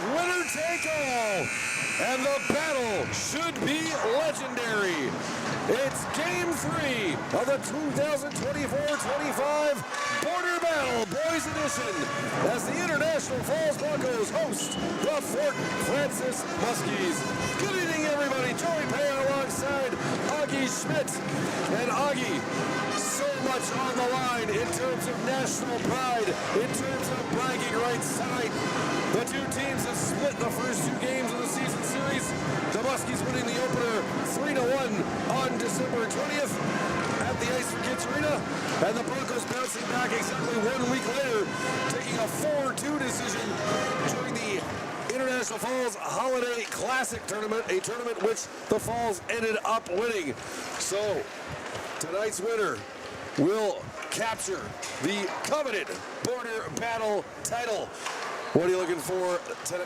winner take all, and the battle should be legendary. It's Game 3 of the 2024-25 Border Battle Boys Edition as the International Falls Broncos host the Fort Francis Muskies. Good evening, everybody. Joey Payer alongside Augie Schmidt. And Augie, so much on the line in terms of national pride, in terms of bragging rights tonight. The two teams have split the first two games of the season series. The Muskies winning the opener 3-1 on December 20th at the Ice for Kids Arena, and the Broncos bouncing back exactly 1 week later, taking a 4-2 decision during the International Falls Holiday Classic Tournament, a tournament which the Falls ended up winning. So, tonight's winner will capture the coveted Border Battle title. What are you looking for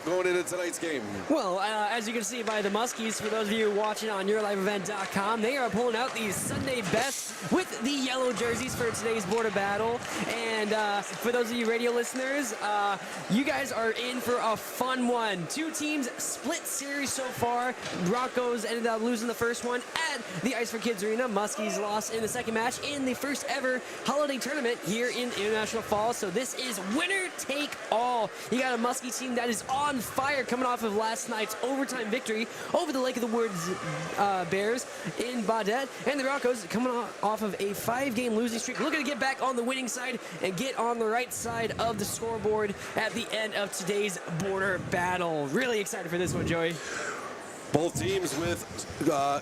going into tonight's game? Well, as you can see by the Muskies, for those of you watching on yourliveevent.com, they are pulling out the Sunday best with the yellow jerseys for today's Border Battle. And for those of you radio listeners, you guys are in for a fun one. Two teams split series so far. Broncos ended up losing the first one at the Ice for Kids Arena. Muskies lost in the second match in the first ever holiday tournament here in International Falls. So this is winner take all. You got a Muskie team that is on fire coming off of last night's overtime victory over the Lake of the Woods Bears in Baudette. And the Broncos coming off of a 5-game losing streak, looking to get back on the winning side and get on the right side of the scoreboard at the end of today's Border Battle. Really excited for this one, Joey. Both teams with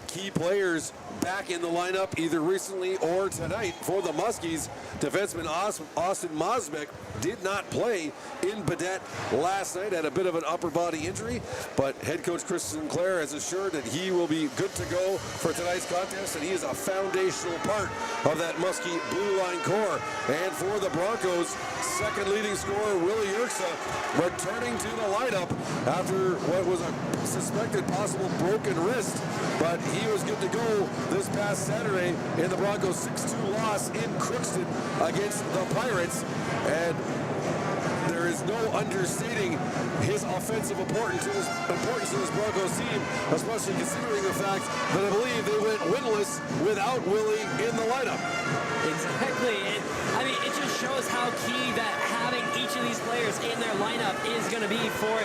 key players back in the lineup either recently or tonight. For the Muskies, defenseman Austin Mosbeck did not play in Baudette last night, had a bit of an upper body injury, but head coach Chris Sinclair has assured that he will be good to go for tonight's contest, and he is a foundational part of that Muskie blue line core. And for the Broncos, second leading scorer Willie Yerxa returning to the lineup after what was a suspected possible broken wrist, but he was good to go this past Saturday in the Broncos 6-2 loss in Crookston against the Pirates. And there is no understating his offensive importance to this Broncos team, especially considering the fact that I believe they went winless without Willie in the lineup. Exactly, and I mean, it just shows how key that having each of these players in their lineup is going to be for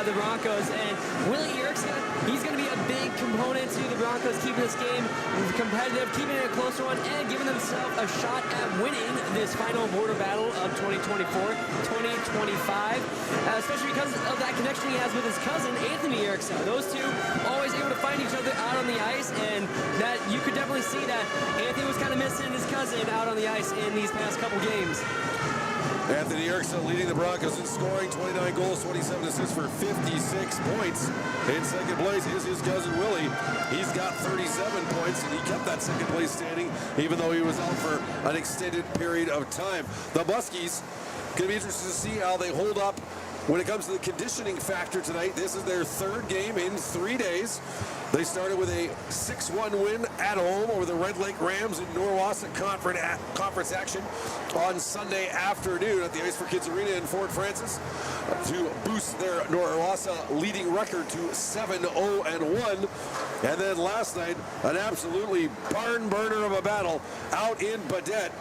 the Broncos. And Willie Yerxa, he's going to be a big component to the Broncos keeping this game competitive, keeping it a closer one, and giving themselves a shot at winning this final Border Battle of 2024-2025, especially because of that connection he has with his cousin, Anthony Yerxa. Those two always able to find each other out on the ice, and that you could definitely see that Anthony was kind of missing his cousin out on the ice in these past couple games. Anthony Yerxa leading the Broncos in scoring, 29 goals, 27 assists for 56 points. In second place is his cousin Willie. He's got 37 points, and he kept that second place standing even though he was out for an extended period of time. The Muskies, going to be interested to see how they hold up when it comes to the conditioning factor tonight. This is their third game in 3 days. They started with a 6-1 win at home over the Red Lake Rams in Norwassa Conference action on Sunday afternoon at the Ice for Kids Arena in Fort Francis to boost their Norwassa leading record to 7-0-1. And then last night, an absolutely barn burner of a battle out in Baudette.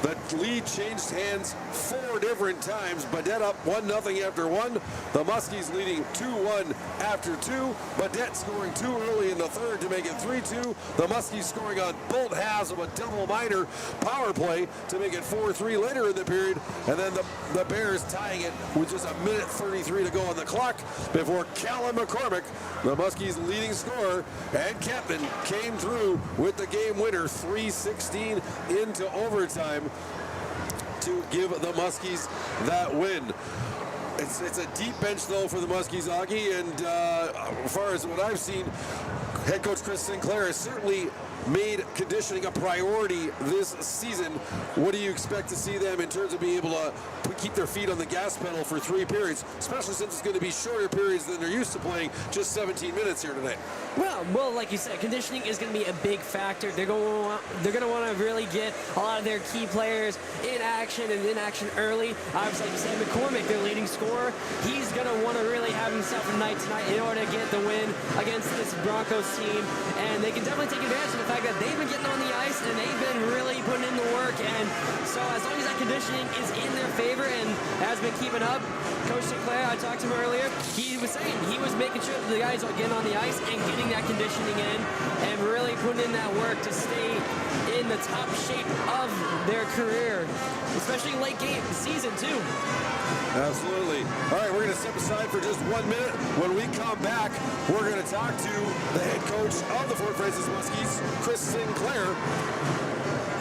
The lead changed hands 4 different times. Baudette up 1-0 after 1. The Muskies leading 2-1 after 2. Baudette scoring 2 early in the third to make it 3-2. The Muskies scoring on both halves of a double minor power play to make it 4-3 later in the period. And then the Bears tying it with just a minute 33 to go on the clock before Callum McCormick, the Muskies leading scorer and captain, came through with the game winner 3:16 into overtime to give the Muskies that win. It's a deep bench, though, for the Muskies, Augie, and as far as what I've seen, head coach Chris Sinclair has certainly made conditioning a priority this season. What do you expect to see them in terms of being able to keep their feet on the gas pedal for 3 periods, especially since it's going to be shorter periods than they're used to playing, just 17 minutes here today? Well, like you said, conditioning is going to be a big factor. They're going to want to really get a lot of their key players in action and in action early. Obviously, like you said, McCormick, their leading scorer, he's going to want to really have himself a night tonight in order to get the win against this Broncos team. And they can definitely take advantage of the fact that they've been getting on the ice and they've been really putting in the work. And so as long as that conditioning is in their favor and has been keeping up, Coach Sinclair, I talked to him earlier, he was saying he was making sure that the guys are getting on the ice and getting that conditioning in and really putting in that work to stay in the top shape of their career, especially late game season too. Absolutely. All right, we're going to step aside for just 1 minute. When we come back, we're going to talk to the head coach of the Fort Francis Muskies, Chris Sinclair.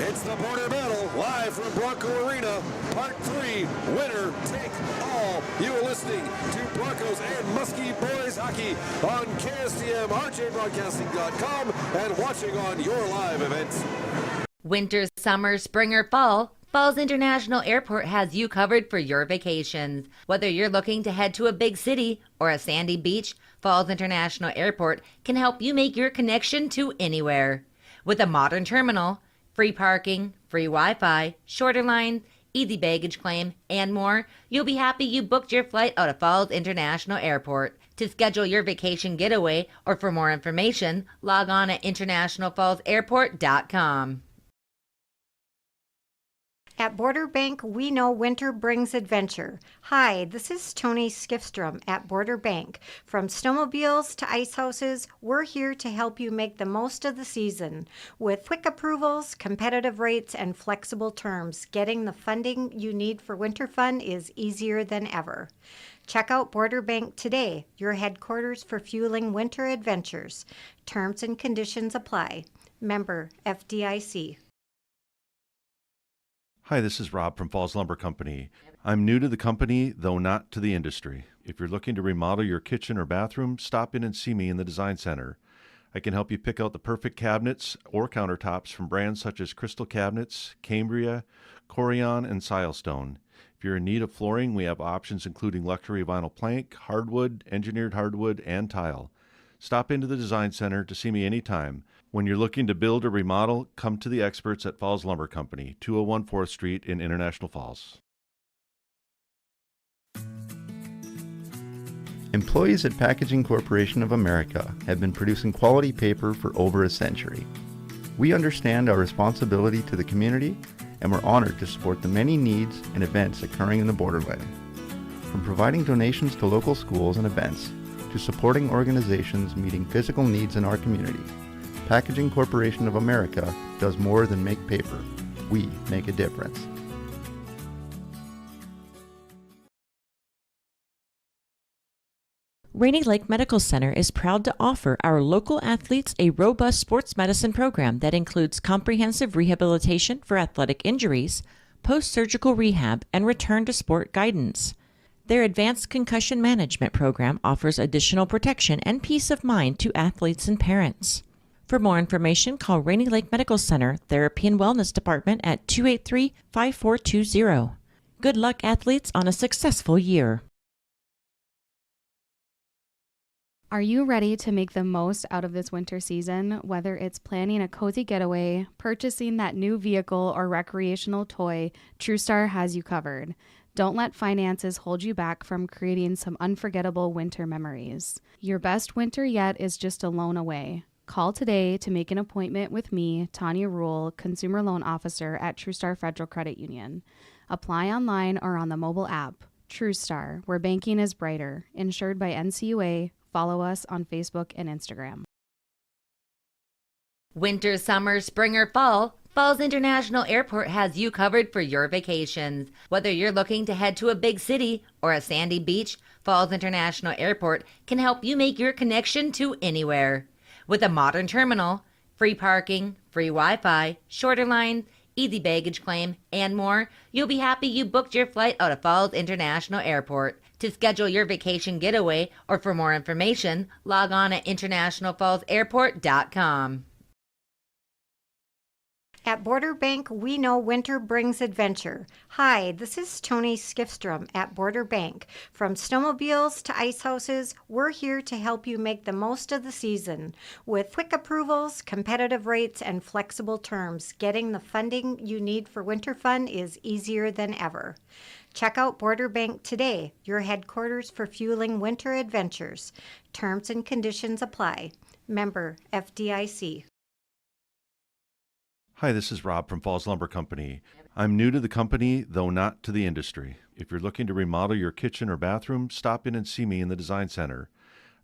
It's the Border Battle, live from Bronco Arena, Part 3, winner take all. You are listening to Broncos and Muskie Boys Hockey on KSTM, RJBroadcasting.com, and watching on your live events. Winter, summer, spring, or fall, Falls International Airport has you covered for your vacations. Whether you're looking to head to a big city or a sandy beach, Falls International Airport can help you make your connection to anywhere. With a modern terminal, free parking, free Wi-Fi, shorter lines, easy baggage claim, and more, you'll be happy you booked your flight out of Falls International Airport. To schedule your vacation getaway or for more information, log on at internationalfallsairport.com. At Border Bank, we know winter brings adventure. Hi, this is Tony Skifstrom at Border Bank. From snowmobiles to ice houses, we're here to help you make the most of the season. With quick approvals, competitive rates, and flexible terms, getting the funding you need for winter fun is easier than ever. Check out Border Bank today, your headquarters for fueling winter adventures. Terms and conditions apply. Member FDIC. Hi, this is Rob from Falls Lumber Company. I'm new to the company, though not to the industry. If you're looking to remodel your kitchen or bathroom, stop in and see me in the Design Center. I can help you pick out the perfect cabinets or countertops from brands such as Crystal Cabinets, Cambria, Corian, and Silestone. If you're in need of flooring, we have options including luxury vinyl plank, hardwood, engineered hardwood, and tile. Stop into the Design Center to see me anytime. When you're looking to build or remodel, come to the experts at Falls Lumber Company, 201 4th Street in International Falls. Employees at Packaging Corporation of America have been producing quality paper for over a century. We understand our responsibility to the community, and we're honored to support the many needs and events occurring in the borderland. From providing donations to local schools and events, to supporting organizations meeting physical needs in our community, Packaging Corporation of America does more than make paper. We make a difference. Rainy Lake Medical Center is proud to offer our local athletes a robust sports medicine program that includes comprehensive rehabilitation for athletic injuries, post-surgical rehab, and return to sport guidance. Their advanced concussion management program offers additional protection and peace of mind to athletes and parents. For more information, call Rainy Lake Medical Center Therapy and Wellness Department at 283-5420. Good luck, athletes, on a successful year. Are you ready to make the most out of this winter season? Whether it's planning a cozy getaway, purchasing that new vehicle, or recreational toy, TrueStar has you covered. Don't let finances hold you back from creating some unforgettable winter memories. Your best winter yet is just a loan away. Call today to make an appointment with me, Tanya Rule, Consumer Loan Officer at TrueStar Federal Credit Union. Apply online or on the mobile app. TrueStar, where banking is brighter. Insured by NCUA. Follow us on Facebook and Instagram. Winter, summer, spring, or fall, Falls International Airport has you covered for your vacations. Whether you're looking to head to a big city or a sandy beach, Falls International Airport can help you make your connection to anywhere. With a modern terminal, free parking, free Wi-Fi, shorter lines, easy baggage claim, and more, you'll be happy you booked your flight out of Falls International Airport. To schedule your vacation getaway or for more information, log on at internationalfallsairport.com. At Border Bank, we know winter brings adventure. Hi, this is Tony Skifstrom at Border Bank. From snowmobiles to ice houses, we're here to help you make the most of the season. With quick approvals, competitive rates, and flexible terms, getting the funding you need for winter fun is easier than ever. Check out Border Bank today, your headquarters for fueling winter adventures. Terms and conditions apply. Member FDIC. Hi, this is Rob from Falls Lumber Company. I'm new to the company, though not to the industry. If you're looking to remodel your kitchen or bathroom, stop in and see me in the Design Center.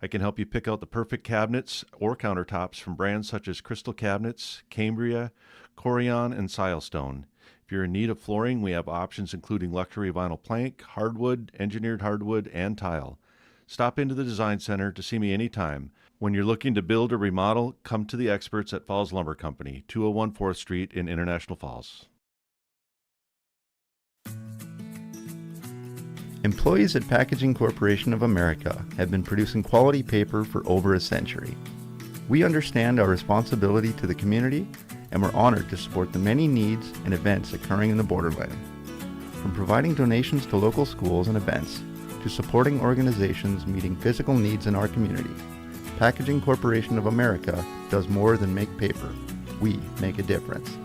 I can help you pick out the perfect cabinets or countertops from brands such as Crystal Cabinets, Cambria, Corian, and Silestone. If you're in need of flooring, we have options including luxury vinyl plank, hardwood, engineered hardwood, and tile. Stop into the Design Center to see me anytime. When you're looking to build or remodel, come to the experts at Falls Lumber Company, 201 4th Street in International Falls. Employees at Packaging Corporation of America have been producing quality paper for over a century. We understand our responsibility to the community, and we're honored to support the many needs and events occurring in the borderland. From providing donations to local schools and events, to supporting organizations meeting physical needs in our community, Packaging Corporation of America does more than make paper. We make a difference.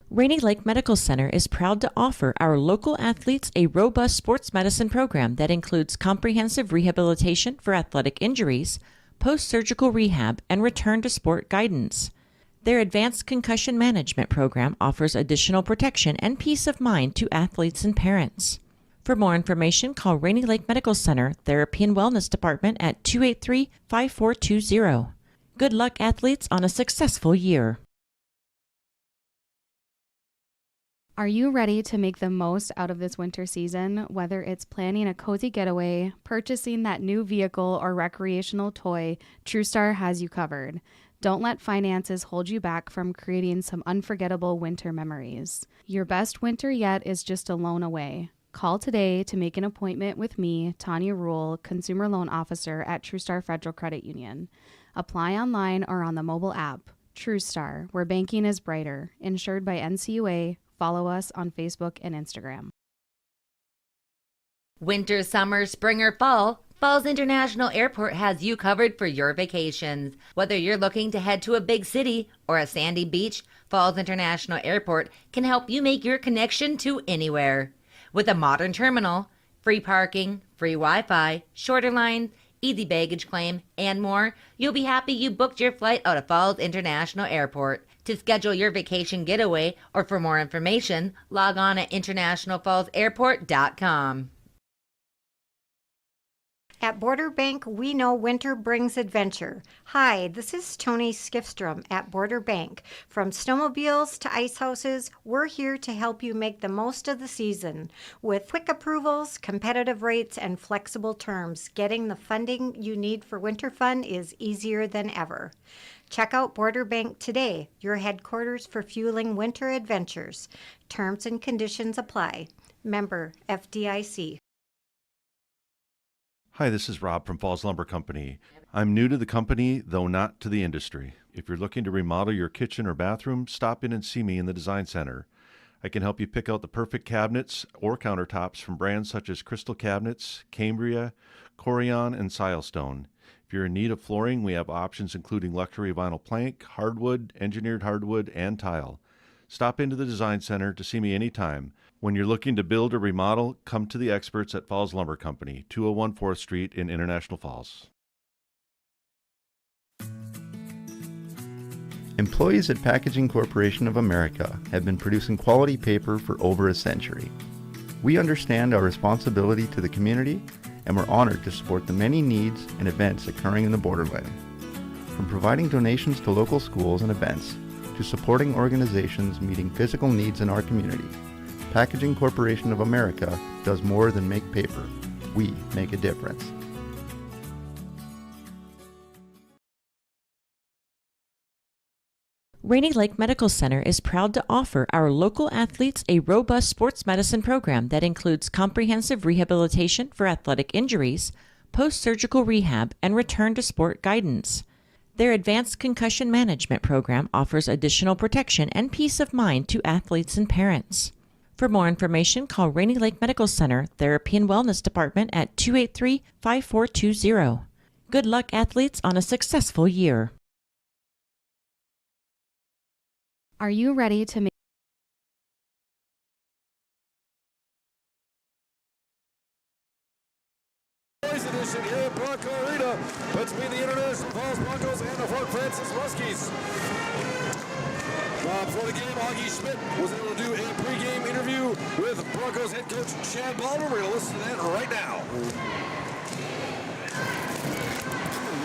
Rainy Lake Medical Center is proud to offer our local athletes a robust sports medicine program that includes comprehensive rehabilitation for athletic injuries, post-surgical rehab, and return to sport guidance. Their advanced concussion management program offers additional protection and peace of mind to athletes and parents. For more information, call Rainy Lake Medical Center, Therapy and Wellness Department at 283-5420. Good luck, athletes, on a successful year. Are you ready to make the most out of this winter season? Whether it's planning a cozy getaway, purchasing that new vehicle, or recreational toy, TrueStar has you covered. Don't let finances hold you back from creating some unforgettable winter memories. Your best winter yet is just a loan away. Call today to make an appointment with me, Tanya Rule, Consumer Loan Officer at TrueStar Federal Credit Union. Apply online or on the mobile app. TrueStar, where banking is brighter. Insured by NCUA. Follow us on Facebook and Instagram. Winter, summer, spring, or fall, Falls International Airport has you covered for your vacations. Whether you're looking to head to a big city or a sandy beach, Falls International Airport can help you make your connection to anywhere. With a modern terminal, free parking, free Wi-Fi, shorter lines, easy baggage claim, and more, you'll be happy you booked your flight out of Falls International Airport. To schedule your vacation getaway or for more information, log on at internationalfallsairport.com. At Border Bank, we know winter brings adventure. Hi, this is Tony Skifstrom at Border Bank. From snowmobiles to ice houses, we're here to help you make the most of the season. With quick approvals, competitive rates, and flexible terms, getting the funding you need for winter fun is easier than ever. Check out Border Bank today, your headquarters for fueling winter adventures. Terms and conditions apply. Member FDIC. Hi, this is Rob from Falls Lumber Company. I'm new to the company, though not to the industry. If you're looking to remodel your kitchen or bathroom, stop in and see me in the Design Center. I can help you pick out the perfect cabinets or countertops from brands such as Crystal Cabinets, Cambria, Corian, and Silestone. If you're in need of flooring, we have options including luxury vinyl plank, hardwood, engineered hardwood, and tile. Stop into the Design Center to see me anytime. When you're looking to build or remodel, come to the experts at Falls Lumber Company, 201 4th Street in International Falls. Employees at Packaging Corporation of America have been producing quality paper for over a century. We understand our responsibility to the community, and we're honored to support the many needs and events occurring in the borderland. From providing donations to local schools and events, to supporting organizations meeting physical needs in our community, Packaging Corporation of America does more than make paper. We make a difference. Rainy Lake Medical Center is proud to offer our local athletes a robust sports medicine program that includes comprehensive rehabilitation for athletic injuries, post-surgical rehab, and return to sport guidance. Their advanced concussion management program offers additional protection and peace of mind to athletes and parents. For more information, call Rainy Lake Medical Center Therapy and Wellness Department at 283-5420. Good luck, athletes, on a successful year. Are you ready to make Edition here at Bronco Arena between the Intermission Falls Broncos and the Fort Francis Muskies. Before the game, Augie Schmidt was able to do a pregame interview with Broncos head coach Chad Baldwin. We're going to listen to that right now.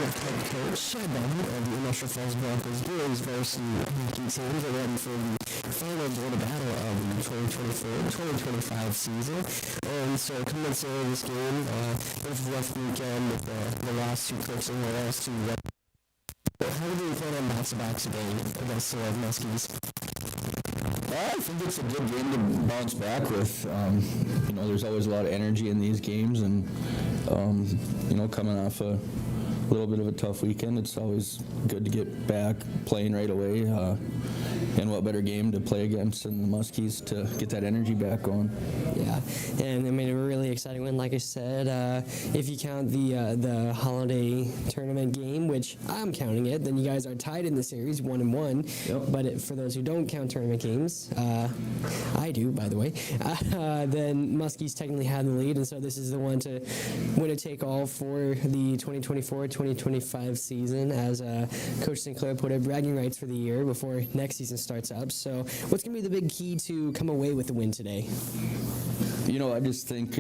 Head coach Chad Baldwin of the Intermission Falls Broncos boys varsity hockey teams are ready for the final border battle of the 2024-2025 season. And so coming into this game, it was a rough weekend with the last two coaching roles to how do you plan on back today against the Muskies? I think it's a good game to bounce back with. There's always a lot of energy in these games, and coming off a little bit of a tough weekend, it's always good to get back playing right away. And what better game to play against than the Muskies to get that energy back going? Yeah, and I mean a really exciting one. Like I said, if you count the holiday tournament game, which I'm counting it, then you guys are tied in the series 1-1. Yep. But for those who don't count tournament games, I do, by the way. Then Muskies technically have the lead, and so this is the one to win or take all for the 2024-2025 season. As Coach Sinclair put it, bragging rights for the year before next season starts up. So what's going to be the big key to come away with the win today? I just think,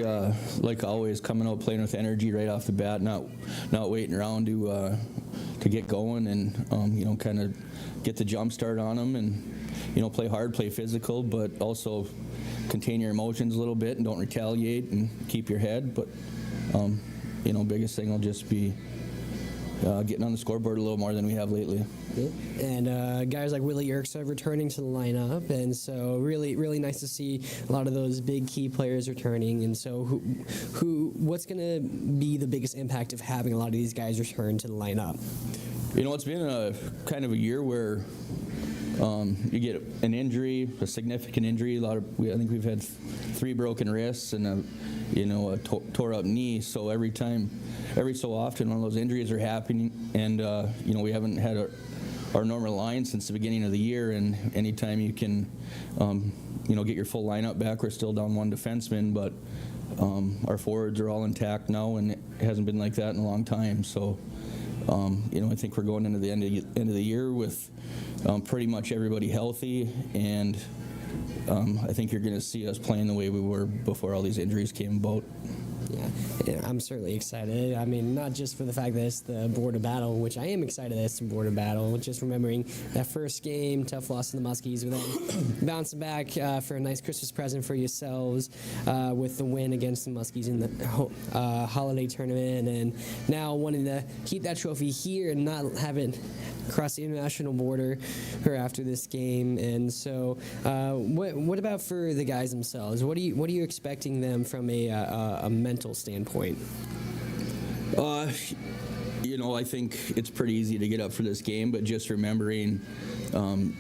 like always, coming out playing with energy right off the bat, not waiting around to get going, and kind of get the jump start on them, and play hard, play physical, but also contain your emotions a little bit and don't retaliate and keep your head. But biggest thing will just be getting on the scoreboard a little more than we have lately. And guys like Willie Yerkes are returning to the lineup, and so really, really nice to see a lot of those big key players returning. And so, what's going to be the biggest impact of having a lot of these guys return to the lineup? It's been a kind of a year where you get an injury, a significant injury. I think we've had 3 broken wrists and a tore up knee. So every so often, one of those injuries are happening, and we haven't had our normal line since the beginning of the year. And anytime you can, get your full lineup back, we're still down 1 defenseman, but our forwards are all intact now, and it hasn't been like that in a long time. So, I think we're going into the end of the year with pretty much everybody healthy, and I think you're going to see us playing the way we were before all these injuries came about. Yeah, I'm certainly excited. I mean, not just for the fact that it's the border battle, which I am excited that it's the border battle, just remembering that first game, tough loss to the Muskies, but then bouncing back for a nice Christmas present for yourselves with the win against the Muskies in the holiday tournament, and now wanting to keep that trophy here and not have it across the international border or after this game. And so what about for the guys themselves? What are you expecting them from a mental standpoint? I think it's pretty easy to get up for this game, but just remembering, to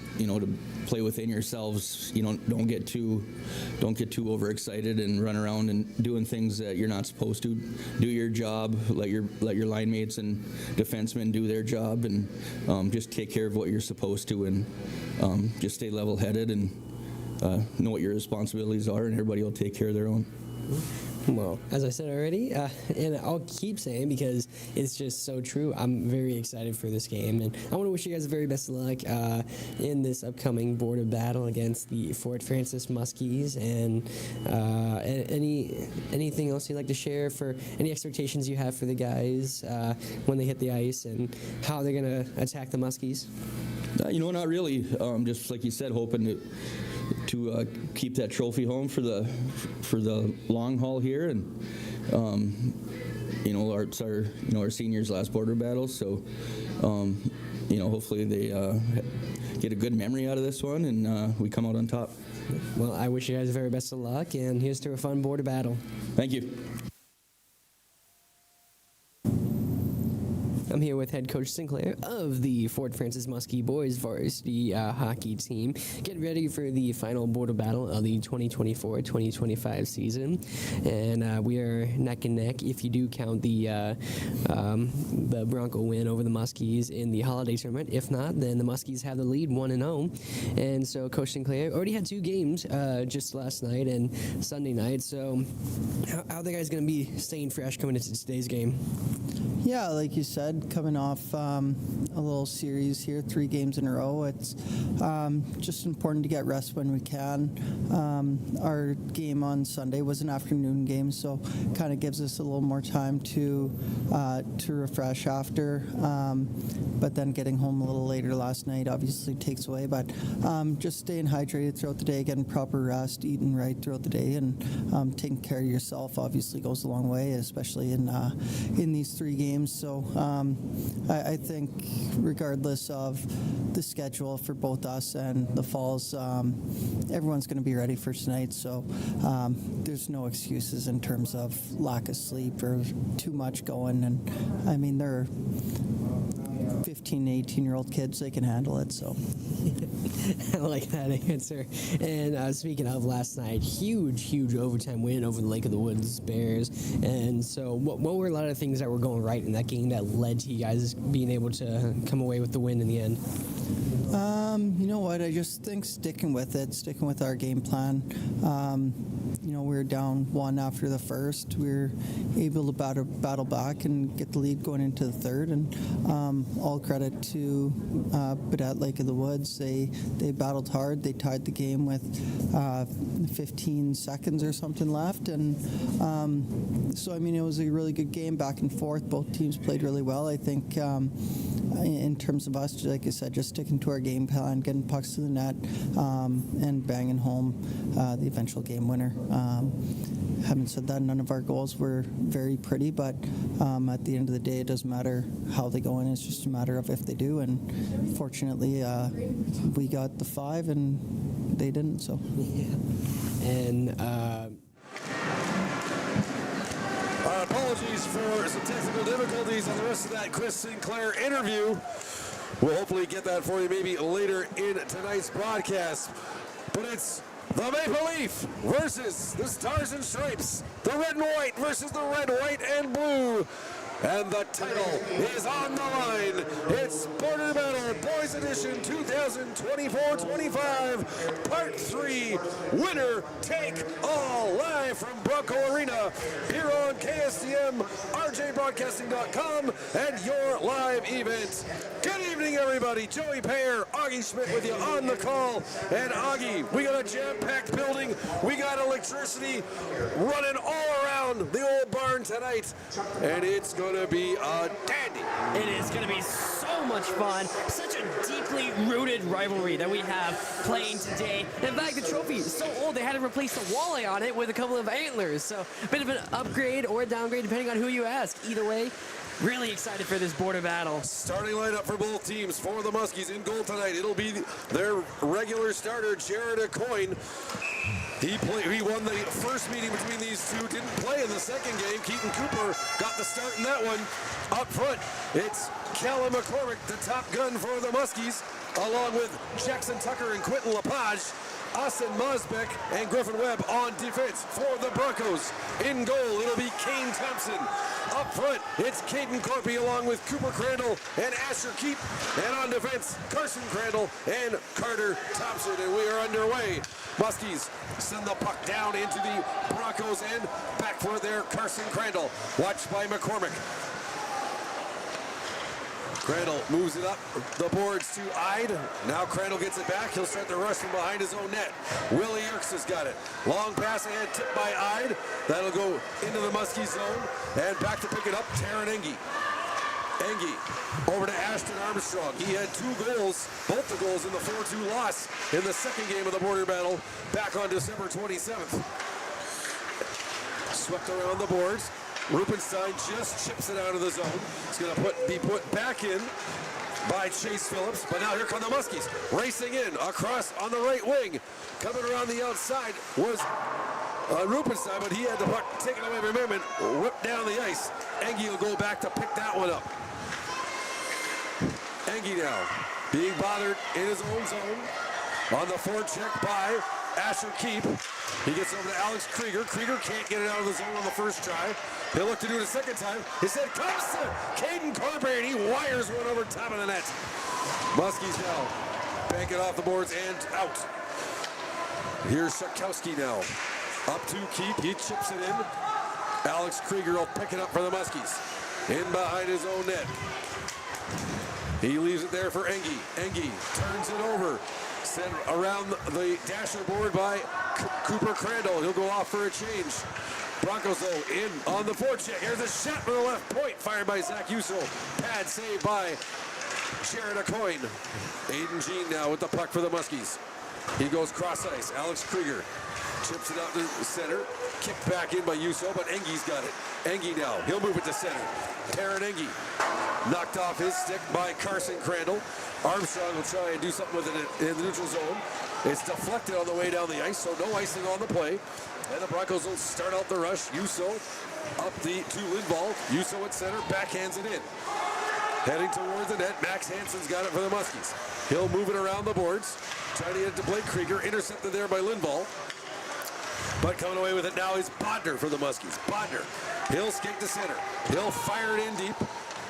play within yourselves. Don't get too overexcited and run around and doing things that you're not supposed to. Do your job. Let your line mates and defensemen do their job, and just take care of what you're supposed to, and just stay level-headed and know what your responsibilities are, and everybody will take care of their own. Well, as I said already, and I'll keep saying because it's just so true, I'm very excited for this game, and I want to wish you guys the very best of luck in this upcoming border battle against the Fort Francis Muskies. And anything else you'd like to share for any expectations you have for the guys when they hit the ice and how they're going to attack the Muskies? Not really. Just like you said, hoping to keep that trophy home for the long haul here, and it's our seniors' last border battle, so hopefully they get a good memory out of this one, and we come out on top. Well, I wish you guys the very best of luck, and here's to a fun border battle. Thank you. I'm here with head coach Sinclair of the Fort Francis Muskie boys varsity hockey team. Getting ready for the final border battle of the 2024-2025 season, and we are neck and neck if you do count the Bronco win over the Muskies in the holiday tournament. If not, then the Muskies have the lead 1-0. And so Coach Sinclair already had 2 games just last night and Sunday night. So how are the guys going to be staying fresh coming into today's game? Yeah, like you said, coming off a little series here, 3 games in a row. It's just important to get rest when we can. Our game on Sunday was an afternoon game, so kind of gives us a little more time to refresh after. But then getting home a little later last night obviously takes away. But just staying hydrated throughout the day, getting proper rest, eating right throughout the day, and taking care of yourself obviously goes a long way, especially in these 3 games. So I think regardless of the schedule for both us and the Falls, everyone's going to be ready for tonight. So there's no excuses in terms of lack of sleep or too much going. And I mean, they're 15, 18-year-old kids, they can handle it. So I like that answer. And speaking of last night, huge overtime win over the Lake of the Woods Bears. And so what were a lot of things that were going right in that game that led to you guys being able to come away with the win in the end? You know what? I just think sticking with our game plan. We were down 1 after the first. We were able to battle back and get the lead going into the third. And all credit to Baudette Lake of the Woods. They battled hard. They tied the game with 15 seconds or something left. And so, I mean, it was a really good game back and forth. Both teams played really well. I think in terms of us, like I said, just sticking to our game plan, getting pucks to the net, and banging home the eventual game winner. Having said that, none of our goals were very pretty, but at the end of the day, it doesn't matter how they go in. It's just a matter of if they do. And fortunately, we got the 5, and they didn't. So. Yeah. And. Apologies for some technical difficulties on the rest of that Chris Sinclair interview. We'll hopefully get that for you maybe later in tonight's broadcast. But it's the Maple Leaf versus the Stars and Stripes. The red and white versus the red, white, and blue. And the title is on the line. It's Border Battle Boys Edition 2024-25, Part 3, Winner Take All, live from Bronco Arena, here on KSDM, RJBroadcasting.com, and your live event. Good evening, everybody. Joey Payer, Augie Schmidt with you on the call. And Augie, we got a jam-packed building. We got electricity running all around the old barn tonight. And it's going to be a dandy. It is going to be so much fun. Such a deeply rooted rivalry that we have playing today. In fact, the trophy is so old they had to replace the walleye on it with a couple of antlers. So a bit of an upgrade or a downgrade depending on who you ask. Either way, really excited for this border battle. Starting lineup for both teams. For the Muskies in goal tonight, it'll be their regular starter, Jared Acoyne. He won the first meeting between these two, didn't play in the second game. Keaton Cooper got the start in that one. Up front, it's Callum McCormick, the top gun for the Muskies, along with Jackson Tucker and Quentin Lepage. Austin Mosbeck and Griffin Webb on defense for the Broncos. In goal, it'll be Kane Thompson. Up front, it's Caden Corpy along with Cooper Crandall and Asher Keep. And on defense, Carson Crandall and Carter Thompson. And we are underway. Muskies send the puck down into the Broncos end. Back for their Carson Crandall. Watched by McCormick. Crandall moves it up the boards to Ide. Now Crandall gets it back. He'll start the rush from behind his own net. Willie Yerkes has got it. Long pass ahead, tipped by Ide. That'll go into the Muskie zone. And back to pick it up, Taryn Engie. Engie over to Ashton Armstrong. He had 2 goals, both the goals in the 4-2 loss in the second game of the border battle back on December 27th. Swept around the boards. Rupenstein just chips it out of the zone. It's going to be put back in by Chase Phillips. But now here come the Muskies racing in across on the right wing. Coming around the outside was Rupenstein, but he had the puck taken away from him and whipped down the ice. Engie will go back to pick that one up. Engie now being bothered in his own zone. On the forecheck by Asher Keep. He gets over to Alex Krieger. Krieger can't get it out of the zone on the first try. He'll look to do it a second time. His head comes to Caden Carper, and he wires one over top of the net. Muskies now bank it off the boards and out. Here's Shakowski now. Up to Keep. He chips it in. Alex Krieger will pick it up for the Muskies. In behind his own net. He leaves it there for Engie. Engie turns it over. Sent around the dasher board by Cooper Crandall. He'll go off for a change. Broncos, though, in on the forecheck. Here's a shot from the left point, fired by Zach Uso. Pad saved by Jared Acoyne. Aiden Jean now with the puck for the Muskies. He goes cross ice. Alex Krieger chips it out to the center. Kicked back in by Uso, but Engie's got it. Engie now. He'll move it to center. Taryn Engie. Knocked off his stick by Carson Crandall. Armstrong will try and do something with it in the neutral zone. It's deflected on the way down the ice, so no icing on the play. And the Broncos will start out the rush. Uso up to Lindvall. Uso at center, backhands it in. Heading towards the net, Max Hansen's got it for the Muskies. He'll move it around the boards. Trying to get it to Blake Krieger, intercepted there by Lindvall. But coming away with it now is Bodner for the Muskies. Bodner, he'll skate to center. He'll fire it in deep.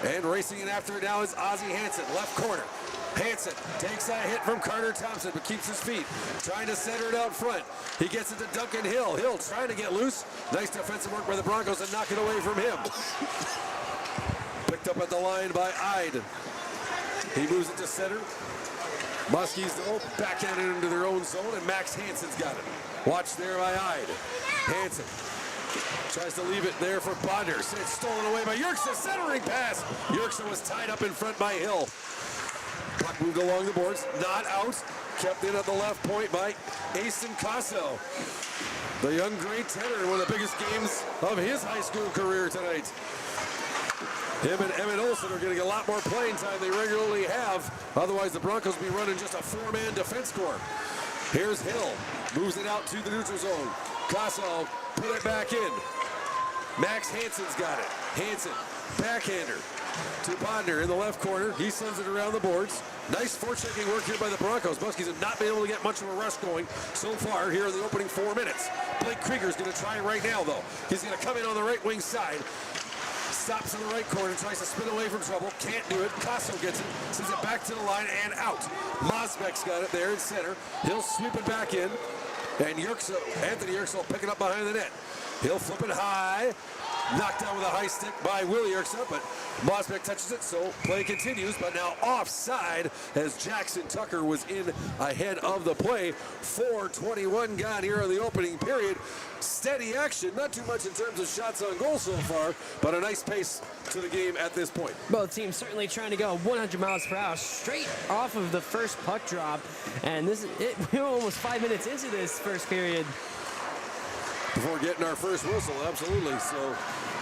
And racing in after it now is Ozzie Hansen, left corner. Hansen takes that hit from Carter Thompson, but keeps his feet. Trying to center it out front. He gets it to Duncan Hill. Hill trying to get loose. Nice defensive work by the Broncos and knock it away from him. Picked up at the line by Ide. He moves it to center. Muskies, though, backhanded into their own zone, and Max Hansen's got it. Watch there by Ide. Hansen tries to leave it there for Bodner. It's stolen away by Yerksa. Centering pass. Yerksa was tied up in front by Hill. Puck moved along the boards. Not out. Kept in at the left point by Aston Casso. The young great tenor in one of the biggest games of his high school career tonight. Him and Emmett Olson are getting a lot more playing time they regularly have. Otherwise, the Broncos will be running just a four-man defense corps. Here's Hill. Moves it out to the neutral zone. Casso put it back in. Max Hansen's got it. Hansen, backhander to Bodner in the left corner. He sends it around the boards. Nice forechecking work here by the Broncos. Muskies have not been able to get much of a rush going so far here in the opening 4 minutes. Blake Krieger's going to try right now, though. He's going to come in on the right wing side. Stops in the right corner, tries to spin away from trouble. Can't do it. Casso gets it, sends it back to the line and out. Mosbeck's got it there in center. He'll sweep it back in. And Anthony Yerksa will pick it up behind the net. He'll flip it high. Knocked down with a high stick by Willie Yerksa, but Mosbeck touches it, so play continues, but now offside as Jackson Tucker was in ahead of the play. 4:21 gone here in the opening period. Steady action, not too much in terms of shots on goal so far, but a nice pace to the game at this point. Both teams certainly trying to go 100 miles per hour straight off of the first puck drop, and we're almost 5 minutes into this first period. Before getting our first whistle, absolutely. So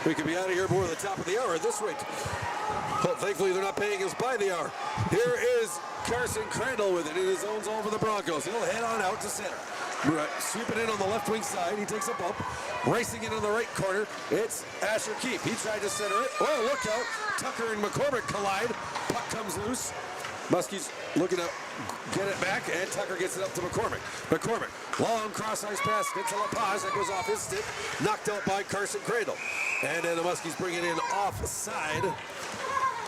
we could be out of here before the top of the hour at this rate. But thankfully, they're not paying us by the hour. Here is Carson Crandall with it in his own zone for the Broncos. He'll head on out to center. Sweep it in on the left wing side. He takes a bump. Racing in on the right corner. It's Asher Keep. He tried to center it. Oh, look out. Tucker and McCormick collide. Puck comes loose. Muskies looking to get it back, and Tucker gets it up to McCormick. McCormick, long cross-ice pass into La Paz. That goes off his stick. Knocked out by Carson Crandall. And then the Muskies bring it in offside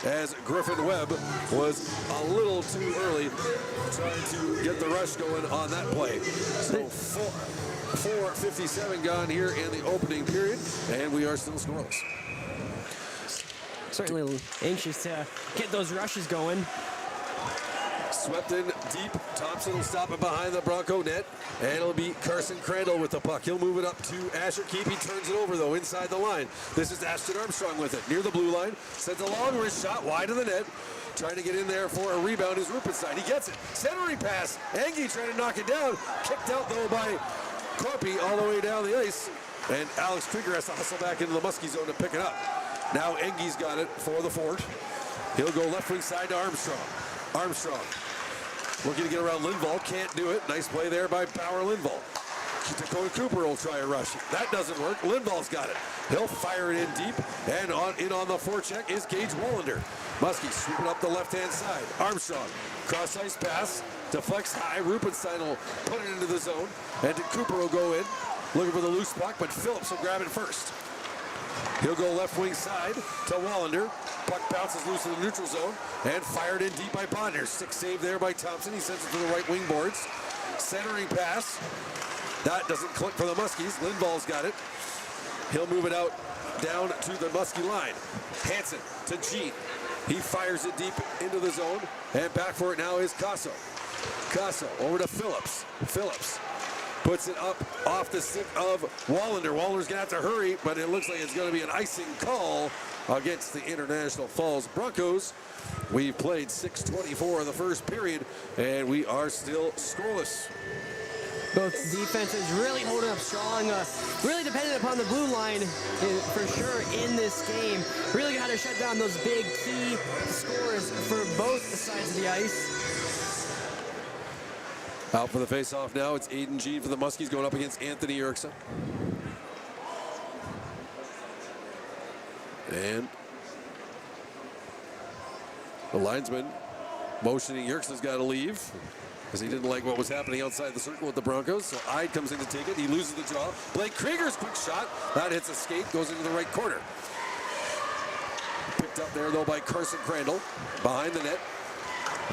as Griffin Webb was a little too early trying to get the rush going on that play. So 4:57 gone here in the opening period, and we are still scoreless. Certainly anxious to get those rushes going. Swept in deep. Thompson will stop it behind the Bronco net. And it'll be Carson Crandall with the puck. He'll move it up to Asher Keep. He turns it over, though, inside the line. This is Ashton Armstrong with it. Near the blue line. Sends a long wrist shot wide of the net. Trying to get in there for a rebound is Rupenstein. He gets it. Centering pass. Engie trying to knock it down. Kicked out, though, by Corpy all the way down the ice. And Alex Krieger has to hustle back into the Muskie zone to pick it up. Now Engie's got it for the fort. He'll go left wing side to Armstrong. Armstrong looking to get around Lindvall. Can't do it. Nice play there by Power Lindvall. Dakota Cooper will try a rush. That doesn't work. Lindvall's got it. He'll fire it in deep, and in on the forecheck is Gage Wallander. Muskies sweeping up the left-hand side. Armstrong, cross-ice pass, deflects high. Rupenstein will put it into the zone, and Cooper will go in, looking for the loose puck, but Phillips will grab it first. He'll go left wing side to Wallander. Puck bounces loose in the neutral zone, and fired in deep by Bonders. Stick save there by Thompson. He sends it to the right wing boards. Centering pass. That doesn't click for the Muskies. Lindvall's got it. He'll move it out down to the Muskie line. Hansen to Gene. He fires it deep into the zone, and back for it now is Casso. Casso over to Phillips. Phillips puts it up off the stick of Wallander. Wallander's gonna have to hurry, but it looks like it's gonna be an icing call against the International Falls Broncos. We've played 6:24 in the first period, and we are still scoreless. Both defenses really holding up strong, really dependent upon the blue line for sure in this game. Really got to shut down those big key scores for both sides of the ice. Out for the face-off now, it's Aiden Gene for the Muskies going up against Anthony Yerksa. And the linesman motioning Yerksa's got to leave, because he didn't like what was happening outside the circle with the Broncos. So Ide comes in to take it. He loses the draw. Blake Krieger's quick shot. That hits a skate, goes into the right corner. Picked up there, though, by Carson Crandall. Behind the net.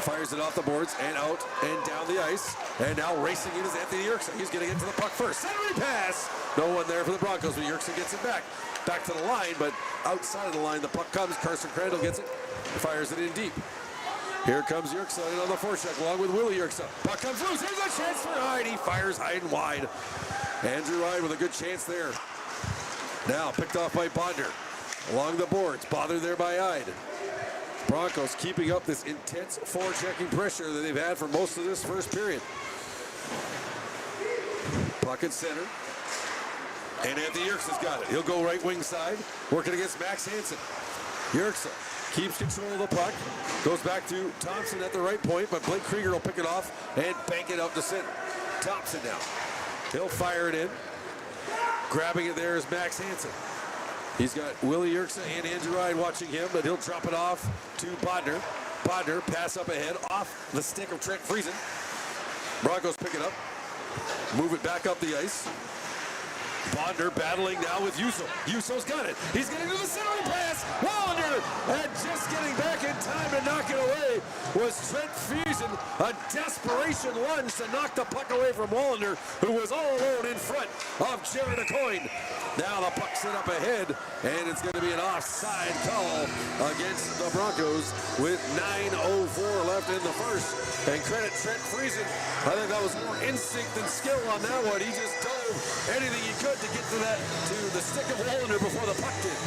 Fires it off the boards and out and down the ice. And now racing in is Anthony Yerksa. He's going to get to the puck first. Centering pass. No one there for the Broncos, but Yerksa gets it back. Back to the line, but outside of the line, the puck comes. Carson Crandall gets it. Fires it in deep. Here comes Yerksa in on the forecheck along with Willie Yerksa. Puck comes loose. Here's a chance for Hyde. He fires high and wide. Andrew Hyde with a good chance there. Now picked off by Bonder. Along the boards. Bothered there by Hyde. Broncos keeping up this intense forechecking pressure that they've had for most of this first period. Puck at center. And Anthony Yerksa's got it. He'll go right wing side. Working against Max Hansen. Yerksa keeps control of the puck. Goes back to Thompson at the right point, but Blake Krieger will pick it off and bank it up to center. Thompson now. He'll fire it in. Grabbing it there is Max Hansen. He's got Willie Yerksa and Andrew Hyde watching him, but he'll drop it off to Bodner. Bodner pass up ahead off the stick of Trent Friesen. Broncos pick it up. Move it back up the ice. Bonder battling now with Yuso. Yuso's got it. He's getting to the centering pass. Wallander, and just getting back in time to knock it away was Trent Friesen. A desperation lunge to knock the puck away from Wallander, who was all alone in front of Jared Acoyne. Now the puck's set up ahead, and it's going to be an offside call against the Broncos with 9:04 left in the first. And credit Trent Friesen. I think that was more instinct than skill on that one. He just dove anything he could to get to the stick of Wallander before the puck did.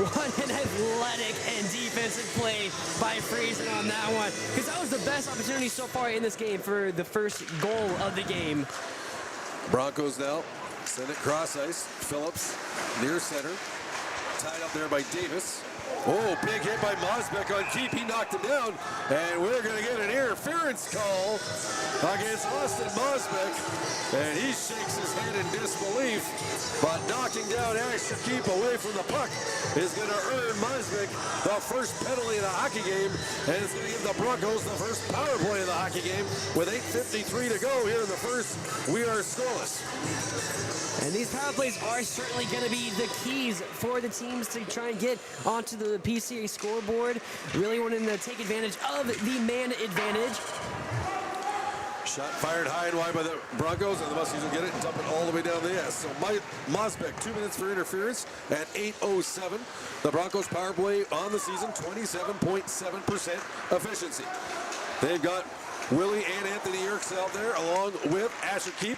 What an athletic and defensive play by Friesen on that one, because that was the best opportunity so far in this game for the first goal of the game. Broncos now send it cross ice. Phillips near center, tied up there by Davis. Oh, big hit by Mosbeck on keep. He knocked him down, and we're going to get an interference call against Austin Mosbeck, and he shakes his head in disbelief. But knocking down Asher Keep away from the puck is going to earn Mosbeck the first penalty of the hockey game, and it's going to give the Broncos the first power play of the hockey game with 8:53 to go here in the first. We are scoreless. And these power plays are certainly going to be the keys for the teams to try and get onto the PCA scoreboard. Really wanting to take advantage of the man advantage. Shot fired high and wide by the Broncos, and the Muskies will get it and dump it all the way down the ice. So Mosbeck, 2 minutes for interference at 8:07. The Broncos power play on the season, 27.7% efficiency. They've got Willie and Anthony Yerksa out there, along with Asher Keep,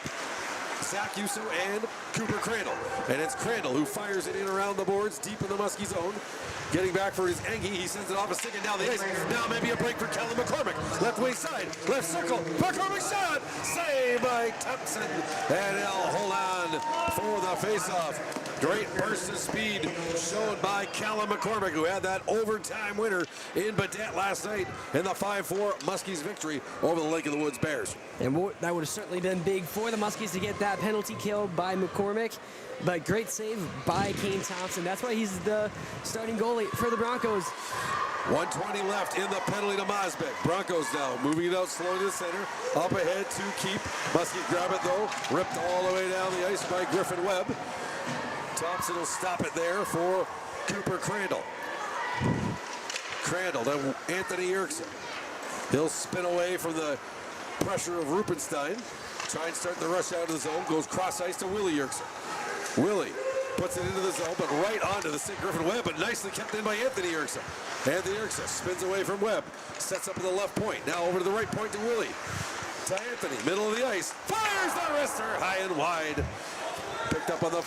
Zach Yuso, and Cooper Crandall. And it's Crandall who fires it in around the boards, deep in the Muskie zone. Getting back for his Engie, he sends it off a stick and down the ice. Now maybe a break for Kellen McCormick. Left wing side, left circle, McCormick shot! Saved by by Thompson, and he'll hold on for the faceoff. Great burst of speed shown by Callum McCormick, who had that overtime winner in Badet last night in the 5-4 Muskies victory over the Lake of the Woods Bears. And that would have certainly been big for the Muskies to get that penalty kill by McCormick. But great save by Kane Thompson. That's why he's the starting goalie for the Broncos. 1:20 left in the penalty to Mosbeck. Broncos now moving it out slowly to the center. Up ahead to keep. Muskies grab it though. Ripped all the way down the ice by Griffin Webb. Thompson will stop it there for Cooper Crandall. Crandall to Anthony Yerksen. He'll spin away from the pressure of Rupenstein. Try and start the rush out of the zone. Goes cross ice to Willie Yerksen. Willie puts it into the zone, but right onto the stick Griffin Webb, but nicely kept in by Anthony Yerksen. Anthony Yerksen spins away from Webb, sets up at the left point. Now over to the right point to Willie. To Anthony, middle of the ice. Fires the wrister high and wide. Picked up on the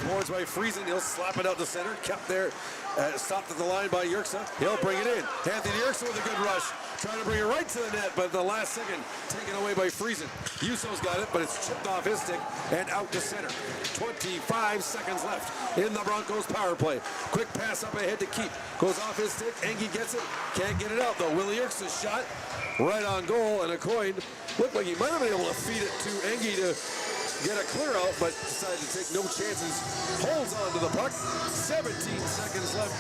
boards by Friesen. He'll slap it out to center. Kept there. Stopped at the line by Yerksen. He'll bring it in. Anthony Yerksen with a good rush. Trying to bring it right to the net, but at the last second, taken away by Friesen. Yuso's got it, but it's chipped off his stick and out to center. 25 seconds left in the Broncos power play. Quick pass up ahead to Keep. Goes off his stick. Engie gets it. Can't get it out, though. Willie Yerksen's shot right on goal, and a coin. Looked like he might have been able to feed it to Engie to get a clear out, but decided to take no chances. Holds on to the puck. 17 seconds left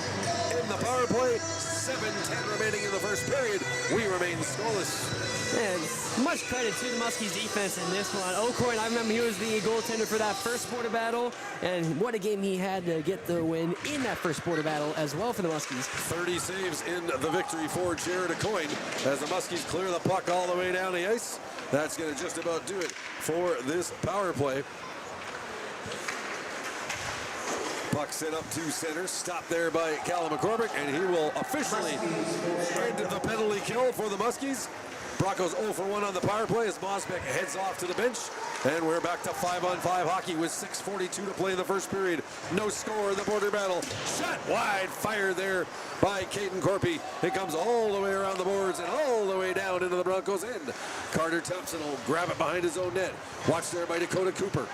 in the power play. 7:10 remaining in the first period. We remain scoreless. And much credit to the Muskies defense in this one. O'Coin, I remember he was the goaltender for that first border battle, and what a game he had to get the win in that first border battle as well for the Muskies. 30 saves in the victory for Jared O'Coin as the Muskies clear the puck all the way down the ice. That's going to just about do it for this power play. Puck sent up to center, stopped there by Callum McCormick, and he will officially end the penalty kill for the Muskies. Broncos 0 for 1 on the power play as Mosbeck heads off to the bench. And we're back to 5-on-5 hockey with 6:42 to play in the first period. No score in the border battle. Shot wide, fired there by Caden Corpy. It comes all the way around the boards and all the way down into the Broncos' end. Carter Thompson will grab it behind his own net. Watched there by Dakota Cooper.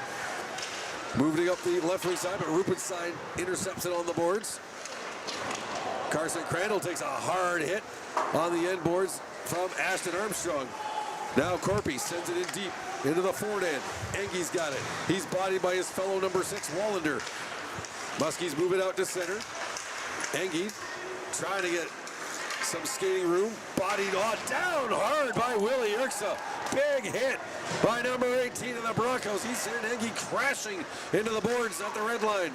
Moving up the left wing side, but Rupenstein intercepts it on the boards. Carson Crandall takes a hard hit on the end boards from Ashton Armstrong. Now Corpy sends it in deep into the forward end. Engie's got it. He's bodied by his fellow number 6, Wallander. Muskies move it out to center. Engie trying to get some skating room. Bodied down hard by Willie Yerksen. Big hit by number 18 of the Broncos. He sent Engie crashing into the boards at the red line.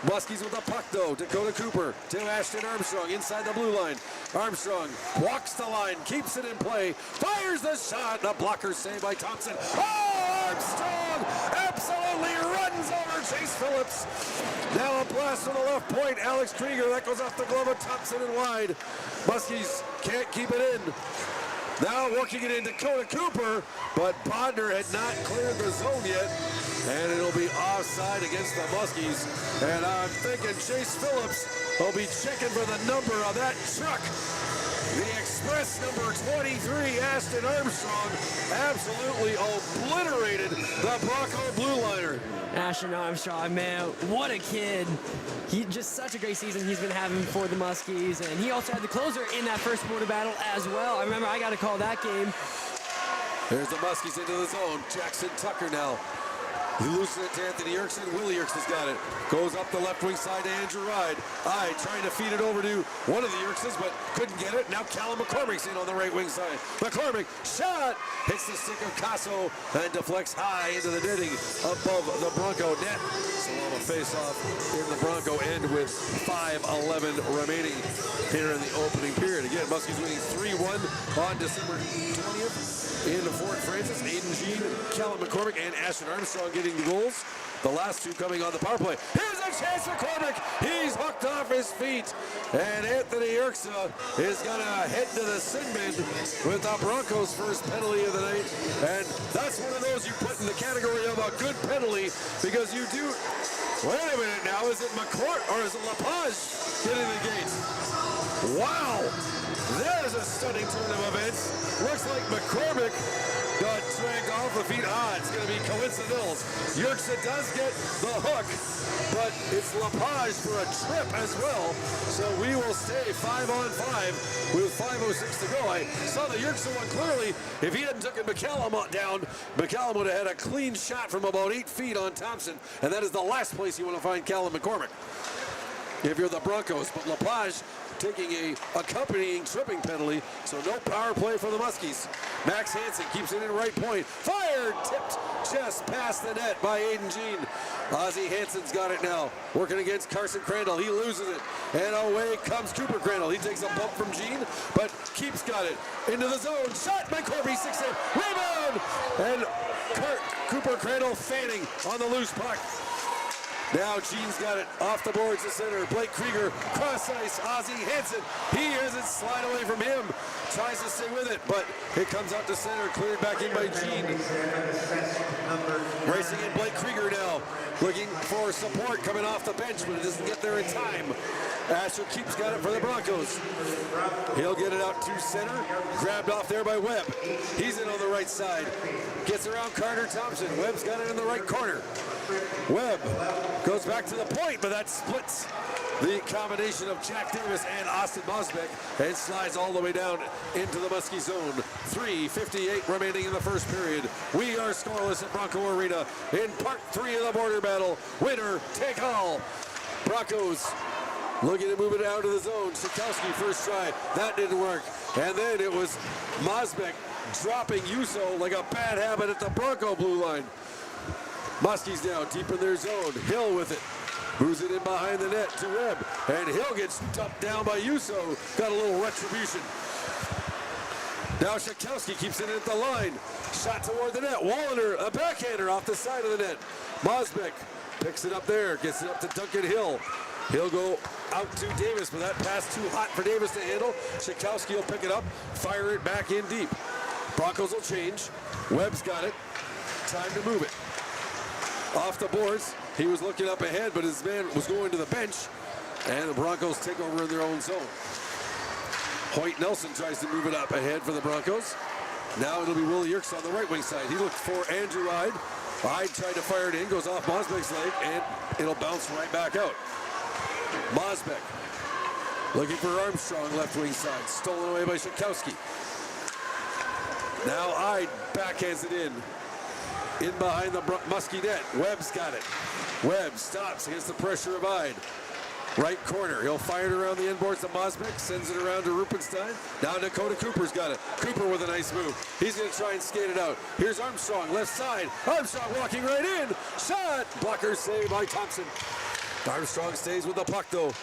Muskies with the puck though. Dakota Cooper to Ashton Armstrong inside the blue line. Armstrong walks the line, keeps it in play, fires the shot. The blocker saved by Thompson. Oh, Armstrong absolutely runs over Chase Phillips. Now a blast from the left point. Alex Krieger, that goes off the glove of Thompson and wide. Muskies can't keep it in. Now working it in Dakota Cooper, but Bodner had not cleared the zone yet. And it'll be offside against the Muskies. And I'm thinking Chase Phillips will be checking for the number of that truck. The Express number 23, Ashton Armstrong, absolutely obliterated the Bronco blue liner. Ashton Armstrong, man, what a kid. He just such a great season he's been having for the Muskies. And he also had the closer in that first border battle as well. I remember I got to call that game. There's the Muskies into the zone. Jackson Tucker now. He loses it to Anthony Yerksen. Willie Yerksen's got it. Goes up the left wing side to Andrew Ride. Trying to feed it over to one of the Yerksens, but couldn't get it. Now Callum McCormick's in on the right wing side. McCormick, shot! Hits the stick of Casso and deflects high into the netting above the Bronco net. So on a face-off in the Bronco end with 5:11 remaining here in the opening period. Again, Muskies winning 3-1 on December 20th. In Fort Francis, Aiden Jean, Callum McCormick, and Ashton Armstrong getting the goals. The last two coming on the power play. Here's a chance for Cormick. He's hooked off his feet. And Anthony Yerksen is going to head to the sin bin with the Broncos' first penalty of the night. And that's one of those you put in the category of a good penalty because you do... Wait a minute now. Is it McCourt or is it Lepage getting the gate? Wow. That is a stunning turn of events. Looks like McCormick got dragged off the feet. It's going to be coincidental. Yerxa does get the hook, but it's Lepage for a trip as well. So we will stay 5-on-5 with 5:06 to go. I saw the Yerxa one clearly. If he hadn't taken McCallum down, McCallum would have had a clean shot from about 8 feet on Thompson, and that is the last place you want to find Callum McCormick if you're the Broncos. But Lepage taking a accompanying tripping penalty, so no power play for the Muskies. Max Hansen keeps it in right point. Fired, tipped just past the net by Aiden Jean. Ozzie Hansen's got it now, working against Carson Crandall. He loses it, and away comes Cooper Crandall. He takes a bump from Jean, but keeps got it into the zone. Shot by Corby, 6-8, rebound, and Cooper Crandall fanning on the loose puck. Now Jean's got it off the boards to center. Blake Krieger, cross ice, Ozzie Hansen. He has it slide away from him. Tries to stay with it, but it comes out to center, cleared back in by Jean. Racing in Blake Krieger now, looking for support coming off the bench, but it doesn't get there in time. Asher Keep's got it for the Broncos. He'll get it out to center, grabbed off there by Webb. He's in on the right side. Gets around Carter Thompson. Webb's got it in the right corner. Webb goes back to the point, but that splits the combination of Jack Davis and Austin Mosbeck and slides all the way down into the Muskie zone. 3:58 remaining in the first period. We are scoreless at Bronco Arena in part 3 of the border battle. Winner take all. Broncos looking to move it out of the zone. Sikowski first try. That didn't work. And then it was Mosbeck dropping Yuso like a bad habit at the Bronco blue line. Muskies now deep in their zone. Hill with it. Moves it in behind the net to Webb. And Hill gets dumped down by Yuso. Got a little retribution. Now Sikowski keeps it at the line. Shot toward the net. Wallander, a backhander off the side of the net. Mosbeck picks it up there. Gets it up to Duncan Hill. He'll go out to Davis, but that pass too hot for Davis to handle. Sikowski will pick it up, fire it back in deep. Broncos will change. Webb's got it. Time to move it. Off the boards, he was looking up ahead, but his man was going to the bench, and the Broncos take over in their own zone. Hoyt Nelson tries to move it up ahead for the Broncos. Now it'll be Willie Yerxa on the right wing side. He looked for Andrew Ide. Ide tried to fire it in, goes off Mosbeck's leg, and it'll bounce right back out. Mosbeck looking for Armstrong, left wing side. Stolen away by Sikowski. Now Ide backhands it in. In behind the Muskie net. Webb's got it. Webb stops against the pressure of Ide. Right corner. He'll fire it around the end boards to Mosbeck. Sends it around to Rupenstein. Now Dakota Cooper's got it. Cooper with a nice move. He's going to try and skate it out. Here's Armstrong, left side. Armstrong walking right in. Shot. Blocker saved by Thompson. Armstrong stays with the puck though.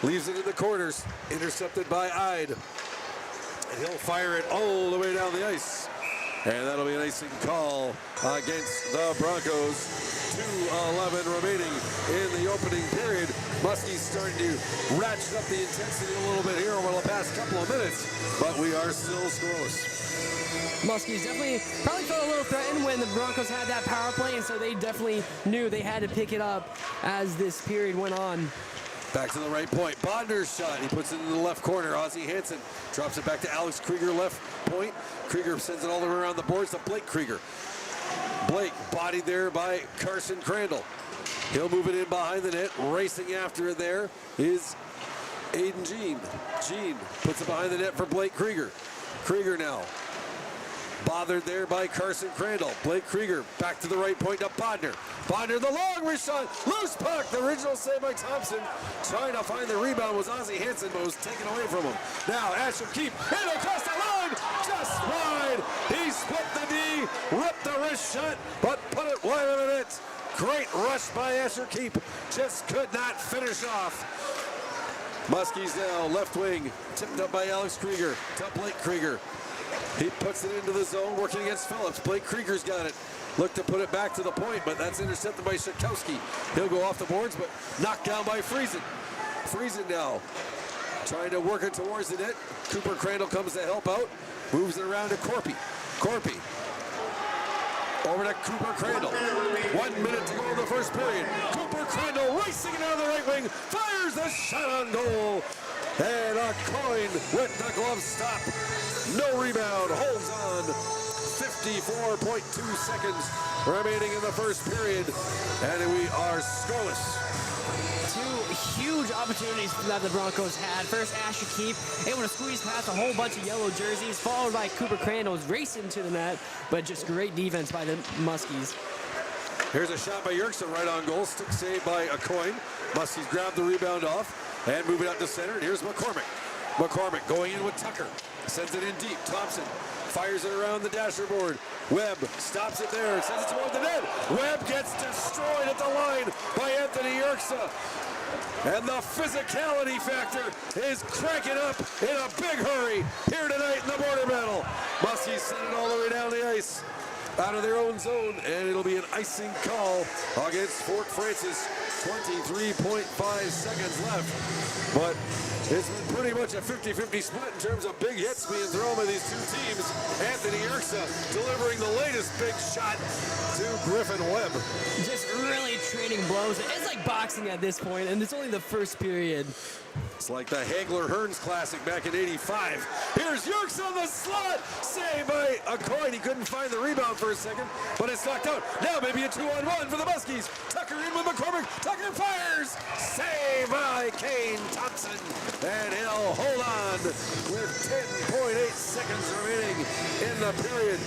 Leaves it in the corners. Intercepted by Ide. And he'll fire it all the way down the ice. And that'll be an icing call against the Broncos. 2:11 remaining in the opening period. Muskies starting to ratchet up the intensity a little bit here over the past couple of minutes, but we are still scoreless. Muskies definitely probably felt a little threatened when the Broncos had that power play, and so they definitely knew they had to pick it up as this period went on. Back to the right point. Bonder's shot. He puts it in the left corner. Ozzie Hansen drops it back to Alex Krieger, left point. Krieger sends it all the way around the boards to Blake Krieger. Blake bodied there by Carson Crandall. He'll move it in behind the net. Racing after it there is Aiden Jean. Jean puts it behind the net for Blake Krieger. Krieger now bothered there by Carson Crandall. Blake Krieger back to the right point to Bodner. Bodner, the long wrist shot, loose puck. The original save by Thompson. Trying to find the rebound was Ozzie Hansen, but was taken away from him. Now Asher Keep in across the line, just wide. He split the knee, ripped the wrist shot, but put it wide of the net. Great rush by Asher Keep. Just could not finish off. Muskies now left wing, tipped up by Alex Krieger to Blake Krieger. He puts it into the zone, working against Phillips. Blake Krieger's got it. Looked to put it back to the point, but that's intercepted by Sikowski. He'll go off the boards, but knocked down by Friesen. Friesen now trying to work it towards the net. Cooper Crandall comes to help out. Moves it around to Corpy. Corpy over to Cooper Crandall. 1 minute to go in the first period. Cooper Crandall racing down the right wing. Fires the shot on goal. And a coin with the glove stop. No rebound. Holds on. 54.2 seconds remaining in the first period, and we are scoreless. Two huge opportunities that the Broncos had. First, Asher Keep able to squeeze past a whole bunch of yellow jerseys, followed by Cooper Crandall's racing to the net, but just great defense by the Muskies. Here's a shot by Yerkson right on goal. Stick saved by a coin. Muskies grab the rebound off and move it out to center. And here's McCormick. McCormick going in with Tucker. Sends it in deep. Thompson fires it around the dasher board. Webb stops it there. Sends it toward the net. Webb gets destroyed at the line by Anthony Yerksa. And the physicality factor is cranking up in a big hurry here tonight in the border battle. Muskies send it all the way down the ice out of their own zone, and it'll be an icing call against Fort Francis. 23.5 seconds left, but it's been pretty much a 50-50 split in terms of big hits being thrown by these two teams. Anthony Yerksa delivering the latest big shot to Griffin Webb. Just really trading blows. It's like boxing at this point, and it's only the first period. It's like the Hagler-Hearns Classic back in '85. Here's Yerksa on the slot, saved by a coin. He couldn't find the rebound for a second, but it's knocked out. Now maybe a 2-on-1 for the Muskies. Tucker in with McCormick. Tucker fires, saved by Kane Thompson, and he'll hold on with 10.8 seconds remaining in the period.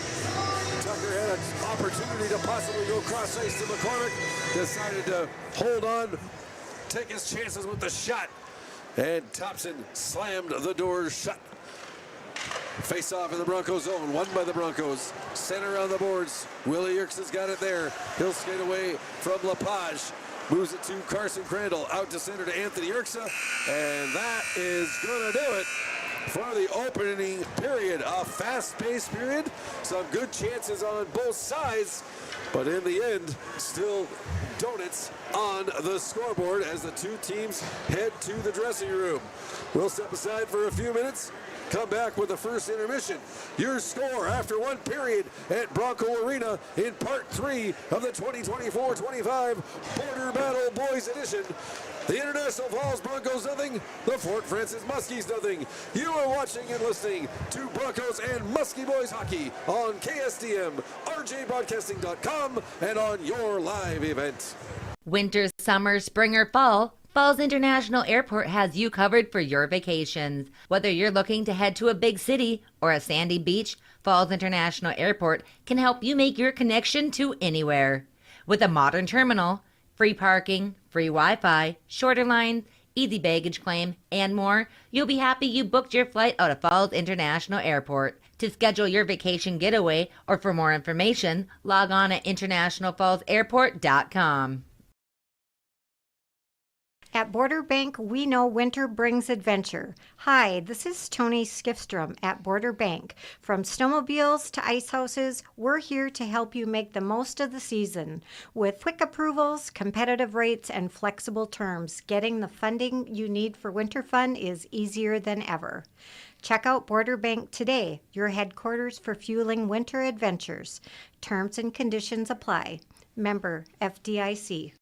Tucker had an opportunity to possibly go cross ice to McCormick, decided to hold on, take his chances with the shot, and Thompson slammed the doors shut. Face off in the Broncos zone, won by the Broncos. Center on the boards. Willie Yerksa's got it there. He'll skate away from Lepage. Moves it to Carson Crandall. Out to center to Anthony Yerksa. And that is going to do it for the opening period. A fast-paced period. Some good chances on both sides. But in the end, still donuts on the scoreboard as the two teams head to the dressing room. We'll step aside for a few minutes. Come back with the first intermission. Your score after one period at Bronco Arena in part 3 of the 2024-25 Border Battle Boys Edition. The International Falls Broncos nothing, the Fort Francis Muskies nothing. You are watching and listening to Broncos and Muskie Boys Hockey on KSDM, RJBroadcasting.com, and on your live event. Winter, summer, spring, or fall, Falls International Airport has you covered for your vacations. Whether you're looking to head to a big city or a sandy beach, Falls International Airport can help you make your connection to anywhere. With a modern terminal, free parking, free Wi-Fi, shorter lines, easy baggage claim, and more, you'll be happy you booked your flight out of Falls International Airport. To schedule your vacation getaway or for more information, log on at internationalfallsairport.com. At Border Bank, we know winter brings adventure. Hi, this is Tony Skifstrom at Border Bank. From snowmobiles to ice houses, we're here to help you make the most of the season. With quick approvals, competitive rates, and flexible terms, getting the funding you need for winter fun is easier than ever. Check out Border Bank today, your headquarters for fueling winter adventures. Terms and conditions apply. Member FDIC.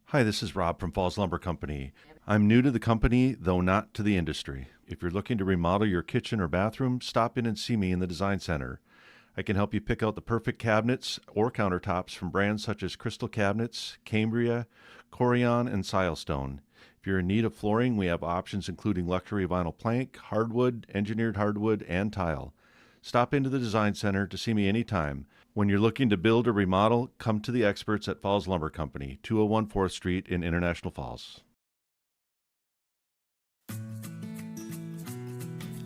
Hi, this is Rob from Falls Lumber Company. I'm new to the company, though not to the industry. If you're looking to remodel your kitchen or bathroom, stop in and see me in the Design Center. I can help you pick out the perfect cabinets or countertops from brands such as Crystal Cabinets, Cambria, Corian, and Silestone. If you're in need of flooring, we have options including luxury vinyl plank, hardwood, engineered hardwood, and tile. Stop into the Design Center to see me anytime. When you're looking to build or remodel, come to the experts at Falls Lumber Company, 201 4th Street in International Falls.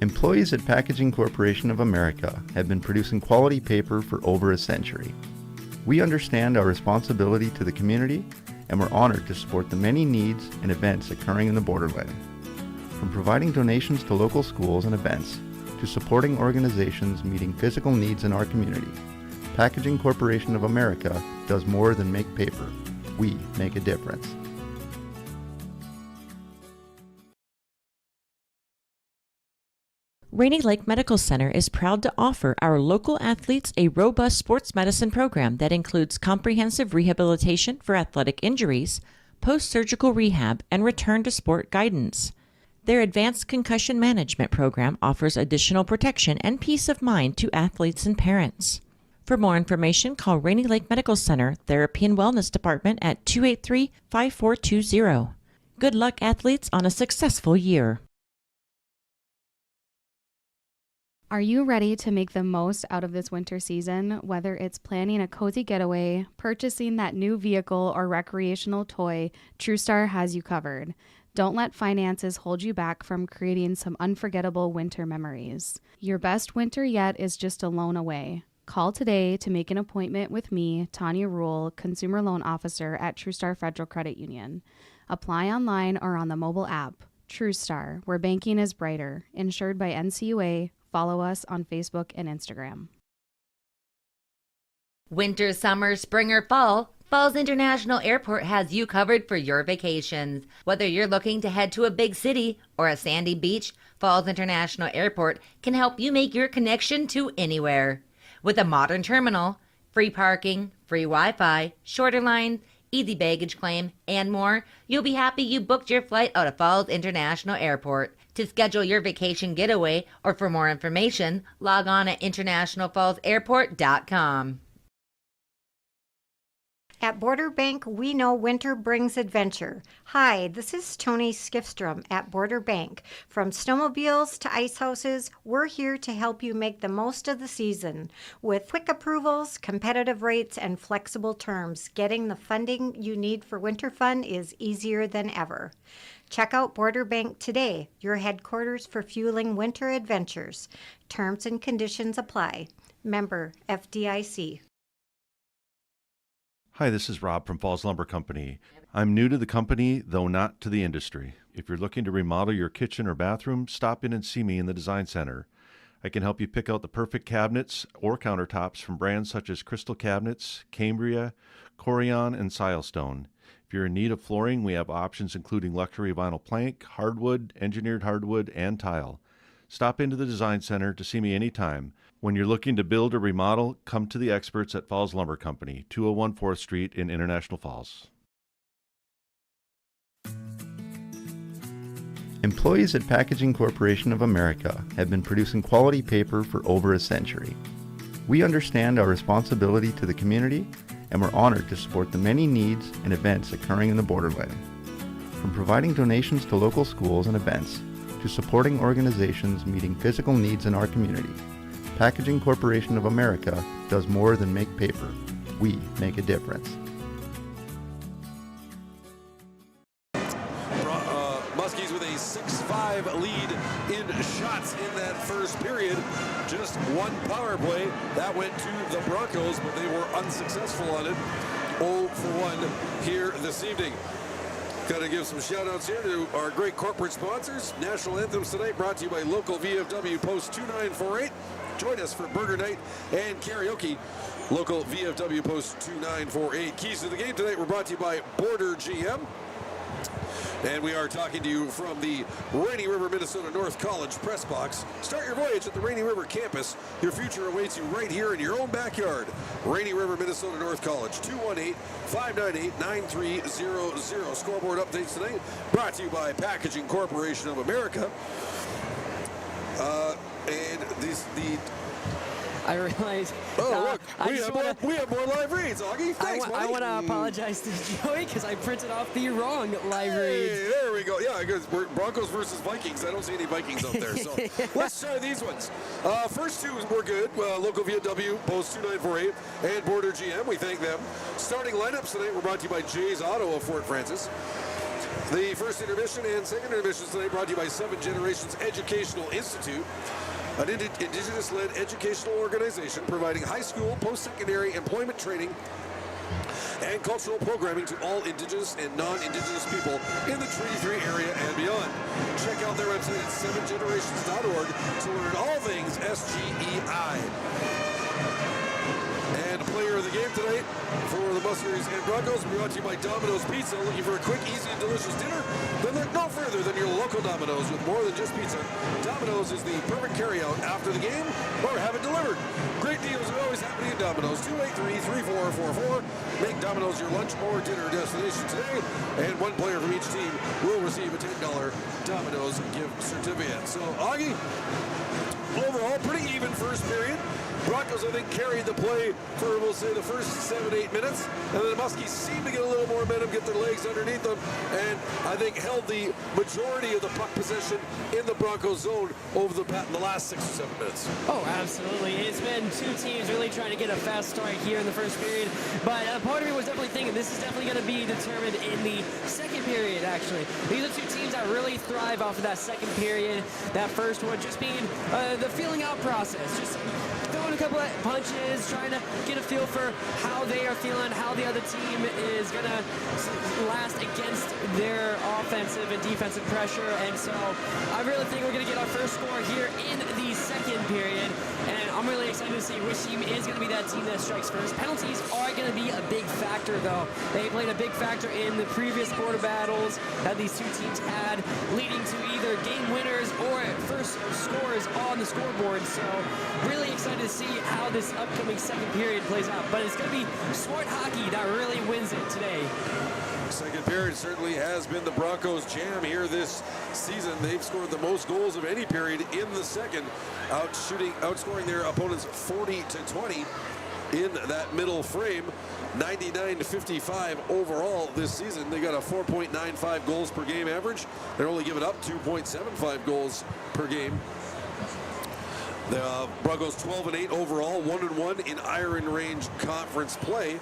Employees at Packaging Corporation of America have been producing quality paper for over a century. We understand our responsibility to the community, and we're honored to support the many needs and events occurring in the borderland. From providing donations to local schools and events, to supporting organizations meeting physical needs in our community, Packaging Corporation of America does more than make paper. We make a difference. Rainy Lake Medical Center is proud to offer our local athletes a robust sports medicine program that includes comprehensive rehabilitation for athletic injuries, post-surgical rehab, and return to sport guidance. Their advanced concussion management program offers additional protection and peace of mind to athletes and parents. For more information, call Rainy Lake Medical Center Therapy and Wellness Department at 283-5420. Good luck, athletes, on a successful year. Are you ready to make the most out of this winter season? Whether it's planning a cozy getaway, purchasing that new vehicle, or recreational toy, TrueStar has you covered. Don't let finances hold you back from creating some unforgettable winter memories. Your best winter yet is just a loan away. Call today to make an appointment with me, Tanya Rule, Consumer Loan Officer at TrueStar Federal Credit Union. Apply online or on the mobile app. TrueStar, where banking is brighter. Insured by NCUA. Follow us on Facebook and Instagram. Winter, summer, spring, or fall, Falls International Airport has you covered for your vacations. Whether you're looking to head to a big city or a sandy beach, Falls International Airport can help you make your connection to anywhere. With a modern terminal, free parking, free Wi-Fi, shorter lines, easy baggage claim, and more, you'll be happy you booked your flight out of Falls International Airport. To schedule your vacation getaway or for more information, log on at internationalfallsairport.com. At Border Bank, we know winter brings adventure. Hi, this is Tony Skifstrom at Border Bank. From snowmobiles to ice houses, we're here to help you make the most of the season. With quick approvals, competitive rates, and flexible terms, getting the funding you need for winter fun is easier than ever. Check out Border Bank today, your headquarters for fueling winter adventures. Terms and conditions apply. Member FDIC. Hi, this is Rob from Falls Lumber Company. I'm new to the company, though not to the industry. If you're looking to remodel your kitchen or bathroom, stop in and see me in the Design Center. I can help you pick out the perfect cabinets or countertops from brands such as Crystal Cabinets, Cambria, Corian, and Silestone. If you're in need of flooring, we have options including luxury vinyl plank, hardwood, engineered hardwood, and tile. Stop into the Design Center to see me anytime. When you're looking to build or remodel, come to the experts at Falls Lumber Company, 201 4th Street in International Falls. Employees at Packaging Corporation of America have been producing quality paper for over a century. We understand our responsibility to the community, and we're honored to support the many needs and events occurring in the borderland. From providing donations to local schools and events, to supporting organizations meeting physical needs in our community, Packaging Corporation of America does more than make paper. We make a difference. Muskies with a 6-5 lead in shots in that first period. Just one power play. That went to the Broncos, but they were unsuccessful on it. 0 for 1 here this evening. Got to give some shout outs here to our great corporate sponsors. National Anthems tonight brought to you by local VFW Post 2948. Join us for Burger Night and Karaoke. Local VFW Post 2948. Keys to the game tonight were brought to you by Border GM. And we are talking to you from the Rainy River, Minnesota North College press box. Start your voyage at the Rainy River campus. Your future awaits you right here in your own backyard. Rainy River, Minnesota North College, 218-598-9300. Scoreboard updates tonight brought to you by Packaging Corporation of America. I realize. Oh, look, we have more live reads, Augie. Thanks, I want to apologize to Joey because I printed off the wrong live reads. There we go. Yeah, because we're Broncos versus Vikings. I don't see any Vikings out there. So let's try these ones. First two were good. Local VFW, Post 2948, and Border GM. We thank them. Starting lineups tonight were brought to you by Jay's Auto of Fort Francis. The first intermission and second intermissions tonight brought to you by 7 Generations Educational Institute, an Indigenous-led educational organization providing high school, post-secondary employment training and cultural programming to all Indigenous and non-Indigenous people in the Treaty 3 area and beyond. Check out their website at 7generations.org to learn all things SGEI. And player of the game tonight for the Muskies and Broncos, brought to you by Domino's Pizza. Looking for a quick, easy, and delicious dinner? Then look no further than your local Domino's. With more than just pizza, Domino's is the perfect carryout after the game or have it delivered. Great deals are always happening at Domino's. 283-3444. Make Domino's your lunch or dinner destination today, and one player from each team will receive a $10 Domino's gift certificate. So, Augie, overall, pretty even first period. Broncos, I think, carried the play for, we'll say, the first 7-8 minutes. And then the Muskies seemed to get a little more momentum, get their legs underneath them, and I think held the majority of the puck possession in the Broncos zone over the last 6 or 7 minutes. Oh, absolutely. It's been two teams really trying to get a fast start here in the first period. But part of me was definitely thinking this is definitely going to be determined in the second period, actually. These are two teams that really thrive off of that second period. That first one just being the feeling out process. Just throwing a couple of punches, trying to get a feel for how they are feeling, how the other team is going to last against their offensive and defensive pressure. And so I really think we're going to get our first score here in the second period. And I'm really excited to see which team is going to be that team that strikes first. Penalties are going to be a big factor, though. They played a big factor in the previous border battles that these two teams had, leading to either game winners or first scores on the scoreboard. So really excited to see how this upcoming second period plays out. But it's going to be smart hockey that really wins it today. Second period certainly has been the Broncos' jam here this season. They've scored the most goals of any period in the second, outscoring their opponents 40-20 in that middle frame. 99-55 overall this season. They got a 4.95 goals per game average. They're only giving up 2.75 goals per game. The Broncos 12-8 overall, 1-1 in Iron Range Conference play.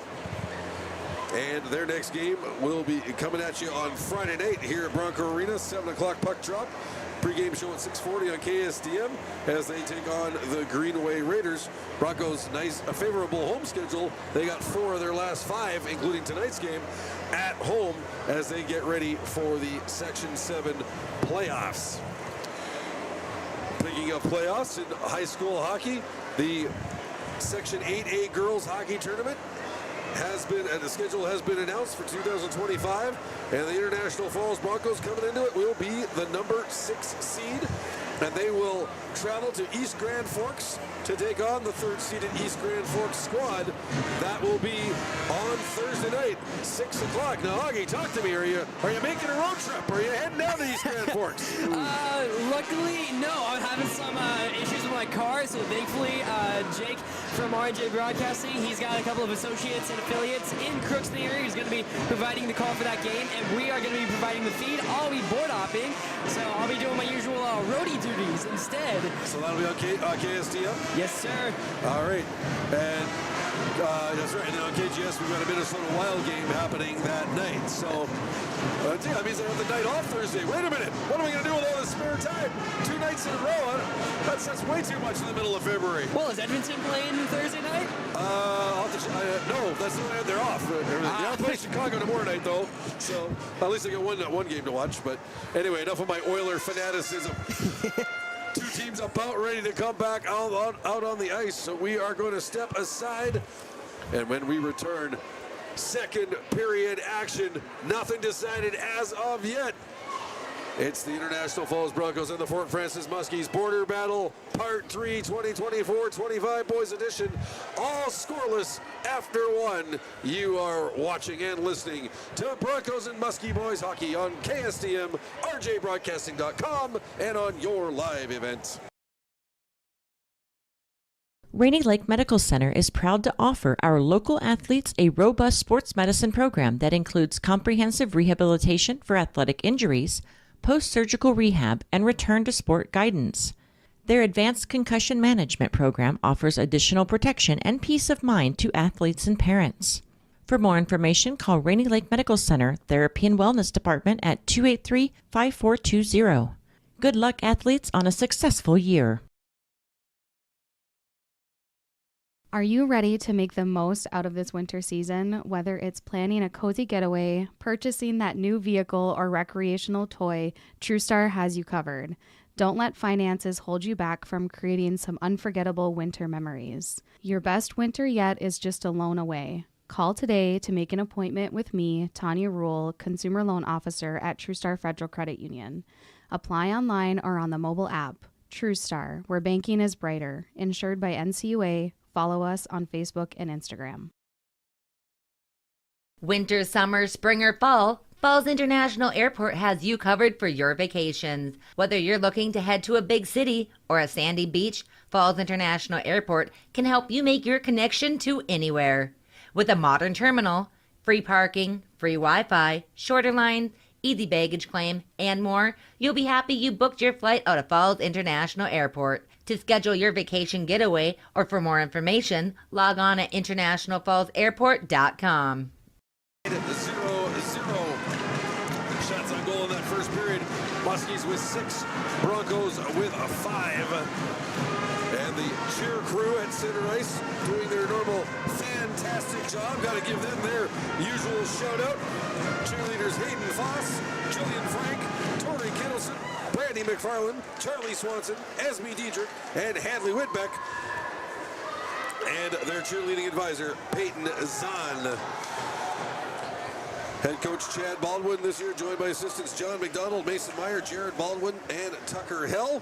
And their next game will be coming at you on Friday night here at Bronco Arena, 7 o'clock puck drop. Pregame show at 6:40 on KSDM as they take on the Greenway Raiders. Broncos, a favorable home schedule. They got 4 of their last 5, including tonight's game, at home as they get ready for the Section 7 playoffs. Speaking of playoffs in high school hockey, the Section 8A girls hockey tournament the schedule has been announced for 2025, and the International Falls Broncos coming into it will be the number 6 seed, and they will travel to East Grand Forks to take on the 3rd seeded East Grand Forks squad. That will be on Thursday night, 6 o'clock. Now, Augie, talk to me. Are you making a road trip? Are you heading down to East Grand Forks? Luckily, no. I'm having some issues with my car, so thankfully, Jake from RJ Broadcasting, he's got a couple of associates and affiliates in Crookston area. He's going to be providing the call for that game, and we are going to be providing the feed. I'll be board hopping, so I'll be doing my usual roadie duties instead. So that'll be on KSTM? Yes, sir. All right. And that's right. And then on KGS, we've got a Minnesota Wild game happening that night. So that means I have the night off Thursday. Wait a minute. What am I going to do with all this spare time? 2 nights in a row. That's way too much in the middle of February. Well, is Edmonton playing Thursday night? No, that's the night they're off. They're playing Chicago tomorrow night, though. So at least I got one game to watch. But anyway, enough of my Oiler fanaticism. 2 teams about ready to come back out on the ice. So we are going to step aside. And when we return, second period action. Nothing decided as of yet. It's the International Falls Broncos and the Fort Francis Muskies Border Battle, Part 3, 2024-25 Boys Edition. All scoreless after 1. You are watching and listening to Broncos and Muskie Boys Hockey on KSDM, RJBroadcasting.com, and on your live event. Rainy Lake Medical Center is proud to offer our local athletes a robust sports medicine program that includes comprehensive rehabilitation for athletic injuries, post-surgical rehab, and return to sport guidance. Their advanced concussion management program offers additional protection and peace of mind to athletes and parents. For more information, call Rainy Lake Medical Center Therapy and Wellness Department at 283-5420. Good luck, athletes, on a successful year. Are you ready to make the most out of this winter season? Whether it's planning a cozy getaway, purchasing that new vehicle, or recreational toy, TrueStar has you covered. Don't let finances hold you back from creating some unforgettable winter memories. Your best winter yet is just a loan away. Call today to make an appointment with me, Tanya Rule, Consumer Loan Officer at TrueStar Federal Credit Union. Apply online or on the mobile app. TrueStar, where banking is brighter. Insured by NCUA. Follow us on Facebook and Instagram. Winter, summer, spring, or fall, Falls International Airport has you covered for your vacations. Whether you're looking to head to a big city or a sandy beach, Falls International Airport can help you make your connection to anywhere. With a modern terminal, free parking, free Wi-Fi, shorter lines, easy baggage claim, and more, you'll be happy you booked your flight out of Falls International Airport. To schedule your vacation getaway or for more information, log on at internationalfallsairport.com. 0-0. Shots on goal in that first period. Muskies with 6, Broncos with 5. And the cheer crew at center ice doing their normal fantastic job. Got to give them their usual shout out. Cheerleaders Hayden Foss, Jillian Frank, Tori Kittleson, Brandy McFarland, Charlie Swanson, Esme Diedrich, and Hadley Whitbeck. And their cheerleading advisor, Peyton Zahn. Head coach Chad Baldwin this year, joined by assistants John McDonald, Mason Meyer, Jared Baldwin, and Tucker Hell.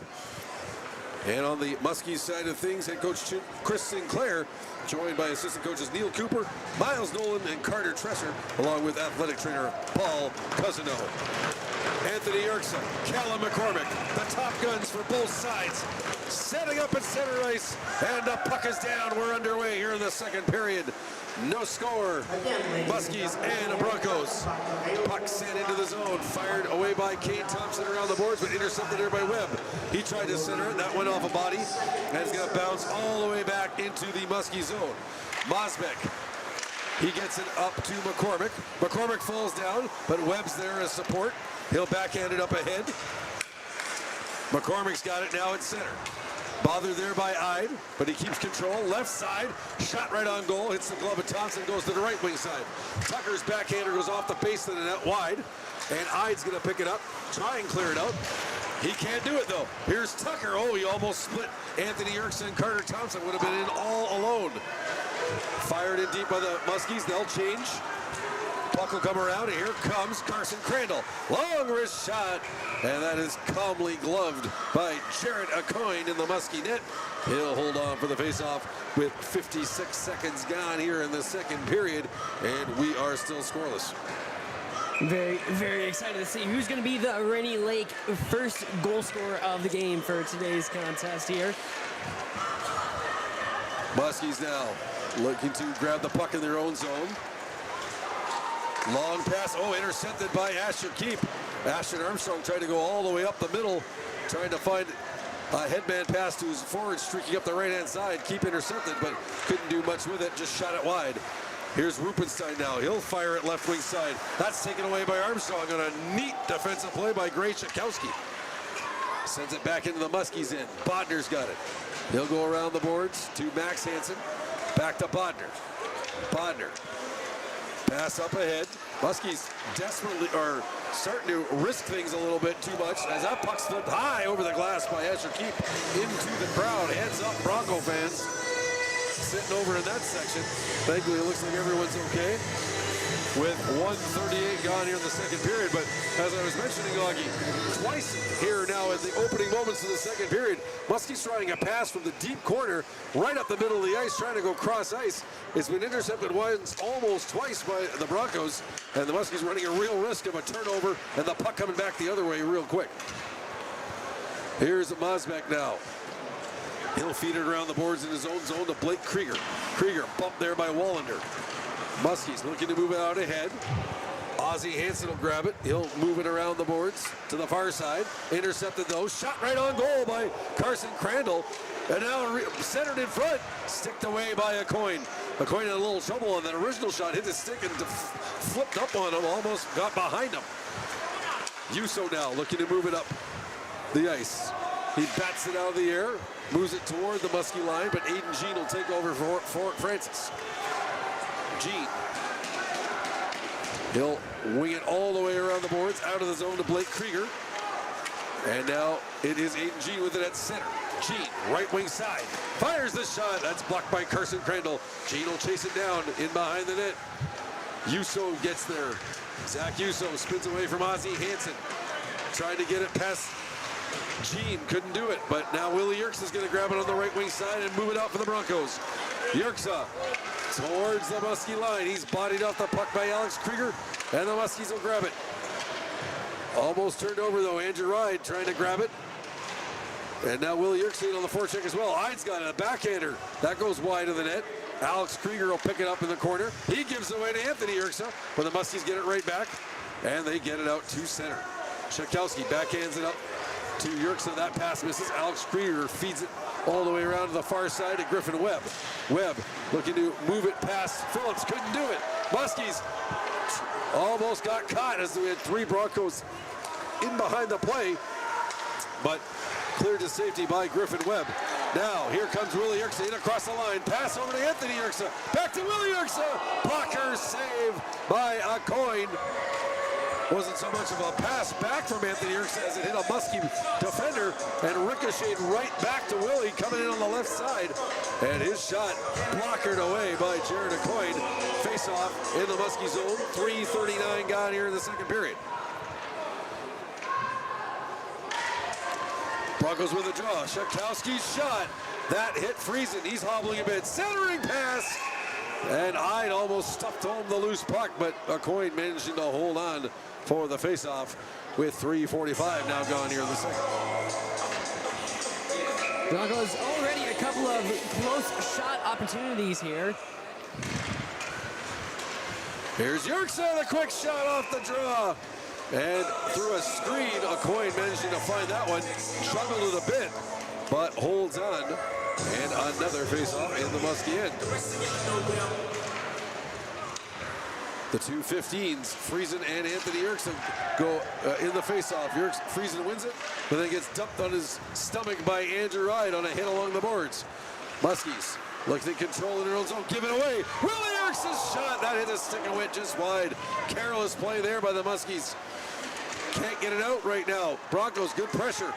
And on the Muskies side of things, head coach Chris Sinclair, joined by assistant coaches Neil Cooper, Miles Nolan, and Carter Tresser, along with athletic trainer Paul Cousineau. Anthony Yerksa, Callum McCormick, the top guns for both sides, setting up at center ice, and the puck is down. We're underway here in the second period. No score. Muskies and Broncos. Puck sent into the zone, fired away by Kane Thompson around the boards, but intercepted there by Webb. He tried to center it, that went off a body, and it's going to bounce all the way back into the Muskie zone. Mosbeck, he gets it up to McCormick. McCormick falls down, but Webb's there as support. He'll backhand it up ahead. McCormick's got it now at center. Bothered there by Ide, but he keeps control. Left side, shot right on goal, hits the glove of Thompson, goes to the right wing side. Tucker's backhander goes off the base of the net wide, and Ide's gonna pick it up, try and clear it out. He can't do it though. Here's Tucker. Oh, he almost split Anthony Yerksa and Carter Thompson. Would have been in all alone. Fired in deep by the Muskies. They'll change. Puck will come around, and here comes Carson Crandall. Long wrist shot, and that is calmly gloved by Jared Acoyne in the Muskie net. He'll hold on for the faceoff with 56 seconds gone here in the second period, and we are still scoreless. Very, very excited to see who's going to be the Rainy Lake first goal scorer of the game for today's contest here. Muskies now looking to grab the puck in their own zone. Long pass, intercepted by Asher Keep. Ashton Armstrong tried to go all the way up the middle, trying to find a headman pass to his forward, streaking up the right-hand side. Keep intercepted, but couldn't do much with it, just shot it wide. Here's Rupenstein now. He'll fire it left wing side. That's taken away by Armstrong on a neat defensive play by Gray Chakowski. Sends it back into the Muskies end. Bodner's got it. He'll go around the boards to Max Hansen. Back to Bodner. Bodner. Pass up ahead. Muskies desperately are starting to risk things a little bit too much as that puck's flipped high over the glass by Asher Keep into the crowd. Heads up, Bronco fans. Sitting over in that section. Thankfully, it looks like everyone's okay with 1:38 gone here in the second period. But as I was mentioning, Augie, twice here now in the opening moments of the second period, Muskies trying a pass from the deep corner right up the middle of the ice, trying to go cross ice. It's been intercepted once, almost twice by the Broncos, and the Muskies running a real risk of a turnover and the puck coming back the other way real quick. Here's Mosbeck now. He'll feed it around the boards in his own zone to Blake Krieger. Krieger bumped there by Wallander. Muskies looking to move it out ahead. Ozzie Hansen will grab it. He'll move it around the boards to the far side. Intercepted though. Shot right on goal by Carson Crandall. And now centered in front. Sticked away by Acoyne. Acoyne had a little trouble on that original shot. Hit his stick and flipped up on him. Almost got behind him. Yuso now looking to move it up the ice. He bats it out of the air. Moves it toward the Muskie line, but Aiden Jean will take over for Francis. Jean. He'll wing it all the way around the boards, out of the zone to Blake Krieger. And now it is Aiden Jean with it at center. Jean, right wing side, fires the shot. That's blocked by Carson Crandall. Jean will chase it down in behind the net. Yuso gets there. Zach Yuso spins away from Ozzie Hansen. Trying to get it past Jean, couldn't do it. But now Willie Yerkes is going to grab it on the right wing side and move it out for the Broncos. Yerkes towards the Muskie line. He's bodied off the puck by Alex Krieger, and the Muskies will grab it. Almost turned over though. Andrew Ride trying to grab it. And now Willie Yerkes on the forecheck as well. Ide's got a backhander. That goes wide of the net. Alex Krieger will pick it up in the corner. He gives it away to Anthony Yerkes, but the Muskies get it right back. And they get it out to center. Shekowski backhands it up to Yerkes. That pass misses. Alex Krieger feeds it all the way around to the far side to Griffin Webb. Webb looking to move it past Phillips. Couldn't do it. Muskies almost got caught as we had 3 Broncos in behind the play, but cleared to safety by Griffin Webb. Now here comes Willie Yerkes in across the line. Pass over to Anthony Yerkes. Back to Willie Yerkes. Blocker save by a coin. Wasn't so much of a pass back from Anthony Yerkes as it hit a Muskie defender and ricocheted right back to Willie coming in on the left side. And his shot blockered away by Jared Acoin. Face off in the Muskie zone. 3:39 gone here in the second period. Broncos with a draw. Shekowski's shot. That hit Friesen. He's hobbling a bit. Centering pass. And Ide almost stuffed home the loose puck, but Acoin managing to hold on for the faceoff with 3:45 now gone here in the second. Broncos already a couple of close shot opportunities here. Here's Yerkes, a quick shot off the draw. And through a screen, Acoin managing to find that one. Struggled it a bit, but holds on. And another face-off in the Muskie end. The two 15s, Friesen and Anthony Yerkes, go in the face-off. Friesen wins it, but then gets dumped on his stomach by Andrew Ride on a hit along the boards. Muskies looking to control in their own zone, give it away. Willie Yerkes' shot, that hit a stick and went just wide. Careless play there by the Muskies. Can't get it out right now. Broncos, good pressure.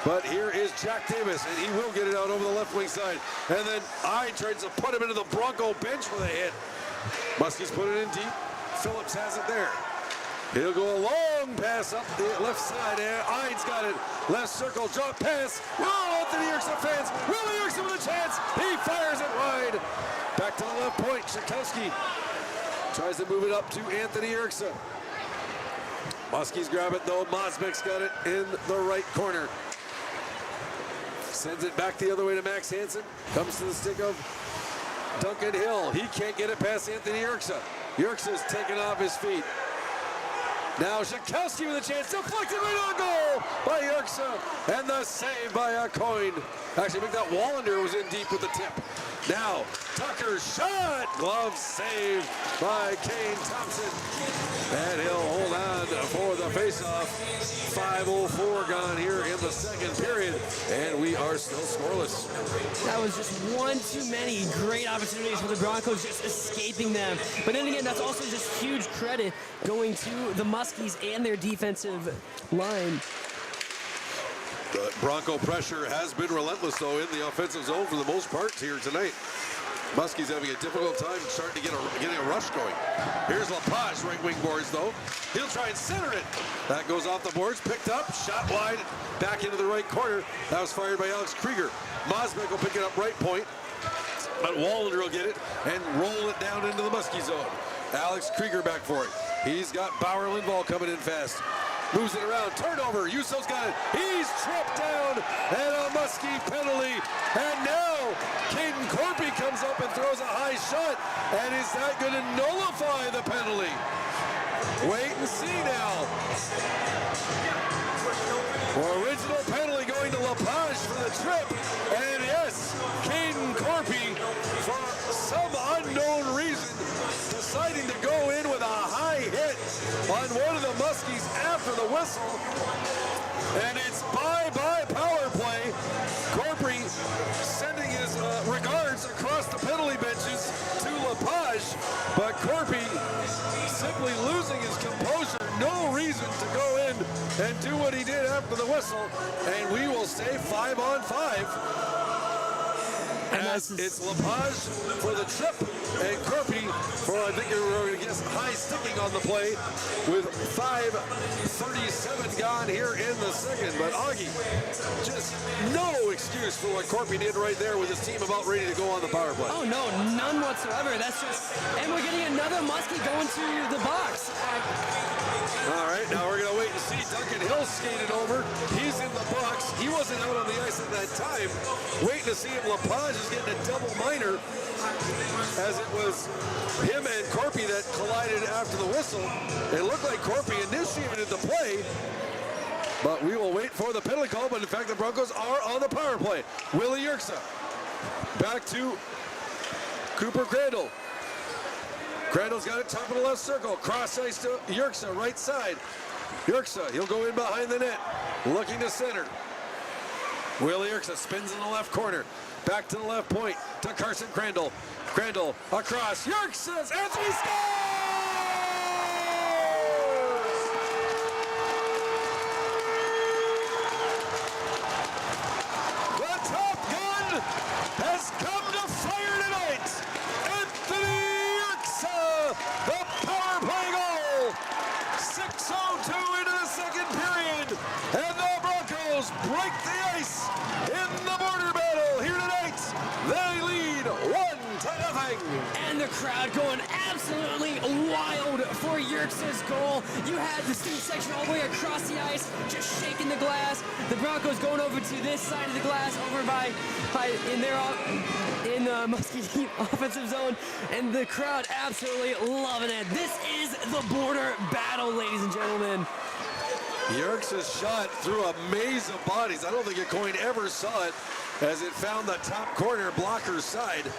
But here is Jack Davis, and he will get it out over the left wing side. And then Ide tries to put him into the Bronco bench with a hit. Muskies put it in deep. Phillips has it there. He'll go a long pass up the left side, and Ide's got it. Left circle, drop pass. Oh, Anthony Yerkes fans. Willie Yerkes with a chance. He fires it wide. Back to the left point. Shekowski tries to move it up to Anthony Yerkes. Muskies grab it though. Mosbeck's got it in the right corner. Sends it back the other way to Max Hansen. Comes to the stick of Duncan Hill. He can't get it past Anthony Yerkes. Yerkes is taken off his feet. Now Shekowski with a chance. Deflected right on goal by Yerkes. And the save by Acoin. Actually, I think that Wallander was in deep with the tip. Now, Tucker's shot. Glove saved by Kane Thompson. And he'll hold on for the faceoff. 5:04 gone here in the second period. And we are still scoreless. That was just one too many great opportunities for the Broncos, just escaping them. But then again, that's also just huge credit going to the Muskies and their defensive line. The Bronco pressure has been relentless, though, in the offensive zone for the most part here tonight. Muskies having a difficult time starting to getting a rush going. Here's LaPage, right wing boards, though. He'll try and center it. That goes off the boards, picked up, shot wide, back into the right corner. That was fired by Alex Krieger. Mosbeck will pick it up right point, but Wallander will get it and roll it down into the Muskie zone. Alex Krieger back for it. He's got Bauer Lindvall coming in fast. Moves it around, turnover, Yuso's got it. He's tripped down, and a Muskie penalty. And now, Caden Corpy comes up and throws a high shot. And is that going to nullify the penalty? Wait and see now. Original penalty going to LaPage for the trip. And yes, Caden Corpy, for some unknown reason, deciding to go in with a high hit on one of the Muskies after the whistle. And it's bye-bye power play. Corpy sending his regards across the penalty benches to LaPage, but Corpy simply losing his composure. No reason season to go in and do what he did after the whistle, and we will stay 5-on-5. As it's Lepage for the trip and Corpy for, I think we're going to guess, high sticking on the play with 5:37 gone here in the second. But Augie, just no excuse for what Corpy did right there with his team about ready to go on the power play. Oh, no, none whatsoever. That's just, and we're getting another Muskie going to the box. All right, now we're going to wait and see. Duncan Hill skated over. He's in the box. He wasn't out on the ice at that time. Waiting to see if Lepage is getting a double minor, as it was him and Corpy that collided after the whistle. It looked like Corpy initiated the play, but we will wait for the penalty call. But in fact, the Broncos are on the power play. Willie Yerxa back to Cooper Crandall. Crandall's got it top of the left circle. Cross ice to Yerxa, right side. Yerxa, he'll go in behind the net, looking to center. Willie Yerxa spins in the left corner. Back to the left point to Carson Crandall. Crandall across. Yerxa's Anthony scores! The top gun has come to fire tonight. Anthony Yerxa, the power play goal. 6:02 into the second period, and the Broncos break the ice in the border battle here tonight. They lead 1-0. And the crowd going absolutely wild for Yerxa's goal. You had the student section all the way across the ice, just shaking the glass. The Broncos going over to this side of the glass, over by in the Muskie offensive zone, and the crowd absolutely loving it. This is the border battle, ladies and gentlemen. Yerxa's shot through a maze of bodies. I don't think a coin ever saw it, as it found the top corner blocker side.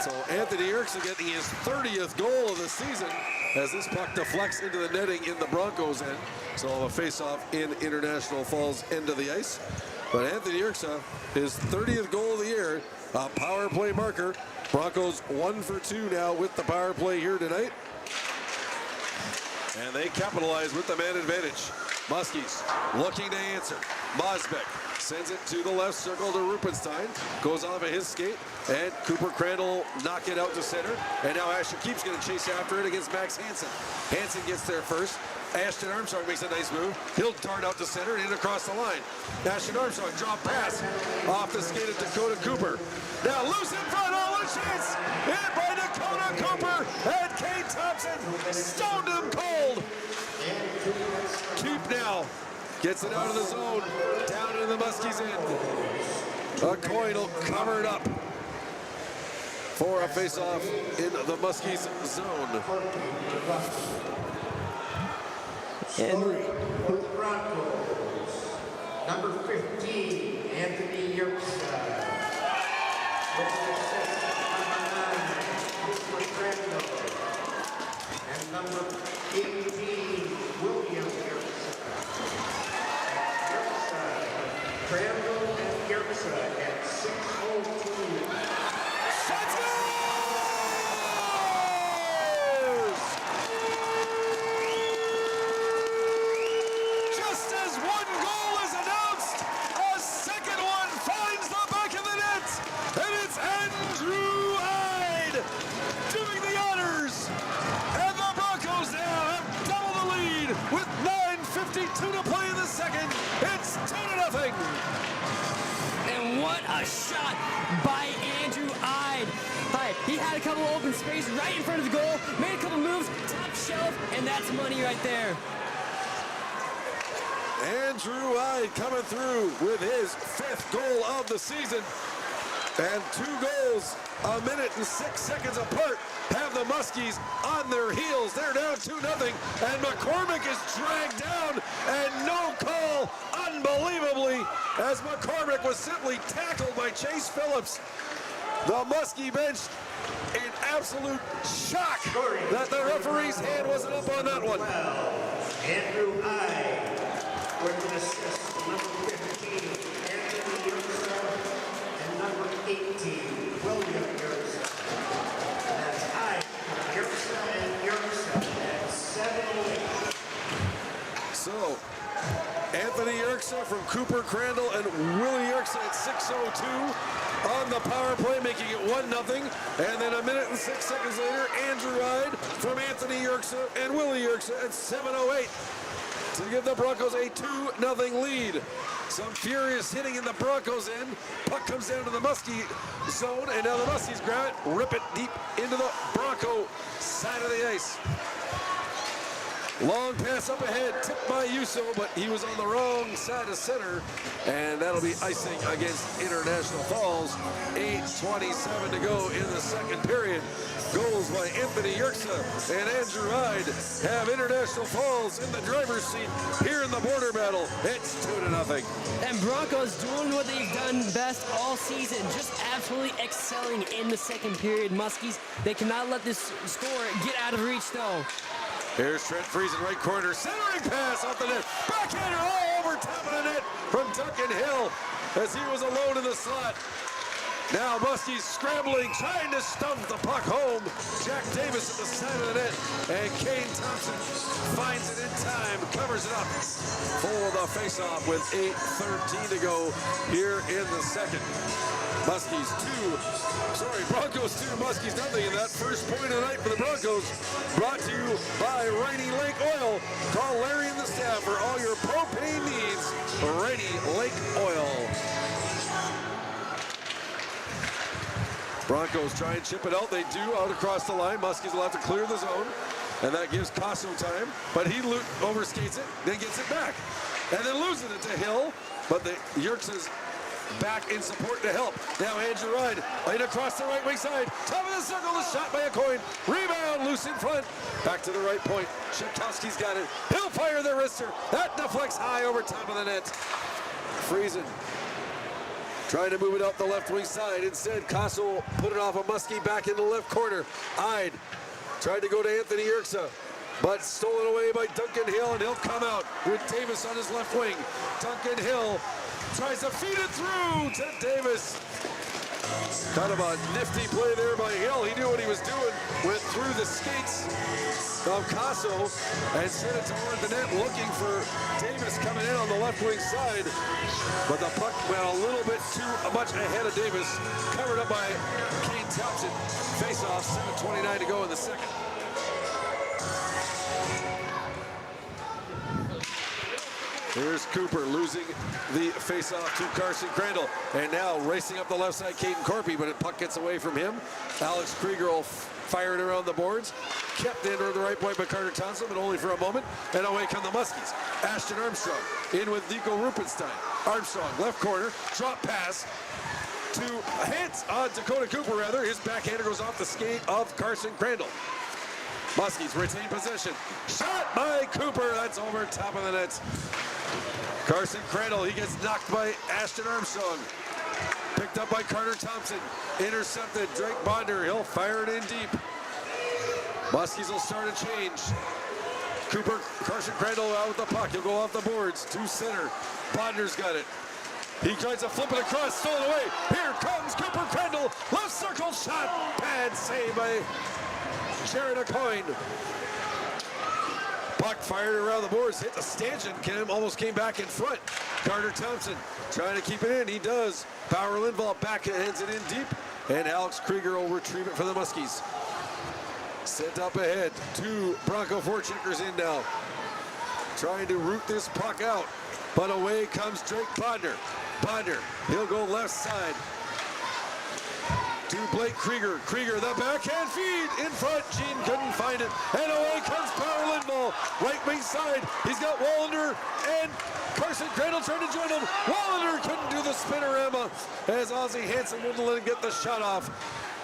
So Anthony Yerxa getting his 30th goal of the season, as this puck deflects into the netting in the Broncos end. So a face-off in International Falls end of the ice. But Anthony Yerxa, his 30th goal of the year, a power play marker. Broncos 1 for 2 now with the power play here tonight. And they capitalize with the man advantage. Muskies looking to answer. Mosbeck sends it to the left circle to Rupenstein. Goes off of his skate, and Cooper Crandall knock it out to center. And now Ashton Keep's going to chase after it against Max Hansen. Hansen gets there first. Ashton Armstrong makes a nice move. He'll dart out to center and in across the line. Ashton Armstrong drop pass off the skate of Dakota Cooper. Now loose in front, all a chance. Hit by Dakota Cooper, and Kane Thompson stoned him cold. Keep now gets it out of the zone, down into the Muskies end. A coin will cover it up for a face-off in the Muskies zone. And for the Broncos, number 15, Anthony Yerxa. With an assist, number 9, Cooper Crandall. And number 18, William Yerxa. Yerxa, Crandall and Yerxa at 6:02. Just as one goal is announced, a second one finds the back of the net, and it's Andrew Ide doing the honors. And the Broncos now have double the lead with 9:52 to play in the second. It's 2-0. And what a shot by Andrew Ide. He had a couple open space right in front of the goal, made a couple moves, top shelf, and that's money right there. Andrew Ide coming through with his 5th goal of the season. And 2 goals a minute and 6 seconds apart have the Muskies on their heels. They're down 2-0, and McCormick is dragged down, and no call, unbelievably, as McCormick was simply tackled by Chase Phillips. The Muskie bench in absolute shock that the referee's hand wasn't up on that one. Andrew Ide with an assist, number 15, Anthony Yerxa, and number 18, William Yerxa. That's Ide, Yerxa, and Yerxa at 7:08. Yerxa from Cooper Crandall and Willie Yerxa at 6:02 on the power play, making it 1-0. And then a minute and 6 seconds later, Andrew Hyde from Anthony Yerxa and Willie Yerxa at 7:08 to give the Broncos a 2-0 lead. Some furious hitting in the Broncos end. Puck comes down to the Muskie zone, and now the Muskies grab it, rip it deep into the Bronco side of the ice. Long pass up ahead, tipped by Yuso, but he was on the wrong side of center, and that'll be icing against International Falls. 8:27 to go in the second period. Goals by Anthony Yerxa and Andrew Hyde have International Falls in the driver's seat here in the border battle. It's 2-0. And Broncos doing what they've done best all season, just absolutely excelling in the second period. Muskies, they cannot let this score get out of reach, though. Here's Trent Friesen, right corner, centering pass off the net. Backhander all over top of the net from Duncan Hill as he was alone in the slot. Now Muskies scrambling, trying to stump the puck home. Jack Davis at the side of the net, and Kane Thompson finds it in time, covers it up. Full of the faceoff with 8:13 to go here in the second. Broncos 2, Muskies nothing, and that first point of the night for the Broncos brought to you by Rainy Lake Oil. Call Larry and the staff for all your propane needs. Rainy Lake Oil. Broncos try and chip it out. They do out across the line. Muskies will have to clear the zone, and that gives Casso time, but he overskates it, then gets it back, and then loses it to Hill, but the Yerxa's back in support to help. Now Andrew Hyde, in across the right wing side, top of the circle, the shot by a coin, rebound, loose in front, back to the right point. Shepkowski's got it. He'll fire the wrister. That deflects high over top of the net. Friesen trying to move it up the left wing side. Instead, Casso put it off a Muskie back in the left corner. Hyde tried to go to Anthony Yerxa, but stolen away by Duncan Hill, and he'll come out with Davis on his left wing. Duncan Hill tries to feed it through to Davis. Kind of a nifty play there by Hill. He knew what he was doing. Went through the skates of Casso and sent it toward the net, looking for Davis coming in on the left wing side. But the puck went a little bit too much ahead of Davis. Covered up by Kane Thompson. Face-off, 7:29 to go in the second. Here's Cooper losing the face-off to Carson Crandall. And now racing up the left side, Caden Corpy, but the puck gets away from him. Alex Krieger will fire it around the boards. Kept in toward the right point by Carter Thompson, but only for a moment. And away come the Muskies. Ashton Armstrong in with Nico Rupenstein. Armstrong, left corner, drop pass to Dakota Cooper, rather. His backhander goes off the skate of Carson Crandall. Muskies retain possession. Shot by Cooper. That's over top of the net. Carson Crandall, he gets knocked by Ashton Armstrong. Picked up by Carter Thompson. Intercepted. Drake Bonder, he'll fire it in deep. Muskies will start a change. Carson Crandall out with the puck. He'll go off the boards to center. Bonder's got it. He tries to flip it across, stolen away. Here comes Cooper Crandall. Left circle shot. Bad save by Jared Acoyne. Puck fired around the boards, hit the stanchion. Almost came back in front. Carter Thompson trying to keep it in. He does. Power Lindvall backhands it in deep, and Alex Krieger will retrieve it for the Muskies. Sent up ahead. 2 Bronco forecheckers in now, trying to root this puck out, but away comes Drake Bonder. Bonder, he'll go left side to Blake Krieger. Krieger, the backhand feed in front. Gene couldn't find it. And away comes Power Lindvall. Right wing side. He's got Wallander and Carson Crandall trying to join him. Wallander couldn't do the spinorama as Ozzie Hansen wouldn't let him get the shot off.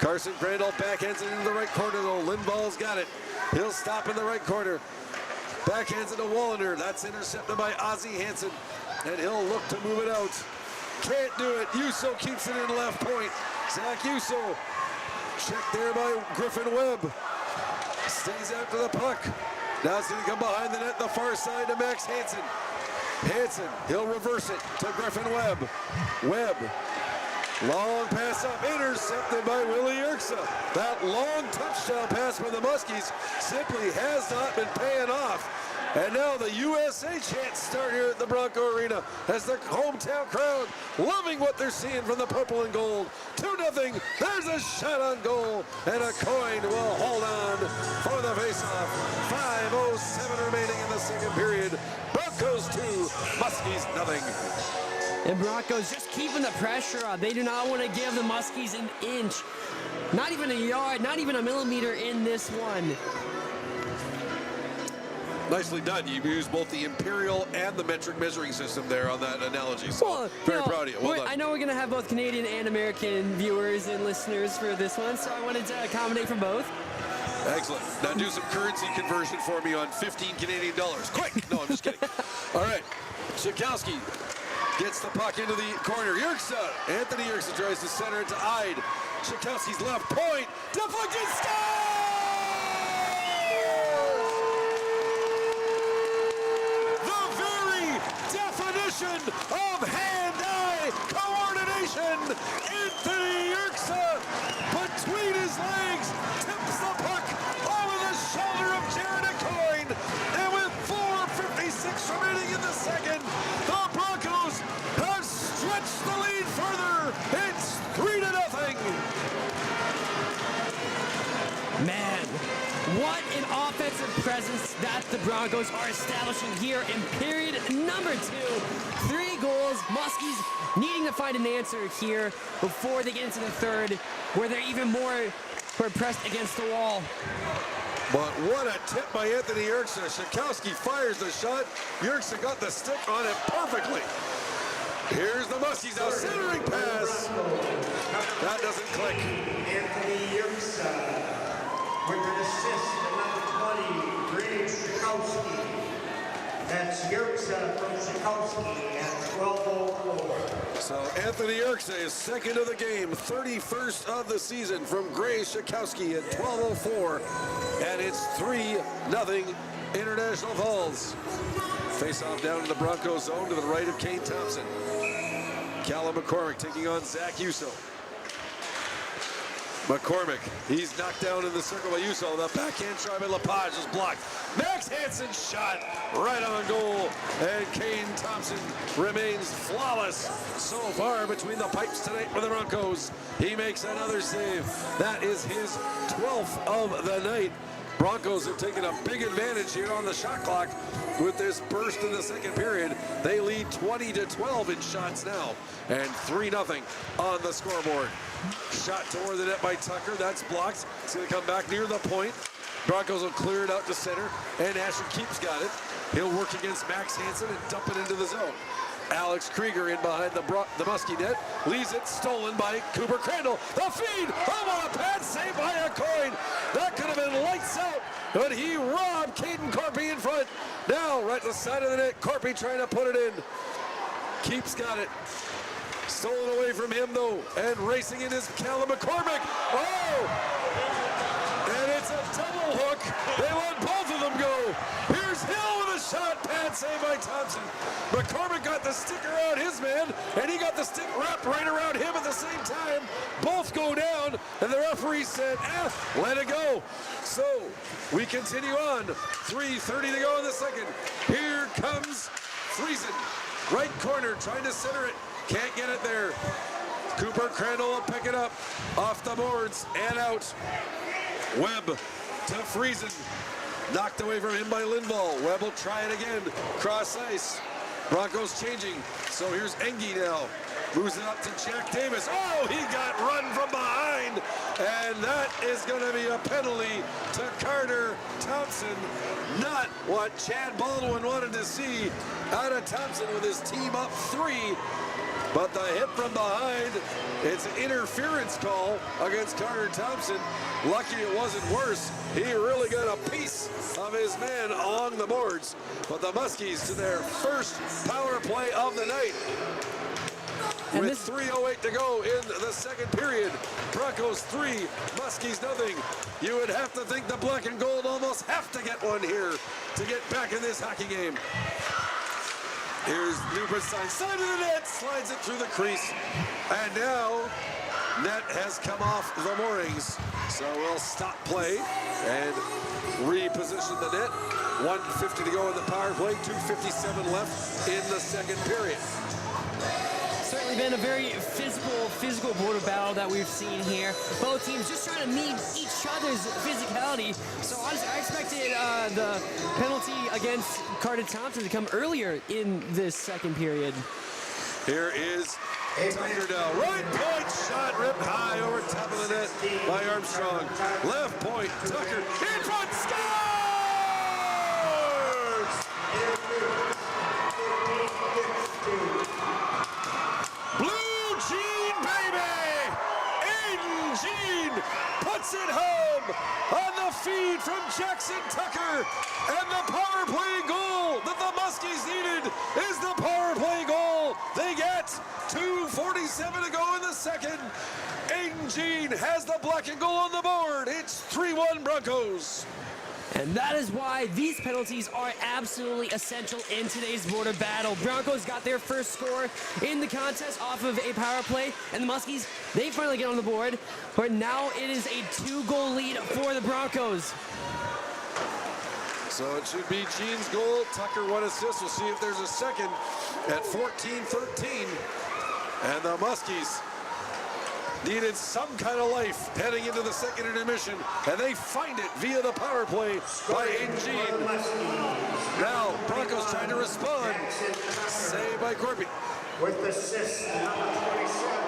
Carson Crandall backhands it into the right corner though. Lindvall's got it. He'll stop in the right corner. Backhands it to Wallander. That's intercepted by Ozzie Hansen. And he'll look to move it out. Can't do it. Yuso keeps it in left point. Zach Yuso, checked there by Griffin Webb. Stays after the puck. Now it's going to come behind the net, the far side to Max Hansen. Hansen, he'll reverse it to Griffin Webb. Webb, long pass up, intercepted by Willie Yerxa. That long touchdown pass from the Muskies simply has not been paying off. And now the USA chants start here at the Bronco Arena as the hometown crowd loving what they're seeing from the purple and gold. 2-0, there's a shot on goal, and a coin will hold on for the faceoff. 5:07 remaining in the second period. Broncos 2, Muskies nothing. And Broncos just keeping the pressure up. They do not want to give the Muskies an inch, not even a yard, not even a millimeter in this one. Nicely done. You used both the imperial and the metric measuring system there on that analogy. So Well, very proud of you. Well done. I know we're going to have both Canadian and American viewers and listeners for this one, so I wanted to accommodate for both. Excellent. Now do some currency conversion for me on 15 Canadian dollars. Quick! No, I'm just kidding. All right. Schakowsky gets the puck into the corner. Yerksa. Anthony Yerksa tries to center it to Ide. Schakowsky's left point. Deflected. Score! Of hand-eye coordination. Anthony Yerksa, between his legs, tips the puck over the shoulder of Jared Coyne. And with 4:56 remaining in the second, the Broncos have stretched the lead further. It's 3-0. Man, what an offensive presence that the Broncos are establishing here in period number 2. 3 goals. Muskies needing to find an answer here before they get into the third, where they're even more pressed against the wall. But what a tip by Anthony Yerksa. Schakowsky fires the shot. Yerksa got the stick on it perfectly. Here's the Muskies now centering pass. That doesn't click. Anthony Yerksa with an assist to number 20, Greg Schakowsky. That's Yerksa from Schakowsky at 12:04. So Anthony Yerksa is second of the game, 31st of the season from Gray Schakowsky at 12:04. And it's 3-0 International Falls. Face off down in the Broncos zone to the right of Kane Thompson. Callum McCormick taking on Zach Uso. McCormick, he's knocked down in the circle by Uso. The backhand try by Lepage is blocked. Max Hansen shot right on goal. And Kane Thompson remains flawless so far between the pipes tonight for the Broncos. He makes another save. That is his 12th of the night. Broncos have taken a big advantage here on the shot clock with this burst in the second period. They lead 20-12 in shots now, and 3-0 on the scoreboard. Shot toward the net by Tucker. That's blocked. It's going to come back near the point. Broncos will clear it out to center, and Asher Keeps got it. He'll work against Max Hansen and dump it into the zone. Alex Krieger in behind the Muskie net. Leaves it stolen by Cooper Crandall. The feed! Oh, what a pass saved by a coin! That could have been lights out, but he robbed Caden Corpy in front. Now, right to the side of the net, Corpy trying to put it in. Keeps got it. Stolen away from him, though, and racing in is Callum McCormick. Oh! And it's a double hook. They let both of them go. Here's Hill with a shot. Pad saved by Thompson. McCormick got the stick around his man, and he got the stick wrapped right around him at the same time. Both go down, and the referee said, let it go. So we continue on. 3:30 to go in the second. Here comes Friesen. Right corner, trying to center it. Can't get it there. Cooper Crandall will pick it up off the boards and out. Webb to Friesen. Knocked away from him by Lindvall. Webb will try it again. Cross ice. Broncos changing. So here's Engie now. Moves it up to Jack Davis. Oh, he got run from behind. And that is going to be a penalty to Carter Thompson. Not what Chad Baldwin wanted to see out of Thompson with his team up 3. But the hit from behind, it's an interference call against Carter Thompson. Lucky it wasn't worse. He really got a piece of his man along the boards. But the Muskies to their first power play of the night. And with 3:08 to go in the second period. Broncos 3, Muskies nothing. You would have to think the black and gold almost have to get one here to get back in this hockey game. Here's Newbridstein, side of the net, slides it through the crease. And now, net has come off the moorings. So we'll stop play. And reposition the net. 1:50 to go in the power play, 2:57 left in the second period. Certainly been a very physical border battle that we've seen here. Both teams just trying to meet each other's physicality. So honestly, I expected the penalty against Carter Thompson to come earlier in this second period. Here is Tucker now. Right point shot ripped high over top of the net by Armstrong. Left point, Tucker in front, scores! Blue Jean, baby! Aiden Jean puts it home on the feed from Jackson Tucker. And the power play goal that the Muskies needed is the power play goal. They get 2:47 to go in the second. Aiden Jean has the black and goal on the board. It's 3-1 Broncos. And that is why these penalties are absolutely essential in today's border battle. Broncos got their first score in the contest off of a power play, and the Muskies, they finally get on the board. But now it is a 2-goal lead for the Broncos. So it should be Jean's goal. Tucker 1 assist. We'll see if there's a second at 14-13. And the Muskies needed some kind of life heading into the second intermission, and they find it via the power play by Aiden Jean. Now, Broncos trying to respond. Saved by Corby. With assist, number 27,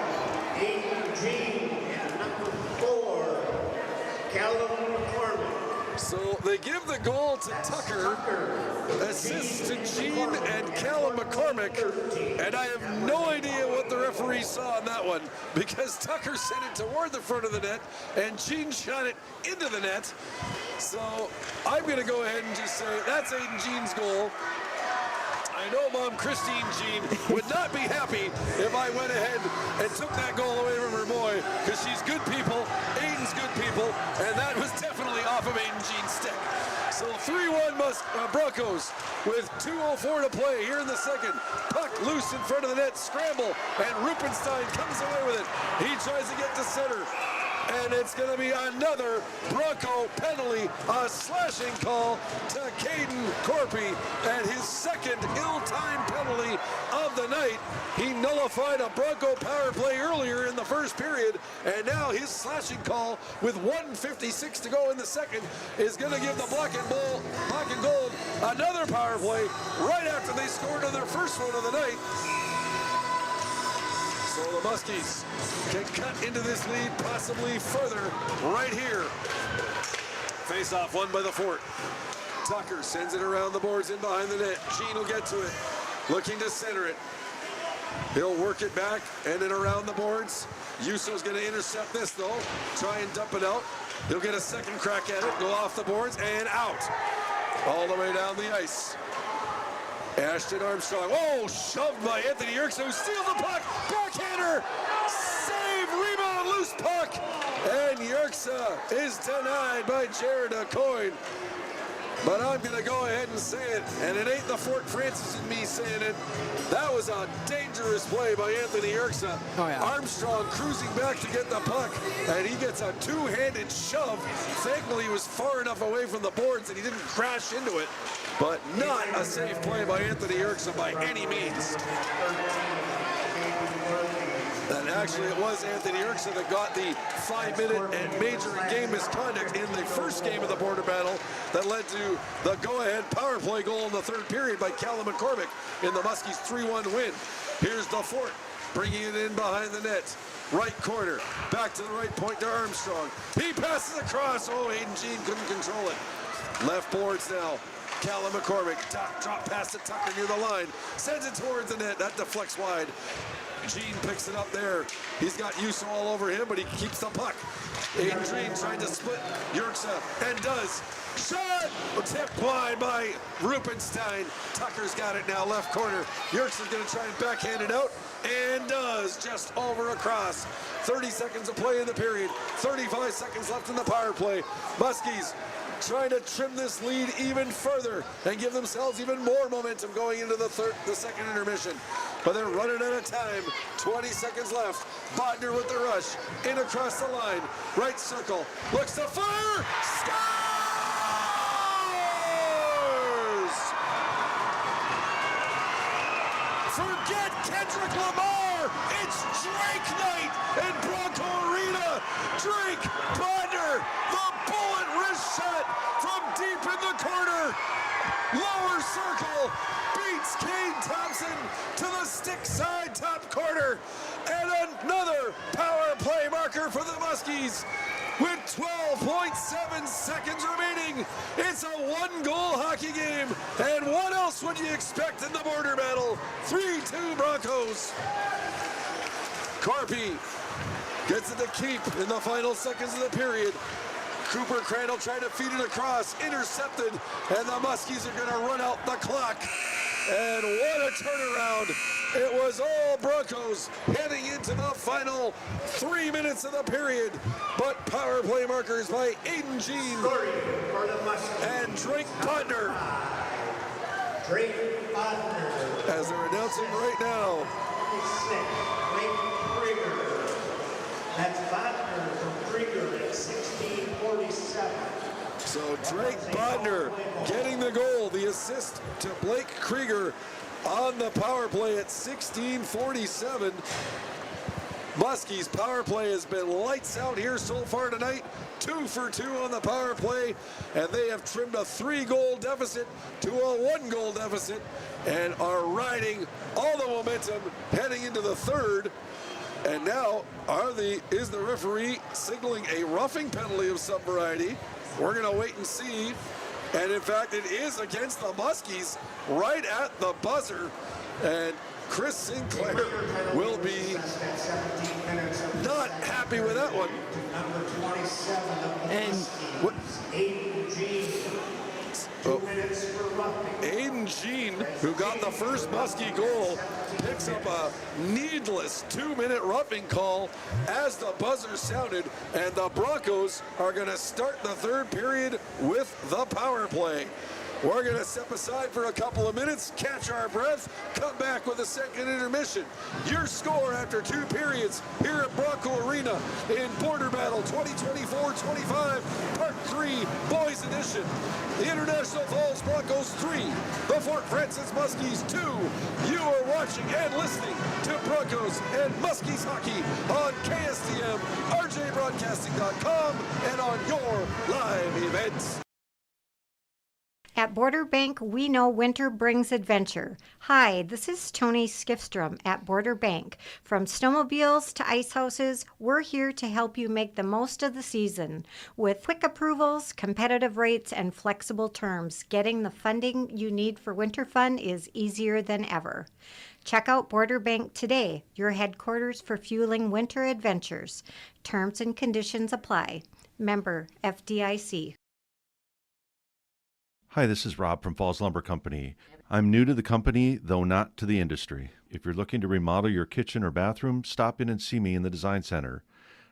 Aiden Jean, and number 4, Callum McCormick. So they give the goal to Tucker, assist to Jean and Callum McCormick, and I have no idea what the referee saw on that one, because Tucker sent it toward the front of the net and Jean shot it into the net. So I'm going to go ahead and just say that's Aiden Jean's goal. I know Mom Christine Jean would not be happy if I went ahead and took that goal away from her boy, because she's good people, Aiden's good people, and that was definitely off of Aiden Jean's stick. So 3-1 Broncos with 2:04 to play here in the second. Puck loose in front of the net, scramble, and Rupenstein comes away with it. He tries to get to center. And it's going to be another Bronco penalty, a slashing call to Caden Corpy, and his second ill-timed penalty of the night. He nullified a Bronco power play earlier in the first period, and now his slashing call with 1:56 to go in the second is going to give the black and gold another power play right after they scored on their first one of the night. So the Muskies can cut into this lead possibly further right here. Face-off won by the Fort. Tucker sends it around the boards in behind the net. Jean will get to it, looking to center it. He'll work it back and then around the boards. Yuso's going to intercept this though, try and dump it out. He'll get a second crack at it, go off the boards and out. All the way down the ice. Ashton Armstrong, oh, shoved by Anthony Yerkes, who steals the puck, backhander, save, rebound, loose puck, and Yerkes is denied by Jared Coyne. But I'm going to go ahead and say it, and it ain't the Fort Francis and me saying it. That was a dangerous play by Anthony Yerkes. Oh, yeah. Armstrong cruising back to get the puck, and he gets a two-handed shove. Thankfully, he was far enough away from the boards that he didn't crash into it. But not a safe play by Anthony Yerkes by any means. And actually, it was Anthony Yerkes that got the 5-minute and major game misconduct in the first game of the border battle that led to the go-ahead power play goal in the third period by Callum McCormick in the Muskies 3-1 win. Here's the Fort bringing it in behind the net. Right corner, back to the right point to Armstrong. He passes across. Oh, Aiden Jean couldn't control it. Left boards now. Callum McCormick, drop pass to Tucker near the line. Sends it towards the net. That deflects wide. Jean picks it up there. He's got Yuso all over him, but he keeps the puck. Aiden Jean trying to split Yerkes and does. Shot! Tipped wide by Rupenstein. Tucker's got it now, left corner. Yerkes is going to try and backhand it out, and does, just over across. 30 seconds of play in the period. 35 seconds left in the power play. Muskies trying to trim this lead even further and give themselves even more momentum going into the second intermission. But they're running out of time. 20 seconds left. Bodner with the rush. In across the line. Right circle. Looks to fire. Score! Forget Kendrick Lamar. It's Drake night in Bronco Arena. Drake Bodner, the bullet wrist shot from deep in the corner. Lower circle beats Kane Thompson to the stick side top corner. And another power play marker for the Muskies. With 12.7 seconds remaining, it's a one-goal hockey game. And what else would you expect in the border battle? 3-2 Broncos. Carpy gets it to keep in the final seconds of the period. Cooper Crandall trying to feed it across, intercepted, and the Muskies are going to run out the clock. And what a turnaround. It was all Broncos heading into the final 3 minutes of the period. But power play markers by Aiden Jean and Drake Bodner. Drake Bodner. As they're announcing right now. 26, Drake Krieger. That's Bodner from Krieger at 16:47. So Drake Bodner getting the goal, the assist to Blake Krieger on the power play at 16:47. Muskies power play has been lights out here so far tonight. 2 for 2 on the power play, and they have trimmed a 3-goal deficit to a 1-goal deficit and are riding all the momentum heading into the third. And now is the referee signaling a roughing penalty of some variety? We're going to wait and see. And in fact, it is against the Muskies right at the buzzer. And Chris Sinclair will be not happy with that one. Number 27 of the And Muskies, Aiden Jean. 2 minutes for roughing. Aiden Jean, who got the first Muskie goal, picks up a needless 2-minute roughing call as the buzzer sounded, and the Broncos are going to start the third period with the power play. We're going to step aside for a couple of minutes, catch our breath, come back with a second intermission. Your score after 2 periods here at Bronco Arena in Border Battle 2024-25, Part 3, Boys Edition. The International Falls Broncos 3, the Fort Francis Muskies 2. You are watching and listening to Broncos and Muskies hockey on KSTM, RJBroadcasting.com, and on your live events. At Border Bank, we know winter brings adventure. Hi, this is Tony Skifstrom at Border Bank. From snowmobiles to ice houses, we're here to help you make the most of the season. With quick approvals, competitive rates, and flexible terms, getting the funding you need for winter fun is easier than ever. Check out Border Bank today, your headquarters for fueling winter adventures. Terms and conditions apply. Member FDIC. Hi, this is Rob from Falls Lumber Company. I'm new to the company, though not to the industry. If you're looking to remodel your kitchen or bathroom, stop in and see me in the Design Center.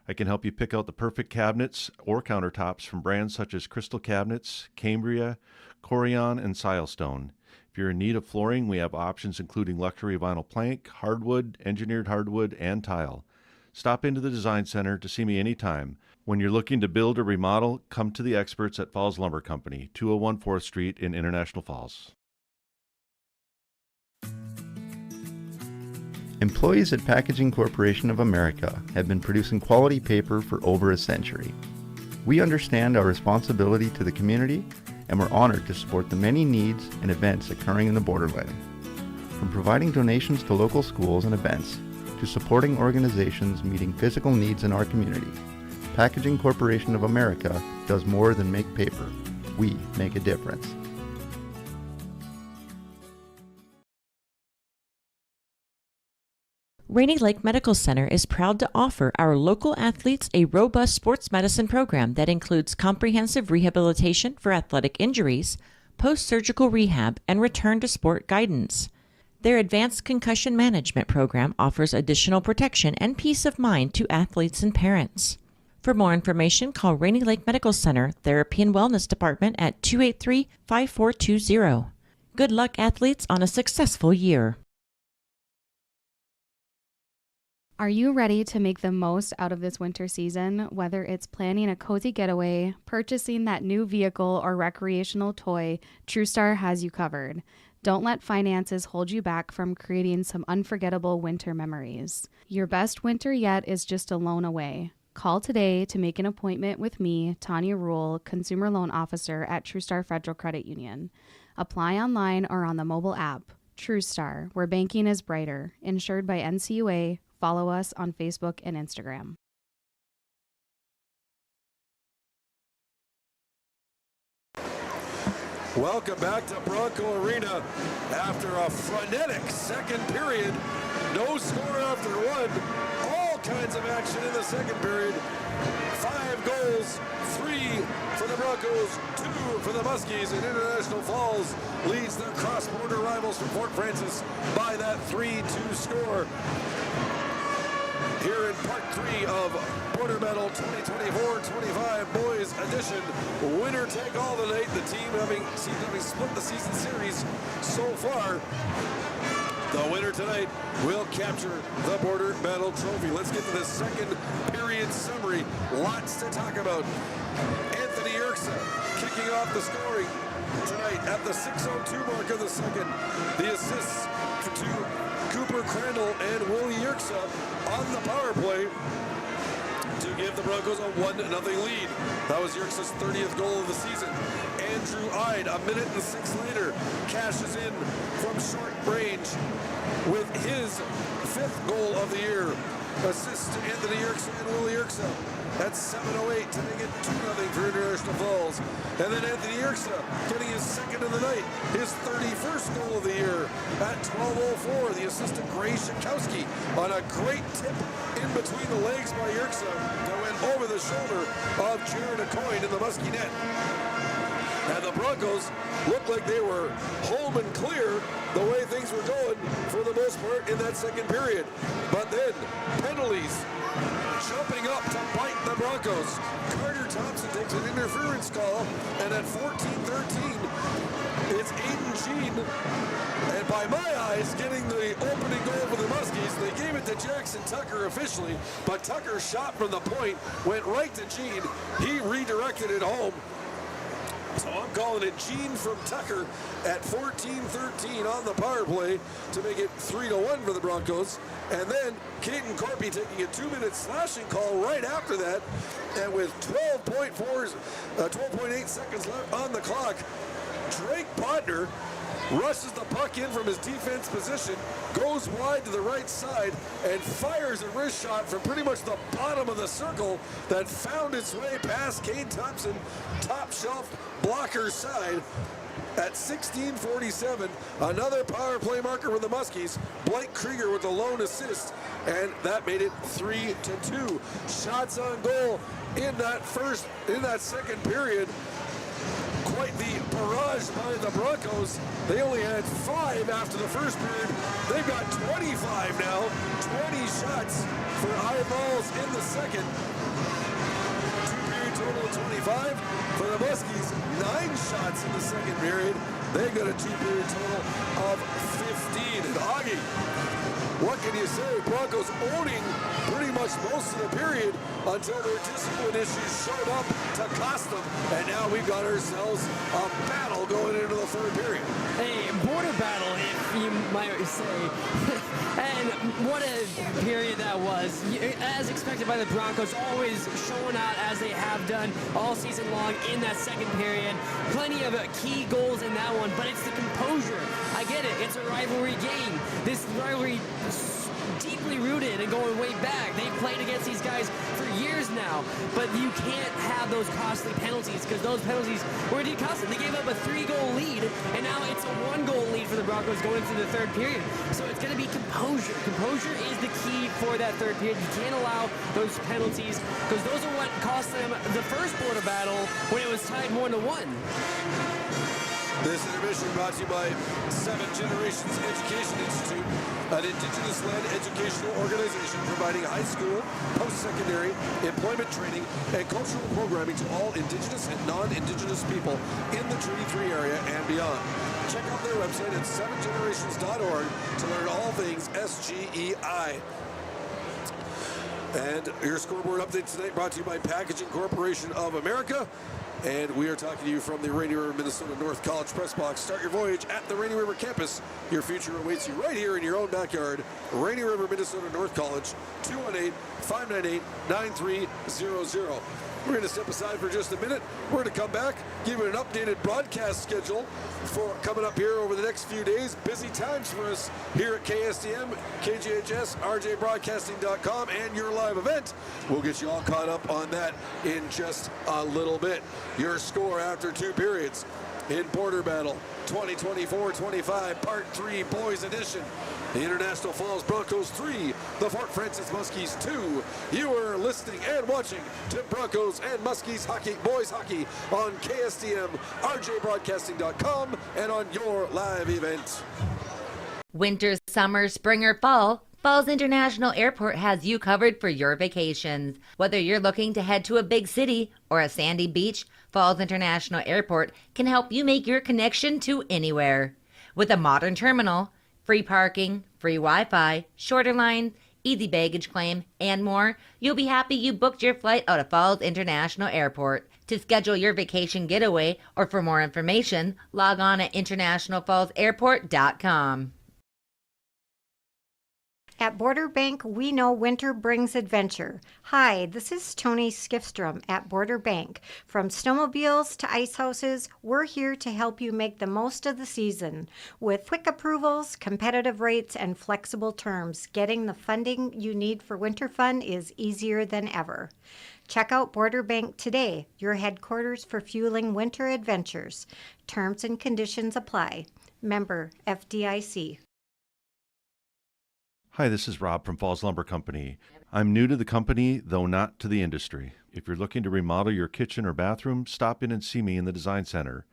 I can help you pick out the perfect cabinets or countertops from brands such as Crystal Cabinets, Cambria, Corian, and Silestone. If you're in need of flooring, we have options including luxury vinyl plank, hardwood, engineered hardwood, and tile. Stop into the Design Center to see me anytime. When you're looking to build or remodel, come to the experts at Falls Lumber Company, 201 4th Street in International Falls. Employees at Packaging Corporation of America have been producing quality paper for over a century. We understand our responsibility to the community, and we're honored to support the many needs and events occurring in the borderland. From providing donations to local schools and events, to supporting organizations meeting physical needs in our community, Packaging Corporation of America does more than make paper. We make a difference. Rainy Lake Medical Center is proud to offer our local athletes a robust sports medicine program that includes comprehensive rehabilitation for athletic injuries, post-surgical rehab, and return to sport guidance. Their advanced concussion management program offers additional protection and peace of mind to athletes and parents. For more information, call Rainy Lake Medical Center Therapy and Wellness Department at 283-5420. Good luck, athletes, on a successful year. Are you ready to make the most out of this winter season? Whether it's planning a cozy getaway, purchasing that new vehicle, or recreational toy, TrueStar has you covered. Don't let finances hold you back from creating some unforgettable winter memories. Your best winter yet is just a loan away. Call today to make an appointment with me, Tanya Rule, Consumer Loan Officer at TrueStar Federal Credit Union. Apply online or on the mobile app. TrueStar, where banking is brighter. Insured by NCUA. Follow us on Facebook and Instagram. Welcome back to Bronco Arena after a frenetic second period. No score after one. All kinds of action in the second period. 5 goals, 3 for the Broncos, 2 for the Muskies, and International Falls leads their cross-border rivals from Fort Francis by that 3-2 score. Here in part 3 of Border Battle 2024-25 Boys Edition. Winner take all tonight. The team having split the season series so far. The winner tonight will capture the Border Battle Trophy. Let's get to the second period summary. Lots to talk about. Anthony Yerxa kicking off the scoring tonight at the 6:02 mark of the second. The assists to Cooper Crandall and Willie Yerxa on the power play to give the Broncos a 1-0 lead. That was Yerxa's 30th goal of the season. Andrew Ide, a minute and 6 later, cashes in from short range with his 5th goal of the year. Assist to Anthony Yerxa and Willie Yerxa at 7:08 to make it 2-0 for International Falls. And then Anthony Yerxa getting his 2nd of the night, his 31st goal of the year at 12:04. The assist to Gray Shakowski on a great tip in between the legs by Yerxa that went over the shoulder of Jared Acoyne in the Muskie net. And the Broncos looked like they were home and clear the way things were going for the most part in that second period. But then penalties jumping up to bite the Broncos. Carter Thompson takes an interference call, and at 14-13, it's Aiden Jean, and by my eyes, getting the opening goal for the Muskies. They gave it to Jackson Tucker officially, but Tucker's shot from the point went right to Jean. He redirected it home. So I'm calling it Gene from Tucker at 14-13 on the power play to make it 3-1 for the Broncos. And then Caden Corpy taking a 2-minute slashing call right after that. And with 12.8 seconds left on the clock, Drake Bodner rushes the puck in from his defense position, goes wide to the right side, and fires a wrist shot from pretty much the bottom of the circle that found its way past Kane Thompson, top shelf blocker side. At 16:47, another power play marker for the Muskies. Blake Krieger with the lone assist, and that made it 3-2. Shots on goal in that second period. Quite the barrage by the Broncos. They only had 5 after the first period. They've got 25 now. 20 shots for eyeballs in the second. 2-period total of 25. For the Muskies, 9 shots in the second period. They've got a 2-period total of 15. And Augie, what can you say? Broncos owning pretty much most of the period until their discipline issues showed up to cost them. And now we've got ourselves a battle going into the third period. A border battle, if you might say. And what a period that was. As expected by the Broncos, always showing out as they have done all season long in that second period. Plenty of key goals in that one, but it's the composure. I get it. It's a rivalry game. This rivalry deeply rooted and going way back. They've played against these guys for years now, but you can't have those costly penalties because those penalties were indeed costly. They gave up a 3-goal lead, and now it's a 1-goal lead for the Broncos going into the third period. So it's going to be composure. Composure is the key for that third period. You can't allow those penalties because those are what cost them the first border battle when it was tied 1-1. This intermission brought to you by 7 Generations Education Institute, an Indigenous-led educational organization providing high school, post-secondary, employment training, and cultural programming to all Indigenous and non-Indigenous people in the Treaty 3 area and beyond. Check out their website at 7generations.org to learn all things SGEI. And your scoreboard update tonight brought to you by Packaging Corporation of America. And we are talking to you from the Rainy River, Minnesota North College Press Box. Start your voyage at the Rainy River campus. Your future awaits you right here in your own backyard. Rainy River, Minnesota North College, 218-598-9300. We're going to step aside for just a minute. We're going to come back, give you an updated broadcast schedule for coming up here over the next few days. Busy times for us here at KSTM, KGHS, RJBroadcasting.com, and your live event. We'll get you all caught up on that in just a little bit. Your score after 2 periods in Border Battle 2024-25, Part 3, Boys Edition. The International Falls Broncos 3, the Fort Francis Muskies 2. You are listening and watching to Broncos and Muskies hockey, boys hockey on KSTM, RJBroadcasting.com, and on your live event. Winter, summer, spring, or fall, Falls International Airport has you covered for your vacations. Whether you're looking to head to a big city or a sandy beach, Falls International Airport can help you make your connection to anywhere. With a modern terminal, free parking, free Wi-Fi, shorter lines, easy baggage claim, and more, you'll be happy you booked your flight out of Falls International Airport. To schedule your vacation getaway or for more information, log on at internationalfallsairport.com. At Border Bank, we know winter brings adventure. Hi, this is Tony Skifstrom at Border Bank. From snowmobiles to ice houses, we're here to help you make the most of the season. With quick approvals, competitive rates, and flexible terms, getting the funding you need for winter fun is easier than ever. Check out Border Bank today, your headquarters for fueling winter adventures. Terms and conditions apply. Member FDIC. Hi, this is Rob from Falls Lumber Company. I'm new to the company, though not to the industry. If you're looking to remodel your kitchen or bathroom, stop in and see me in the Design Center.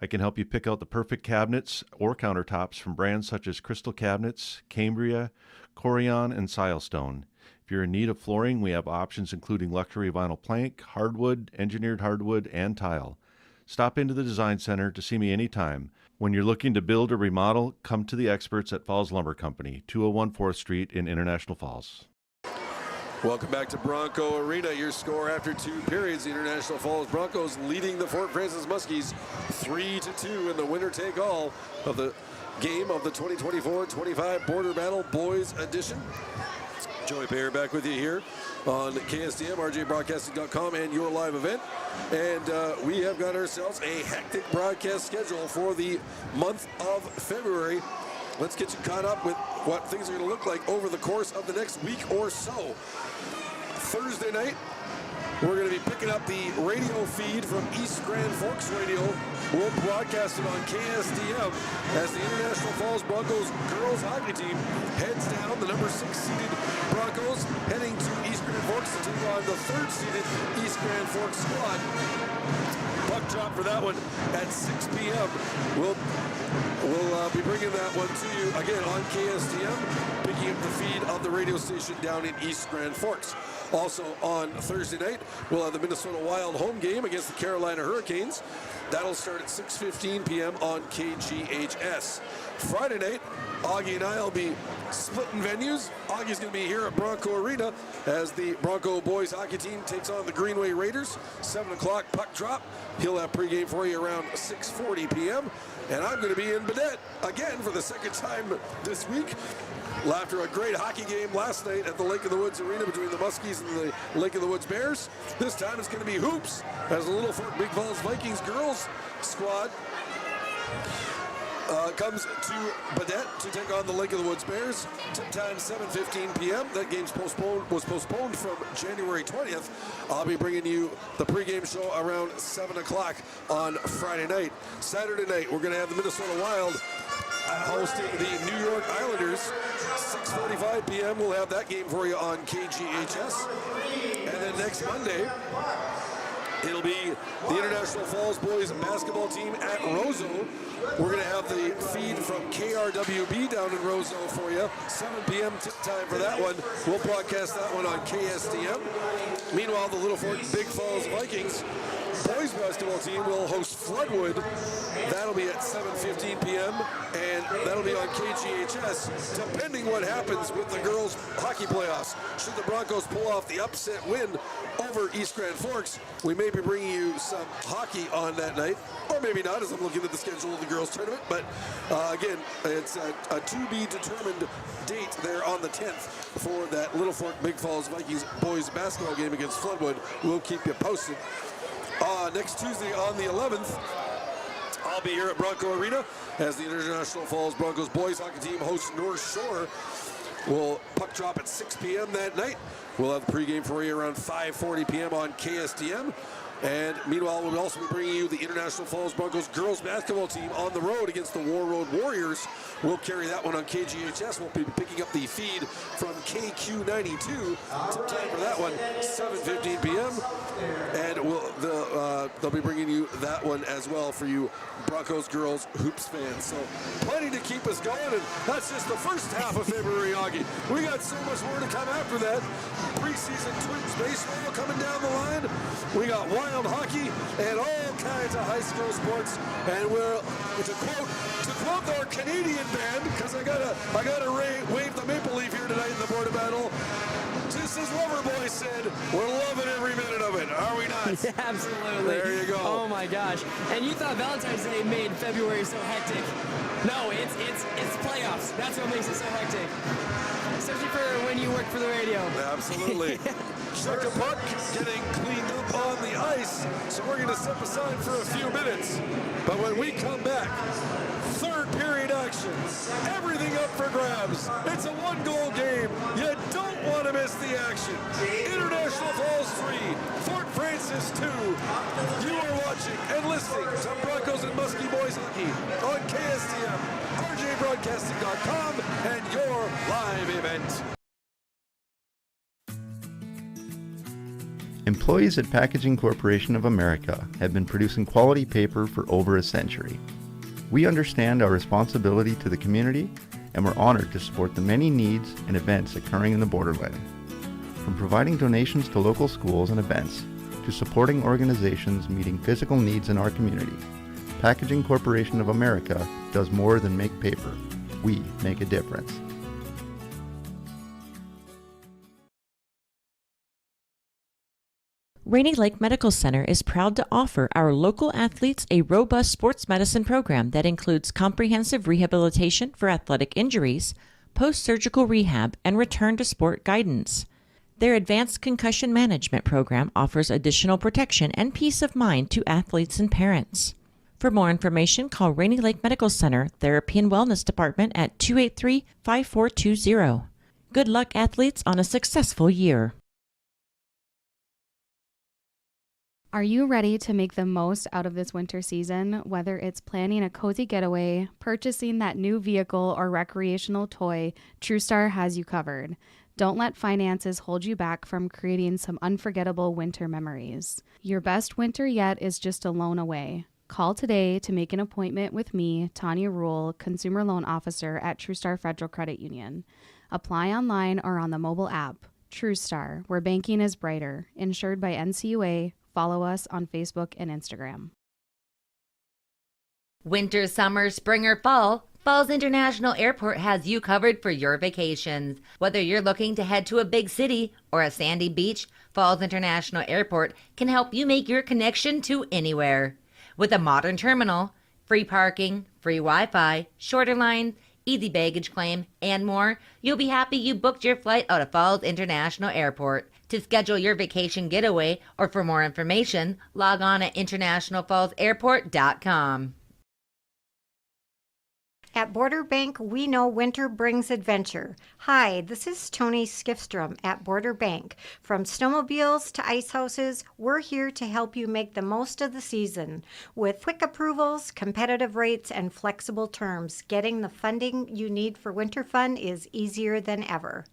I can help you pick out the perfect cabinets or countertops from brands such as Crystal Cabinets, Cambria, Corian, and Silestone. If you're in need of flooring, we have options including luxury vinyl plank, hardwood, engineered hardwood, and tile. Stop into the Design Center to see me anytime. When you're looking to build or remodel, come to the experts at Falls Lumber Company, 201 4th Street in International Falls. Welcome back to Bronco Arena. Your score after 2 periods. The International Falls Broncos leading the Fort Francis Muskies 3-2 in the winner-take-all of the game of the 2024-25 Border Battle Boys Edition. Joey Bayer back with you here on KSTM, RJBroadcasting.com, and your live event. And we have got ourselves a hectic broadcast schedule for the month of February. Let's get you caught up with what things are going to look like over the course of the next week or so. Thursday night, we're going to be picking up the radio feed from East Grand Forks Radio. We'll broadcast it on KSDM as the International Falls Broncos girls hockey team heads down the number 6 seeded Broncos, heading to East Grand Forks to take on the 3rd seeded East Grand Forks squad. Puck drop for that one at 6 p.m. We'll be bringing that one to you again on KSDM, picking up the feed of the radio station down in East Grand Forks. Also on Thursday night, we'll have the Minnesota Wild home game against the Carolina Hurricanes. That'll start at 6:15 p.m. on KGHS. Friday night, Augie and I will be splitting venues. Augie's going to be here at Bronco Arena as the Bronco boys hockey team takes on the Greenway Raiders. 7 o'clock puck drop. He'll have pregame for you around 6:40 p.m. And I'm going to be in Baudette again for the second time this week. After a great hockey game last night at the Lake of the Woods Arena between the Muskies and the Lake of the Woods Bears, this time it's going to be hoops as the Little Fort Big Falls Vikings girls squad comes to Baudette to take on the Lake of the Woods Bears. Tip time 7:15 p.m. That game's was postponed from January 20th. I'll be bringing you the pregame show around 7 o'clock on Friday night. Saturday night, we're going to have the Minnesota Wild hosting the New York Islanders. 6:45 p.m. We'll have that game for you on KGHS. And then next Monday, it'll be the International Falls boys basketball team at Roseau. We're going to have the feed from KRWB down in Roseau for you. 7 p.m. tip time for that one. We'll broadcast that one on KSDM. Meanwhile, the Little Fort Big Falls Vikings boys basketball team will host Floodwood. That'll be at 7:15 p.m. and that'll be on KGHS, depending what happens with the girls hockey playoffs. Should the Broncos pull off the upset win over East Grand Forks, we may be bringing you some hockey on that night, or maybe not, as I'm looking at the schedule of the girls tournament. But again, it's a to-be-determined date there on the 10th for that Little Fork Big Falls Vikings boys basketball game against Floodwood. We'll keep you posted. Next Tuesday on the 11th, I'll be here at Bronco Arena as the International Falls Broncos boys hockey team hosts North Shore. We'll puck drop at 6 p.m. that night. We'll have the pregame for you around 5:40 p.m. on KSDM. And meanwhile, we'll also be bringing you the International Falls Broncos girls basketball team on the road against the War Road Warriors. We'll carry that one on KGHS. We'll be picking up the feed from KQ92. Tip time for that one, 7:15 p.m. And they'll be bringing you that one as well for you Broncos girls hoops fans. So plenty to keep us going, and that's just the first half of February hockey. We got so much more to come after that. Preseason Twins baseball coming down the line. We got wild hockey and all kinds of high school sports. And to quote our Canadian band, because I gotta wave the maple leaf here tonight in the border battle. Just as Loverboy said, we're loving every minute of it, are we not? Absolutely. There you go. Oh my gosh. And you thought Valentine's Day made February so hectic. No, it's playoffs. That's what makes it so hectic. Especially for when you work for the radio. Absolutely. Check a puck getting cleaned up on the ice. So we're going to step aside for a few minutes. But when we come back, third period action. Everything up for grabs. It's a one-goal game. You don't want to miss the action. International Falls 3, Fort Francis 2. You are watching and listening to Broncos and Muskie Boys Hockey on KSTM, RJBroadcasting.com, and your live event. Employees at Packaging Corporation of America have been producing quality paper for over a century. We understand our responsibility to the community, and we're honored to support the many needs and events occurring in the borderland. From providing donations to local schools and events, to supporting organizations meeting physical needs in our community, Packaging Corporation of America does more than make paper. We make a difference. Rainy Lake Medical Center is proud to offer our local athletes a robust sports medicine program that includes comprehensive rehabilitation for athletic injuries, post-surgical rehab, and return to sport guidance. Their advanced concussion management program offers additional protection and peace of mind to athletes and parents. For more information, call Rainy Lake Medical Center Therapy and Wellness Department at 283-5420. Good luck, athletes, on a successful year. Are you ready to make the most out of this winter season? Whether it's planning a cozy getaway, purchasing that new vehicle, or recreational toy, TrueStar has you covered. Don't let finances hold you back from creating some unforgettable winter memories. Your best winter yet is just a loan away. Call today to make an appointment with me, Tanya Rule, Consumer Loan Officer at TrueStar Federal Credit Union. Apply online or on the mobile app. TrueStar, where banking is brighter. Insured by NCUA. Follow us on Facebook and Instagram. Winter, summer, spring, or fall, Falls International Airport has you covered for your vacations. Whether you're looking to head to a big city or a sandy beach, Falls International Airport can help you make your connection to anywhere. With a modern terminal, free parking, free Wi-Fi, shorter lines, easy baggage claim, and more, you'll be happy you booked your flight out of Falls International Airport. To schedule your vacation getaway or for more information, log on at internationalfallsairport.com. At Border Bank, we know winter brings adventure. Hi, this is Tony Skifstrom at Border Bank. From snowmobiles to ice houses, we're here to help you make the most of the season. With quick approvals, competitive rates, and flexible terms, getting the funding you need for winter fun is easier than ever.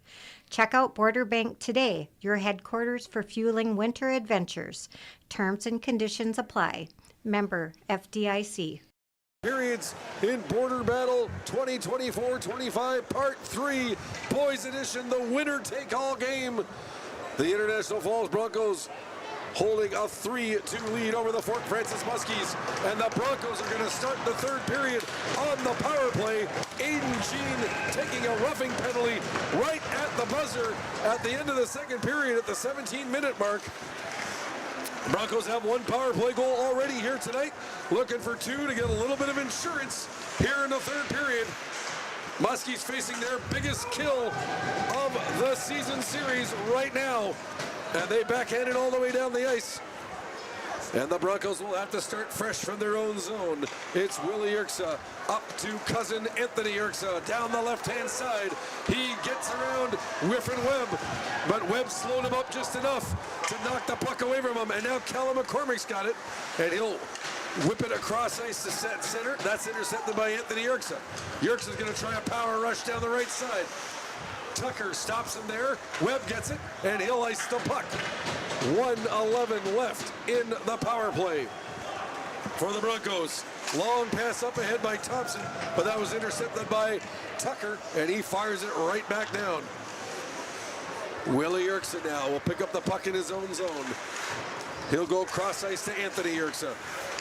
Check out Border Bank today, your headquarters for fueling winter adventures. Terms and conditions apply. Member FDIC. Periods in Border Battle 2024-25 Part 3, Boys Edition, the winner-take-all game. The International Falls Broncos holding a 3-2 lead over the Fort Francis Muskies. And the Broncos are going to start the third period on the power play. Aiden Jean taking a roughing penalty right at the buzzer at the end of the second period at the 17-minute mark. The Broncos have one power play goal already here tonight, looking for two to get a little bit of insurance here in the third period. Muskies facing their biggest kill of the season series right now, and they backhand it all the way down the ice. And the Broncos will have to start fresh from their own zone. It's Willie Yerxa up to cousin Anthony Yerxa down the left-hand side. He gets around Whiffin Webb, but Webb slowed him up just enough to knock the puck away from him. And now Callum McCormick's got it, and he'll whip it across ice to set center. That's intercepted by Anthony Yerxa. Yerxa's going to try a power rush down the right side. Tucker stops him there. Webb gets it, and he'll ice the puck. 1:11 left in the power play for the Broncos. Long pass up ahead by Thompson, but that was intercepted by Tucker, and he fires it right back down. Willie Yerxa now will pick up the puck in his own zone. He'll go cross ice to Anthony Yerxa,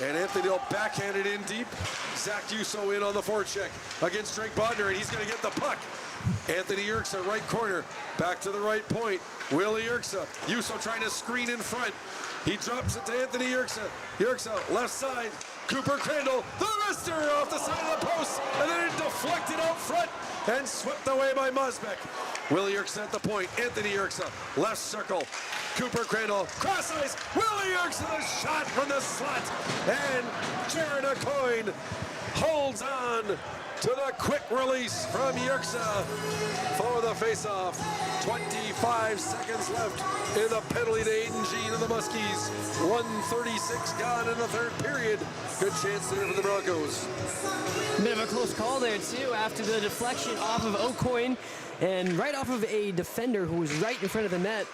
and Anthony will backhand it in deep. Zach Yuso in on the forecheck against Drake Bodner, and he's going to get the puck. Anthony Yerxa, right corner, back to the right point. Willie Yerxa, Yuso trying to screen in front. He drops it to Anthony Yerxa. Yerxa, left side. Cooper Crandall, the wrister off the side of the post, and then it deflected out front and swept away by Mosbeck. Willie Yerxa at the point. Anthony Yerxa, left circle. Cooper Crandall, cross ice. Willie Yerxa, the shot from the slot, and Jared Acoyne holds on to the quick release from Yerxa for the faceoff. 25 seconds left in the penalty to Aiden Jean of the Muskies. 1:36 gone in the third period. Good chance there for the Broncos. Bit of a close call there too after the deflection off of O'Coin and right off of a defender who was right in front of the net.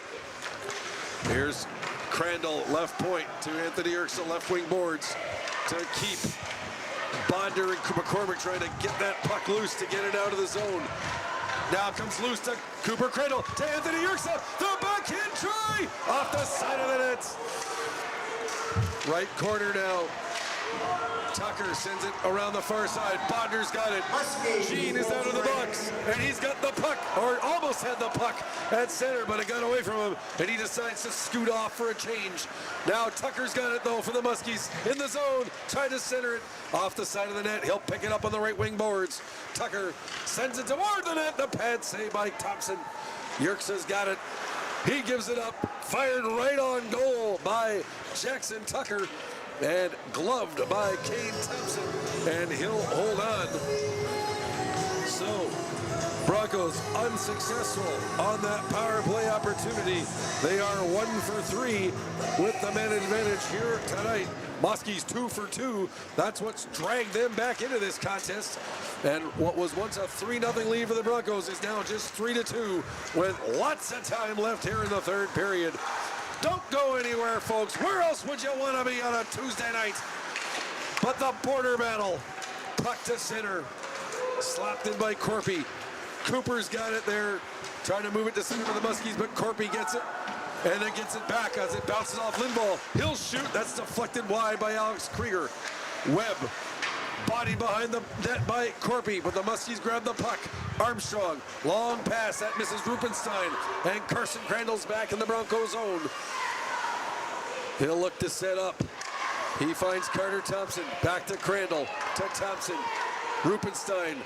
Here's Crandall, left point to Anthony Yerxa, left wing boards to keep Bonder and McCormick trying to get that puck loose to get it out of the zone. Now comes loose to Cooper Crandall, to Anthony Yerxa, the backhand try off the side of the net. Right corner now. Tucker sends it around the far side. Bonder's got it. Jean is out of the box, and he's got the puck, or almost had the puck at center, but it got away from him, and he decides to scoot off for a change. Now Tucker's got it, though, for the Muskies in the zone, trying to center it off the side of the net. He'll pick it up on the right wing boards. Tucker sends it toward the net. The pad save by Thompson. Yerxa's got it. He gives it up. Fired right on goal by Jackson Tucker, and gloved by Kane Thompson, and he'll hold on. So, Broncos unsuccessful on that power play opportunity. They are 1 for 3 with the man advantage here tonight. Muskies 2 for 2. That's what's dragged them back into this contest. And what was once a 3-0 lead for the Broncos is now just 3-2 with lots of time left here in the third period. Don't go anywhere, folks. Where else would you want to be on a Tuesday night but the border battle? Puck to center. Slapped in by Corpy. Cooper's got it there. Trying to move it to center for the Muskies, but Corpy gets it. And then gets it back as it bounces off Lindvall. He'll shoot. That's deflected wide by Alex Krieger. Webb. Body behind the net by Corpy, but the Muskies grab the puck. Armstrong, long pass that misses Rupenstein, and Carson Crandall's back in the Broncos zone. He'll look to set up. He finds Carter Thompson, back to Crandall, to Thompson. Rupenstein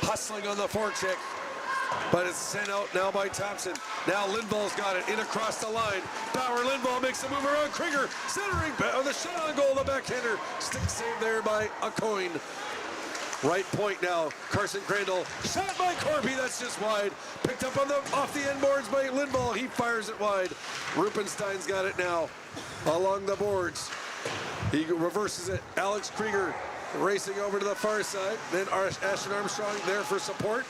hustling on the forecheck, but it's sent out now by Thompson. Now Lindvall's got it in across the line. Bauer Lindvall makes a move around Krieger, centering on the shot on goal, the backhander. Stick save there by Acoyne. Right point now, Carson Crandall, shot by Corby, that's just wide. Picked up on the off the end boards by Lindvall, he fires it wide. Rupenstein's got it now, along the boards. He reverses it, Alex Krieger racing over to the far side. Then Ashton Armstrong there for support.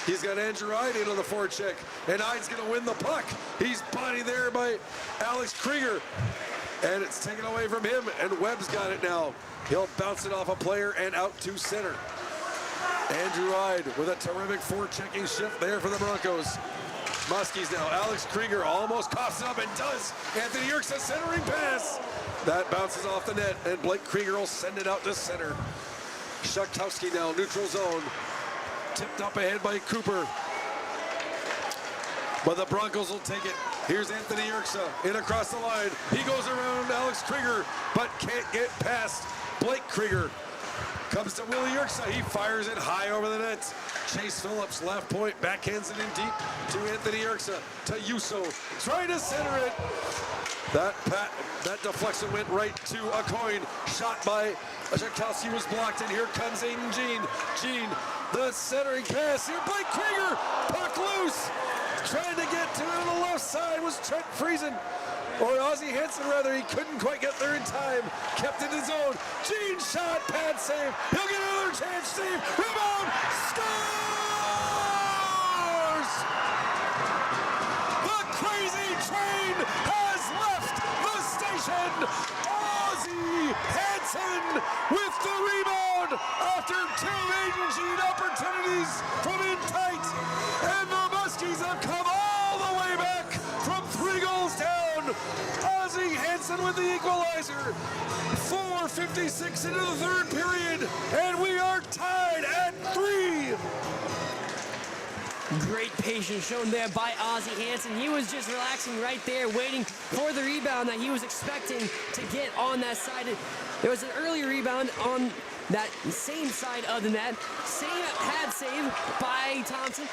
He's got Andrew Ide in on the forecheck, and Ide's gonna win the puck. He's bodied there by Alex Krieger, and it's taken away from him, and Webb's got it now. He'll bounce it off a player and out to center. Andrew Ide with a terrific forechecking shift there for the Broncos. Muskies now. Alex Krieger almost coughs it up and does. Anthony Yerkes a centering pass. That bounces off the net, and Blake Krieger will send it out to center. Shakowski now, neutral zone. Tipped up ahead by Cooper. But the Broncos will take it. Here's Anthony Yerkes in across the line. He goes around Alex Krieger, but can't get past Blake Krieger. Comes to Willie Yerkes. He fires it high over the net. Chase Phillips, left point, backhands it in deep to Anthony Yerkes, to Yuso, trying to center it. That deflection went right to a coin. Shot by Shakowski was blocked, and here comes Aiden Jean. Jean, the centering pass. Here, Blake Krieger, puck loose. Trying to get to it on the left side was Trent Friesen. Or Ozzie Hansen, rather. He couldn't quite get there in time. Kept in his zone. Jean shot, pad save. He'll get another chance. Save. Rebound. Scores! The crazy train has left the station. Ozzie Hansen with the rebound after 2 Aiden Jean opportunities from in tight. And the Muskies have come all the way back from 3 goals down. Ozzie Hansen with the equalizer. 4:56 into the third period, and we are tied at 3. Great patience shown there by Ozzie Hansen. He was just relaxing right there, waiting for the rebound that he was expecting to get on that side. There was an early rebound on that same side of the net. Same pad save by Thompson.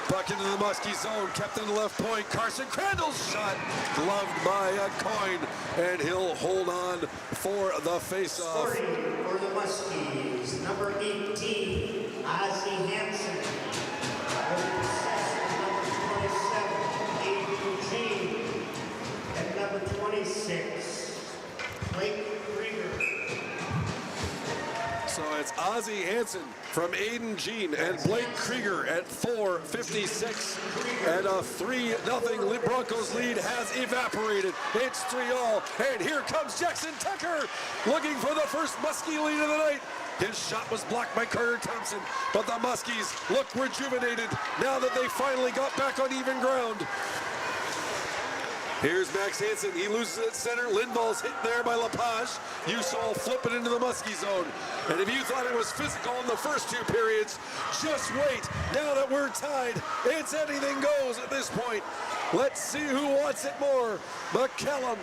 Puck into the Muskie zone, kept in the left point. Carson Crandall's shot, gloved by a coin, and he'll hold on for the faceoff. Scoring for the Muskies, number 18, Ozzie Hansen. Number 27, Aiden Jean. And number 26, Blake Krieger. So it's Ozzie Hansen from Aiden Jean and Blake Krieger at 4:56. And a 3-0 Broncos lead has evaporated. It's 3-all. And here comes Jackson Tucker looking for the first Muskie lead of the night. His shot was blocked by Carter Thompson, but the Muskies look rejuvenated now that they finally got back on even ground. Here's Max Hansen. He loses at center. Lindvall's hit there by Lepage. You saw flip it into the Muskie zone. And if you thought it was physical in the first 2 periods, just wait. Now that we're tied, it's anything goes at this point. Let's see who wants it more. Callum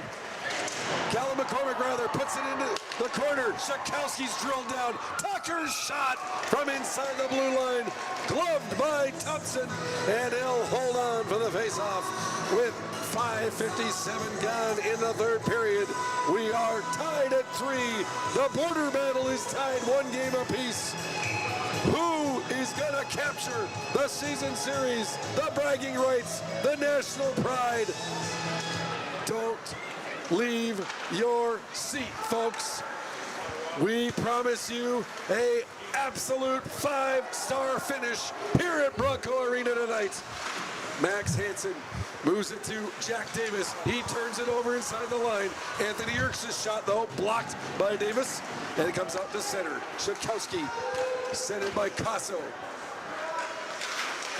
McCormick rather puts it into the corner. Shakowski's drilled down. Tucker's shot from inside the blue line, gloved by Thompson, and he'll hold on for the faceoff with 5:57 gone in the third period. We are tied at 3. The border battle is tied 1 game apiece. Who is gonna capture the season series, the bragging rights, the national pride? Don't leave your seat, folks. We promise you a absolute 5-star finish here at Bronco Arena tonight. Max Hansen moves it to Jack Davis. He turns it over inside the line. Anthony Yerkes' shot, though, blocked by Davis, and it comes out to center. Shakowski, centered by Casso.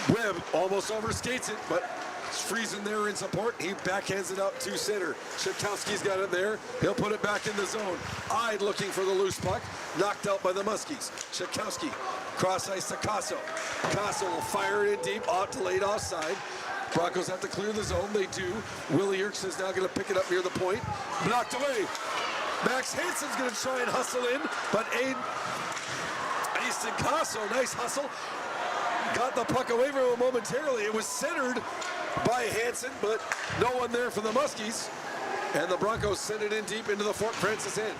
Webb almost overskates it, but Friesen there in support. He backhands it out to center. Shakowski's got it there. He'll put it back in the zone. Ide looking for the loose puck. Knocked out by the Muskies. Shakowski, cross ice to Casso. Casso will fire it in deep, delayed offside. Broncos have to clear the zone. They do. Willie Yerkes is now going to pick it up near the point. Knocked away. Max Hansen's going to try and hustle in, but Easton Casso, nice hustle. Got the puck away from him momentarily. It was centered by Hansen, but no one there for the Muskies. And the Broncos send it in deep into the Fort Francis end.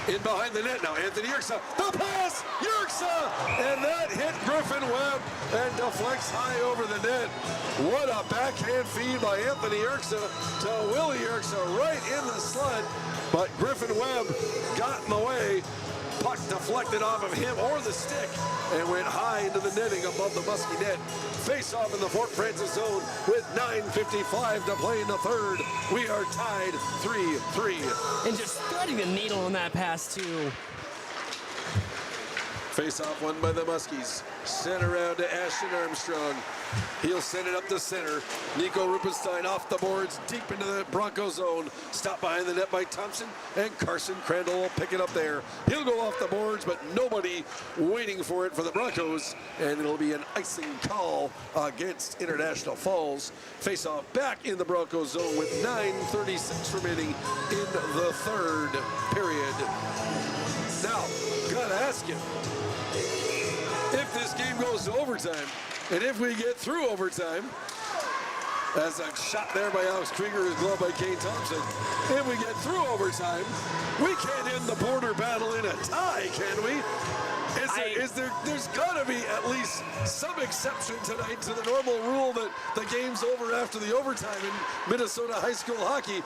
In behind the net now, Anthony Yerkes. The pass, Yerkes! And that hit Griffin Webb and deflects high over the net. What a backhand feed by Anthony Yerkes to Willie Yerkes right in the slot. But Griffin Webb got in the way. Puck deflected off of him or the stick and went high into the netting above the Muskie net. Face off in the Fort Francis zone with 9:55 to play in the third. We are tied 3-3. And just threading the needle on that pass, too. Face-off won by the Muskies. Sent around to Ashton Armstrong. He'll send it up the center. Nico Rupenstein off the boards, deep into the Bronco zone. Stopped behind the net by Thompson, and Carson Crandall will pick it up there. He'll go off the boards, but nobody waiting for it for the Broncos, and it'll be an icing call against International Falls. Face-off back in the Bronco zone with 9:36 remaining in the third period. Now, gotta ask you, if this game goes to overtime, and if we get through overtime, as a shot there by Alex Krieger is gloved by Kane Thompson, if we get through overtime, we can't end the border battle in a tie, can we? There's gotta be at least some exception tonight to the normal rule that the game's over after the overtime in Minnesota high school hockey.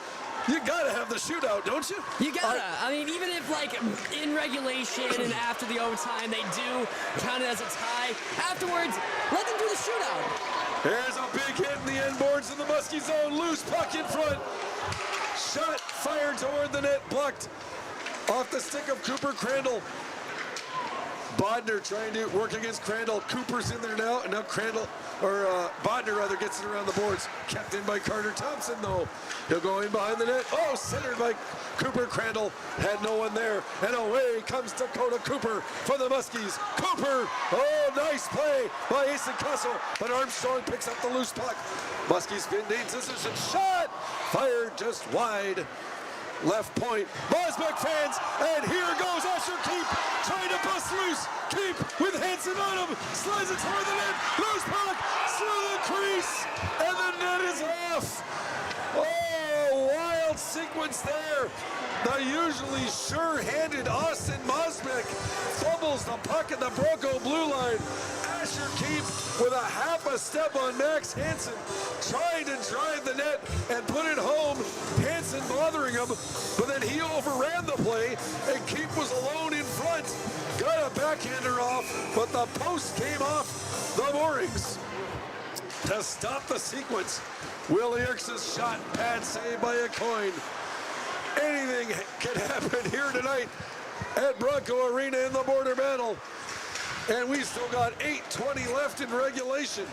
You gotta have the shootout, don't you? You gotta. I mean, even if like in regulation and after the overtime they do count it as a tie, afterwards, let them do the shootout. There's a big hit in the end boards in the Muskie zone. Loose puck in front. Shot fired toward the net, blocked off the stick of Cooper Crandall. Bodner trying to work against Crandall. Cooper's in there now, and now Crandall, or Bodner rather, gets it around the boards. Kept in by Carter Thompson, though. He'll go in behind the net. Oh, centered by Cooper Crandall. Had no one there. And away comes Dakota Cooper for the Muskies. Cooper, oh, nice play by Asen Castle, but Armstrong picks up the loose puck. Muskies spin Dane's decision. Shot! Fired just wide. Left point, Mosbeck fans, and here goes Usher Keep, trying to bust loose. Keep with Hansen on him, slides it toward the net, loose puck, through the crease, and the net is off. Oh, wild sequence there. The usually sure-handed Austin Mosbeck fumbles the puck in the Bronco blue line. Asher Keep with a half a step on Max Hansen, trying to drive the net and put it home. Hansen bothering him, but then he overran the play, and Keep was alone in front. Got a backhander off, but the post came off the moorings. To stop the sequence, Will Erikson's shot, pad saved by a coin. Anything can happen here tonight at Bronco Arena in the border battle. And we still got 8:20 left in regulation.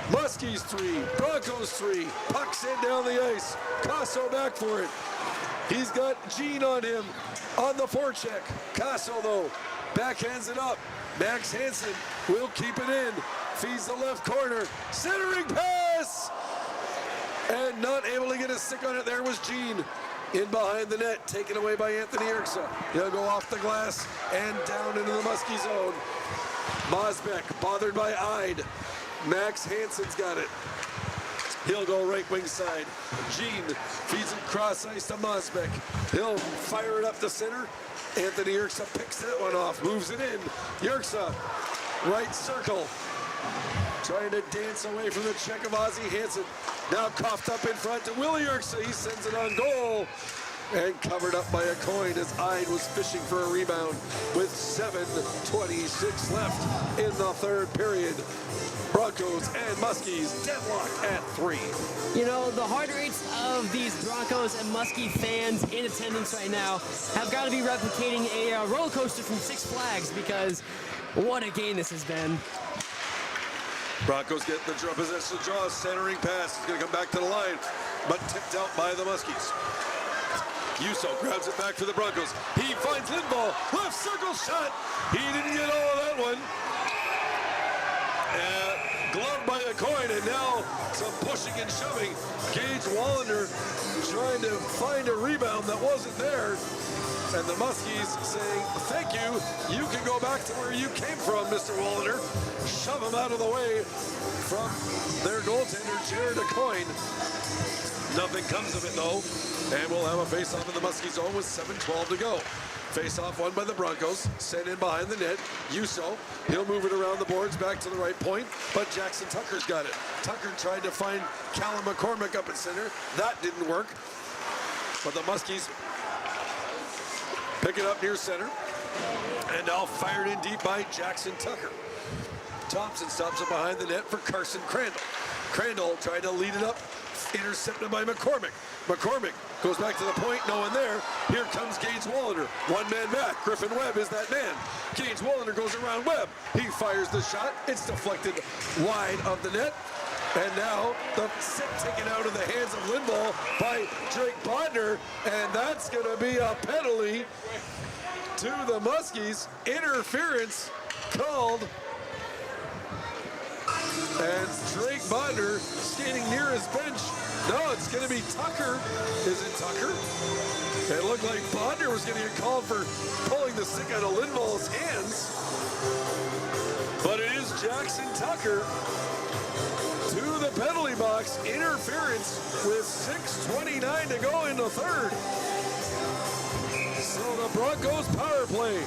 Muskies 3, Broncos 3. Puck sent down the ice. Casso back for it. He's got Gene on him on the forecheck. Casso, though, backhands it up. Max Hansen will keep it in. Feeds the left corner. Centering pass! And not able to get a stick on it. There was Gene. In behind the net, taken away by Anthony Erickson. He'll go off the glass and down into the Muskie zone. Mosbeck bothered by Ide. Max Hansen's got it. He'll go right wing side. Gene feeds it cross ice to Mosbeck. He'll fire it up the center. Anthony Erickson picks that one off, moves it in. Yerxa, right circle. Trying to dance away from the check of Ozzie Hansen. Now coughed up in front to Willie Yerxa. He sends it on goal. And covered up by a coin as Ide was fishing for a rebound with 7:26 left in the third period. Broncos and Muskies deadlocked at 3. You know, the heart rates of these Broncos and Muskie fans in attendance right now have got to be replicating a roller coaster from Six Flags, because what a game this has been. Broncos get the possession draw, centering pass. It's going to come back to the line, but tipped out by the Muskies. Yuso grabs it back for the Broncos. He finds Lindvall, left circle shot. He didn't get all of that one. Gloved by a coin, and now some pushing and shoving. Gage Wallander trying to find a rebound that wasn't there. And the Muskies saying, thank you. You can go back to where you came from, Mr. Wallander. Shove him out of the way from their goaltender, Jared Coyne. Nothing comes of it, though. And we'll have a face-off in the Muskie zone with 7:12 to go. Face-off won by the Broncos. Sent in behind the net. Yuso. He'll move it around the boards back to the right point. But Jackson Tucker's got it. Tucker tried to find Callum McCormick up at center. That didn't work. But the Muskies pick it up near center. And now fired in deep by Jackson Tucker. Thompson stops it behind the net for Carson Crandall. Crandall tried to lead it up. Intercepted by McCormick. McCormick Goes back to the point, no one there. Here comes Gaines Wallander. One man back. Griffin Webb is that man. Gaines Wallander goes around Webb. He fires the shot. It's deflected wide of the net. And now the stick taken out of the hands of Lindvall by Drake Bodner. And that's going to be a penalty to the Muskies. Interference called. And Drake Bodner skating near his bench. No, it's going to be Tucker. Is it Tucker? It looked like Bodner was going to get called for pulling the stick out of Lindvall's hands. But it is Jackson Tucker to the penalty box. Interference with 6:29 to go in the third. So the Broncos power play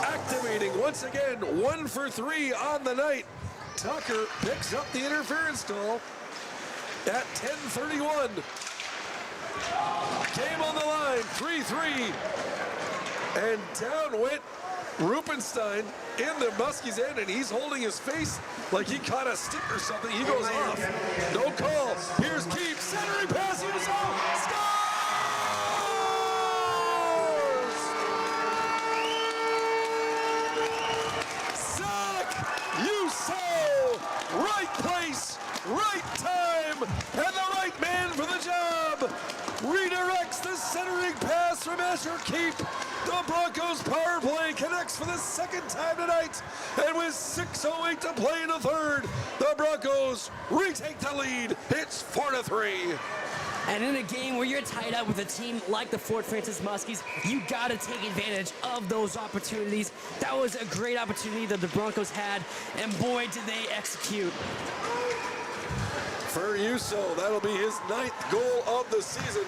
activating once again. 1 for 3 on the night. Tucker picks up the interference call at 10:31. Game on the line, 3-3. And down went Rupenstein in the Muskies end, and he's holding his face like he caught a stick or something. He goes off. No call. Here's Keefe. Centering pass. Uso. Scores! Zach Uso. Right place, right time, and the right man for the job. Redirects the centering pass from Asher Keefe. The Broncos power play connects for the second time tonight. And with 6:08 to play in the third, the Broncos retake the lead. It's 4-3. And in a game where you're tied up with a team like the Fort Francis Muskies, you got to take advantage of those opportunities. That was a great opportunity that the Broncos had, and boy, did they execute. For Uso, that'll be his 9th goal of the season,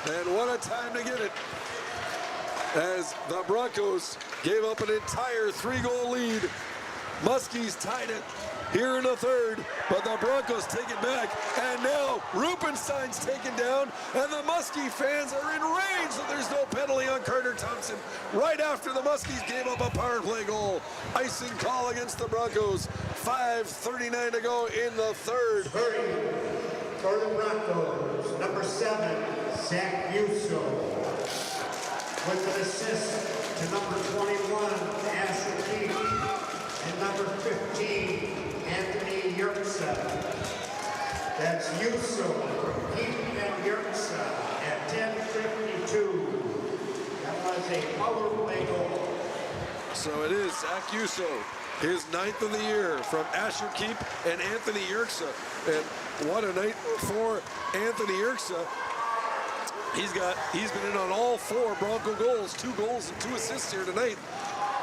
and what a time to get it, as the Broncos gave up an entire 3-goal lead. Muskies tied it here in the third, but the Broncos take it back, and now Rupenstein's taken down, and the Muskie fans are enraged that there's no penalty on Carter Thompson right after the Muskies gave up a power play goal. Icing call against the Broncos. 5:39 to go in the third. For the Broncos, number 7, Zach Uso. With an assist to number 21, Asher Keefe, and number 15, Anthony Yerksa. That's Uso from Keefe and Yerksa at 10:52. That was a power play goal. So it is Zach Uso, his 9th of the year, from Asher Keefe and Anthony Yerksa. And what a night for Anthony Yerksa. He's been in on all 4 Bronco goals, 2 goals and 2 assists here tonight.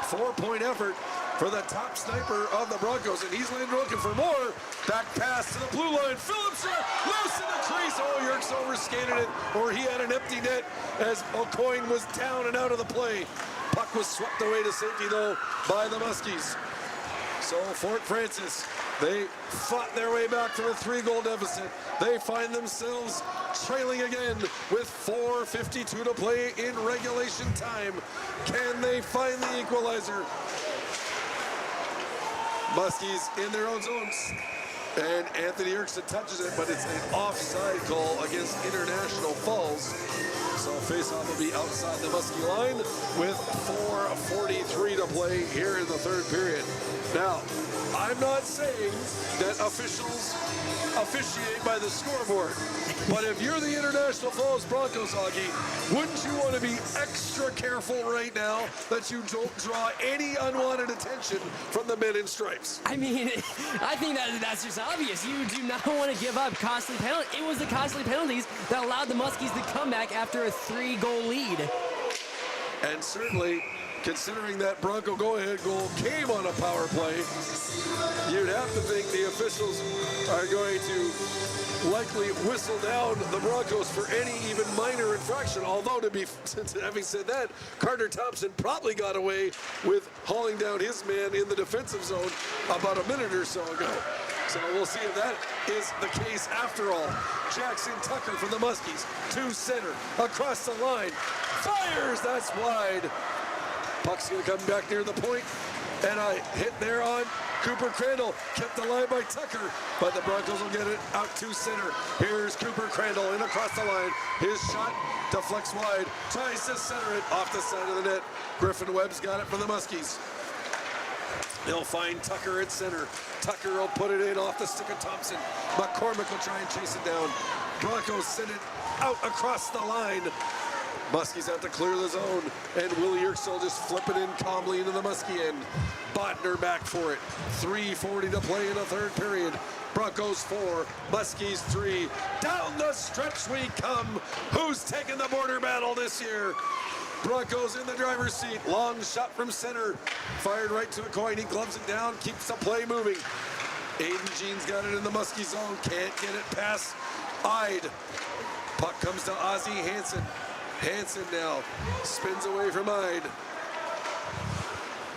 4-point effort for the top sniper of the Broncos, and he's looking for more. Back pass to the blue line. Phillips loose in the crease. Oh, Yerkes overskated it, or he had an empty net as O'Coin was down and out of the play. Puck was swept away to safety, though, by the Muskies. So Fort Francis, they fought their way back from a 3-goal deficit. They find themselves trailing again with 4:52 to play in regulation time. Can they find the equalizer? Muskies in their own zones. And Anthony Yerksa touches it, but it's an offside call against International Falls. So face-off will be outside the Muskie line with 4:43 to play here in the third period. Now, I'm not saying that officials officiate by the scoreboard, but if you're the International Falls Broncos, Augie, wouldn't you want to be extra careful right now that you don't draw any unwanted attention from the men in stripes? I mean, I think that's just obvious. You do not want to give up costly penalties. It was the costly penalties that allowed the Muskies to come back after a 3-goal lead. And certainly, considering that Bronco go-ahead goal came on a power play, you'd have to think the officials are going to likely whistle down the Broncos for any even minor infraction. Although, having said that, Carter Thompson probably got away with hauling down his man in the defensive zone about a minute or so ago. So we'll see if that is the case after all. Jackson Tucker for the Muskies, to center, across the line, fires, that's wide. Puck's gonna come back near the point. And a hit there on Cooper Crandall. Kept the line by Tucker, but the Broncos will get it out to center. Here's Cooper Crandall in across the line. His shot deflects wide. Tries to center it off the side of the net. Griffin Webb's got it for the Muskies. He'll find Tucker at center. Tucker will put it in off the stick of Thompson. McCormick will try and chase it down. Broncos send it out across the line. Muskies have to clear the zone, and Willie Yerksel just flip it in calmly into the Muskie end. Bodner back for it. 3:40 to play in the third period. Broncos 4, Muskies 3. Down the stretch we come. Who's taking the border battle this year? Broncos in the driver's seat. Long shot from center. Fired right to a coin. He gloves it down, keeps the play moving. Aiden Jean's got it in the Muskie zone. Can't get it past Ide. Puck comes to Ozzie Hansen. Hansen now spins away from Ide.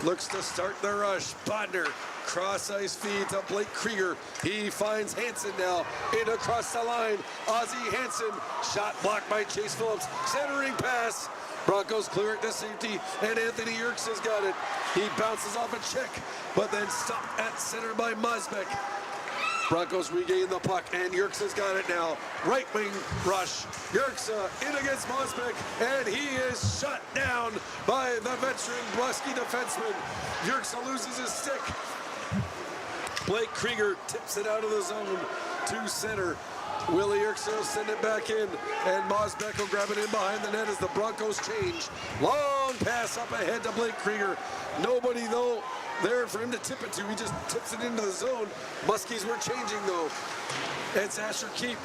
Looks to start the rush. Bodner, cross ice feed to Blake Krieger. He finds Hansen now in across the line. Ozzie Hansen, shot blocked by Chase Phillips. Centering pass. Broncos clear it to safety, and Anthony Yerks has got it. He bounces off a check, but then stopped at center by Mosbeck. Broncos regain the puck, and Yerks has got it now. Right wing rush. Yerks in against Mosbeck, and he is shut down by the veteran Muskie defenseman. Yerks loses his stick. Blake Krieger tips it out of the zone to center. Willie Yerks will send it back in, and Mosbeck will grab it in behind the net as the Broncos change. Long pass up ahead to Blake Krieger. Nobody, though, there for him to tip it to. He just tips it into the zone. Muskies were changing, though. It's Asher Keep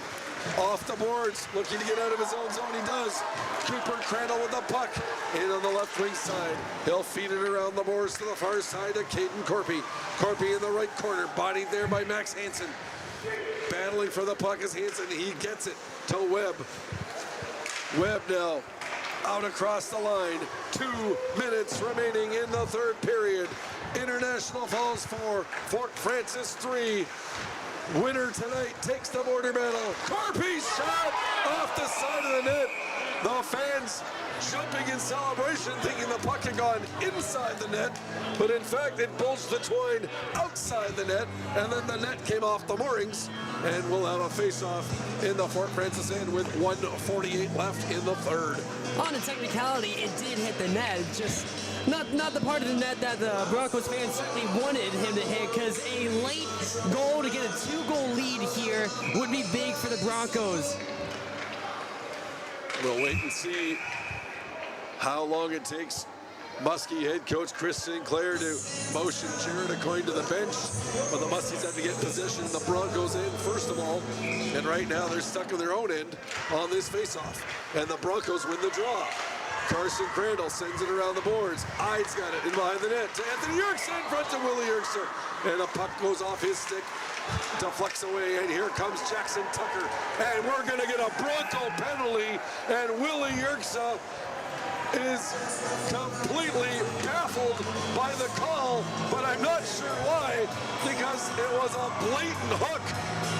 off the boards, looking to get out of his own zone. He does. Cooper Crandall with the puck in on the left wing side. He'll feed it around the boards to the far side to Caden Corpy. Corpy in the right corner, bodied there by Max Hansen. Battling for the puck is Hansen. He gets it to Webb. Webb now out across the line. 2 minutes remaining in the third period. International Falls 4, Fort Francis 3. Winner tonight takes the border battle. Corpy's shot off the side of the net. The fans jumping in celebration, thinking the puck had gone inside the net, but in fact it bulged the twine outside the net, and then the net came off the moorings, and we'll have a face-off in the Fort Francis end with 1:48 left in the third. On a technicality, it did hit the net, just not the part of the net that the Broncos fans certainly wanted him to hit, because a late goal to get a 2-goal lead here would be big for the Broncos. We'll wait and see how long it takes Muskie head coach Chris Sinclair to motion Jared Acoin to the bench. But the Muskies have to get possession in the Broncos end first of all. And right now they're stuck in their own end on this faceoff. And the Broncos win the draw. Carson Crandall sends it around the boards. Ide's got it in behind the net to Anthony Yerks in front to Willie Yerkser. And a puck goes off his stick, deflects away, and here comes Jackson Tucker. And we're going to get a Bronco penalty, and Willie Yerkser is completely baffled by the call, but I'm not sure why, because it was a blatant hook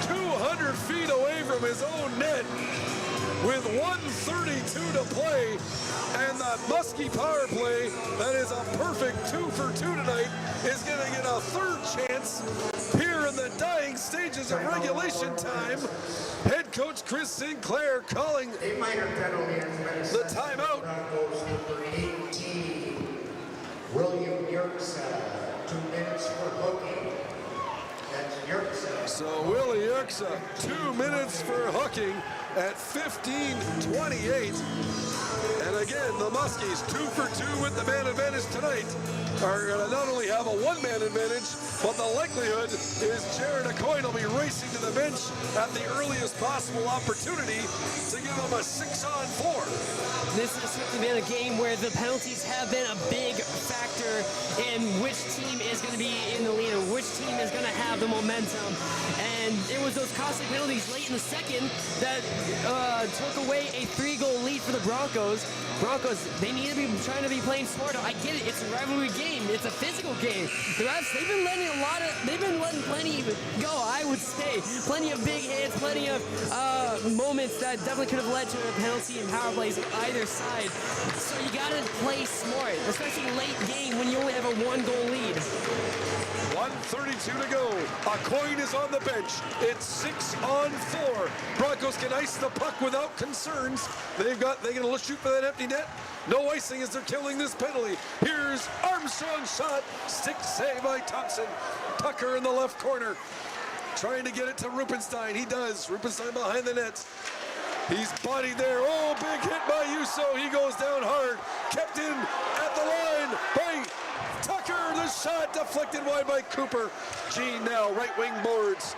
200 feet away from his own net with 1:32 to play, and the Muskie power play that is a perfect 2 for 2 tonight is going to get a third chance here in the dying stages of regulation time. Head coach Chris Sinclair calling the timeout. Number 18, William Yerksa, 2 minutes for hooking. That's Yerksa. So Willie Yerksa, 2 minutes for hooking at 15:28. And again, the Muskies 2 for 2 with the man advantage tonight are going to not only have a one-man advantage, but the likelihood is Jared Acoin will be racing to the bench at the earliest possible opportunity to give him a 6-on-4. This has certainly been a game where the penalties have been a big factor in which team is going to be in the lead or which team is going to have the momentum. And it was those costly penalties late in the second that took away a 3-goal lead for the Broncos. Broncos, they need to be trying to be playing smarter. I get it, it's a rivalry game, it's a physical game. The refs, they've been letting plenty go, I would say. Plenty of big hits, plenty of moments that definitely could have led to a penalty and power plays on either side. So you gotta play smart, especially late game when you only have a 1-goal lead. 1:32 to go. A coin is on the bench. It's 6-on-4. Broncos can ice the puck without concerns. They're going to shoot for that empty net. No icing as they're killing this penalty. Here's Armstrong's shot. Stick save by Thompson. Tucker in the left corner. Trying to get it to Rupenstein. He does. Rupenstein behind the net. He's bodied there. Oh, big hit by Yuso. He goes down hard. Kept in at the line by Tucker. The shot deflected wide by Cooper. Gene now, right wing boards.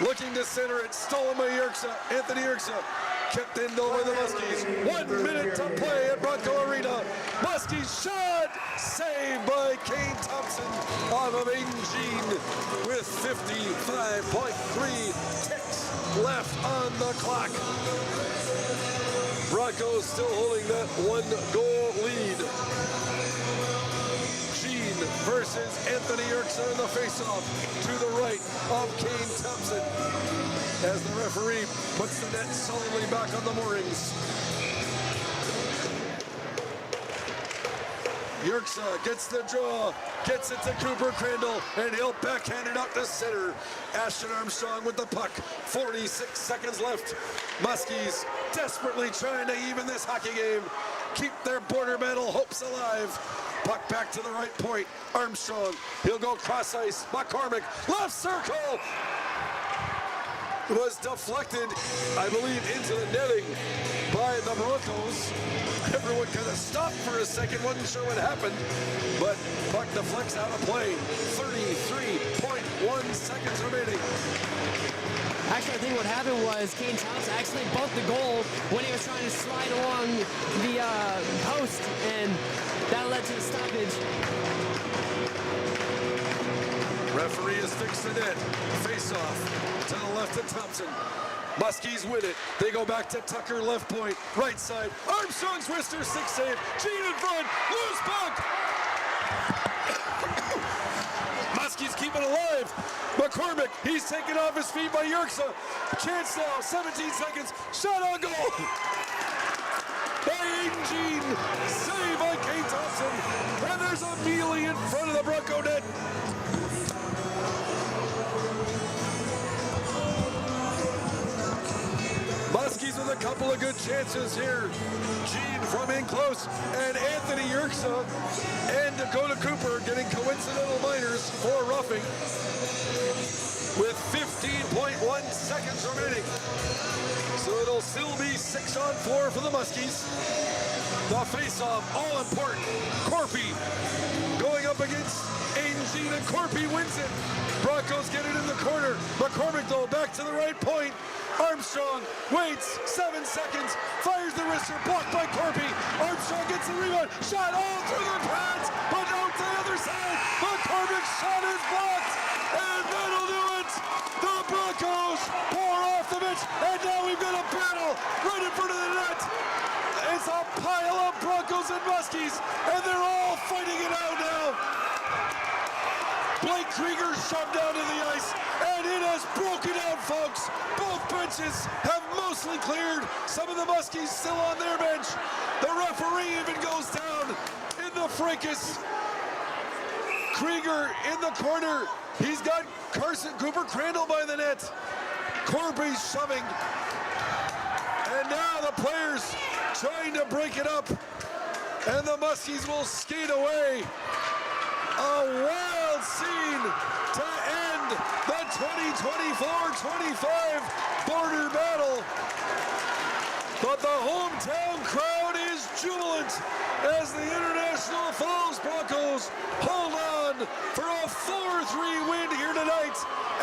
Looking to center it. Stolen by Yerxa. Anthony Yerxa. Kept in though by the Muskies. 1 minute to play at Bronco Arena. Muskies shot. Saved by Kane Thompson off of Aiden Gene with 55.3 ticks left on the clock. Broncos still holding that 1-goal lead. Gene versus Anthony Yerxa in the faceoff to the right of Kane Thompson as the referee puts the net solidly back on the moorings. Yerxa gets the draw, gets it to Cooper Crandall, and he'll backhand it out to center. Ashton Armstrong with the puck. 46 seconds left. Muskies desperately trying to even this hockey game. Keep their border battle hopes alive. Puck back to the right point. Armstrong, he'll go cross ice. McCormick, left circle. Was deflected, I believe, into the netting by the Broncos. Everyone kind of stopped for a second, wasn't sure what happened, but puck deflects out of play. 33.1 seconds remaining. Actually, I think what happened was Kane Thompson actually bumped the goal when he was trying to slide along the post, and that led to the stoppage. Referee has fixed the net. Face off to the left of Thompson. Muskies win it. They go back to Tucker, left point, right side. Armstrong's wrister, 6 save. Gene in front, loose puck. Muskies keep it alive. McCormick, he's taken off his feet by Yerxa. Chance now, 17 seconds. Shot on goal. By Aiden Gene. Save by Kane Thompson. And there's a melee in front of the Bronco net. Muskies with a couple of good chances here. Gene from in close, and Anthony Yerxa and Dakota Cooper getting coincidental minors for roughing with 15.1 seconds remaining. So it'll still be 6-on-4 for the Muskies. The face-off, all important. Corpy going up against Aiden Gene, and Corpy wins it. Broncos get it in the corner. McCormick though back to the right point. Armstrong waits 7 seconds, fires the wrister, blocked by Corpy. Armstrong gets the rebound, shot all through the pads, but out to the other side. McCormick's shot is blocked, and that'll do it. The Broncos pour off the bench, and now we've got a battle right in front of the net. It's a pile of Broncos and Muskies, and they're all fighting it out now. Blake Krieger shoved down to the ice, and it has broken out, folks. Both benches have mostly cleared. Some of the Muskies still on their bench. The referee even goes down in the fracas. Krieger in the corner. He's got Cooper Crandall by the net. Corby's shoving. And now the players trying to break it up. And the Muskies will skate away. A wild scene to end the 2024-25 border battle. But the hometown crowd is jubilant as the International Falls Broncos hold on for a 4-3 win here tonight.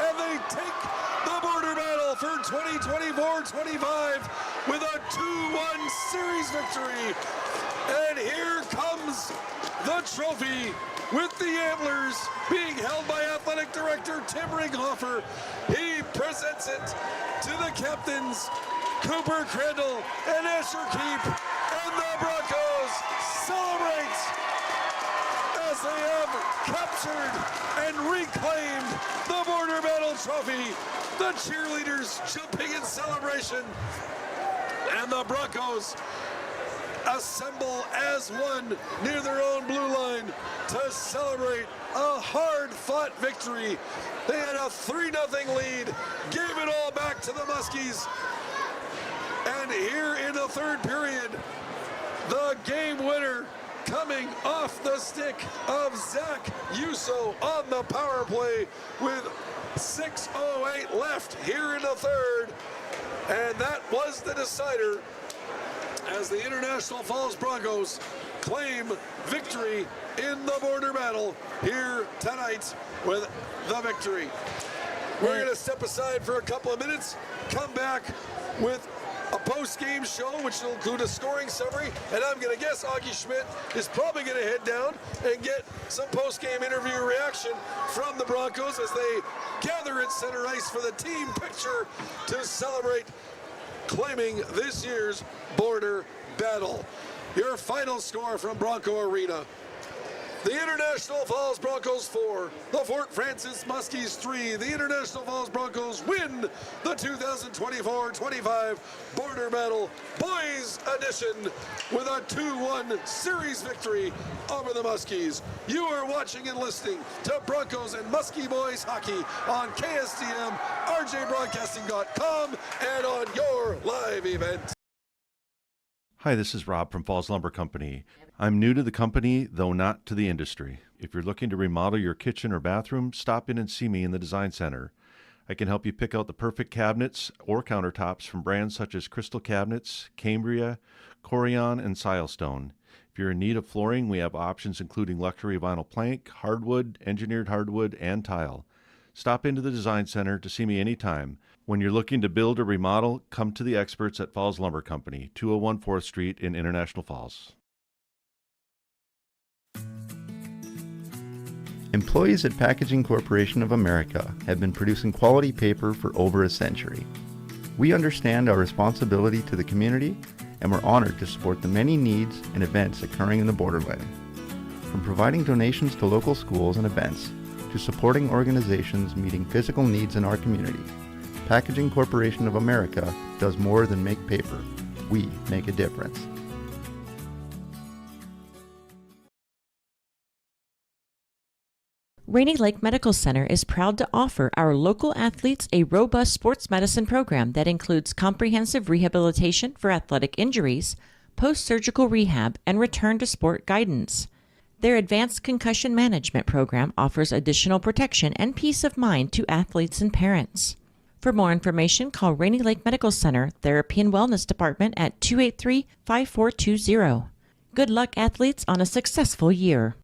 And they take the border battle for 2024-25 with a 2-1 series victory. And here comes the trophy, with the antlers being held by Athletic Director Tim Ringhofer. He presents it to the captains, Cooper Crandall and Asher Keep, and the Broncos celebrate as they have captured and reclaimed the Border Battle Trophy. The cheerleaders jumping in celebration, and the Broncos assemble as one near their own blue line to celebrate a hard-fought victory. They had a 3-0 lead, gave it all back to the Muskies. And here in the third period, the game winner coming off the stick of Zach Yuso on the power play with 6:08 left here in the third. And that was the decider as the International Falls Broncos claim victory in the border battle here tonight with the victory. We're going to step aside for a couple of minutes, come back with a post-game show, which will include a scoring summary, and I'm going to guess Augie Schmidt is probably going to head down and get some post-game interview reaction from the Broncos as they gather at center ice for the team picture to celebrate claiming this year's border battle. Your final score from Bronco Arena: the International Falls Broncos 4, the Fort Francis Muskies 3. The International Falls Broncos win the 2024-25 Border Battle Boys Edition with a 2-1 series victory over the Muskies. You are watching and listening to Broncos and Muskie Boys Hockey on KSTM, RJBroadcasting.com, and on your live event. Hi, this is Rob from Falls Lumber Company. I'm new to the company, though not to the industry. If you're looking to remodel your kitchen or bathroom, stop in and see me in the Design Center. I can help you pick out the perfect cabinets or countertops from brands such as Crystal Cabinets, Cambria, Corian, and Silestone. If you're in need of flooring, we have options including luxury vinyl plank, hardwood, engineered hardwood, and tile. Stop into the Design Center to see me anytime. When you're looking to build or remodel, come to the experts at Falls Lumber Company, 201 4th Street in International Falls. Employees at Packaging Corporation of America have been producing quality paper for over a century. We understand our responsibility to the community, and we're honored to support the many needs and events occurring in the borderland. From providing donations to local schools and events, to supporting organizations meeting physical needs in our community, Packaging Corporation of America does more than make paper. We make a difference. Rainy Lake Medical Center is proud to offer our local athletes a robust sports medicine program that includes comprehensive rehabilitation for athletic injuries, post-surgical rehab, and return to sport guidance. Their advanced concussion management program offers additional protection and peace of mind to athletes and parents. For more information, call Rainy Lake Medical Center Therapy and Wellness Department at 283-5420. Good luck, athletes, on a successful year.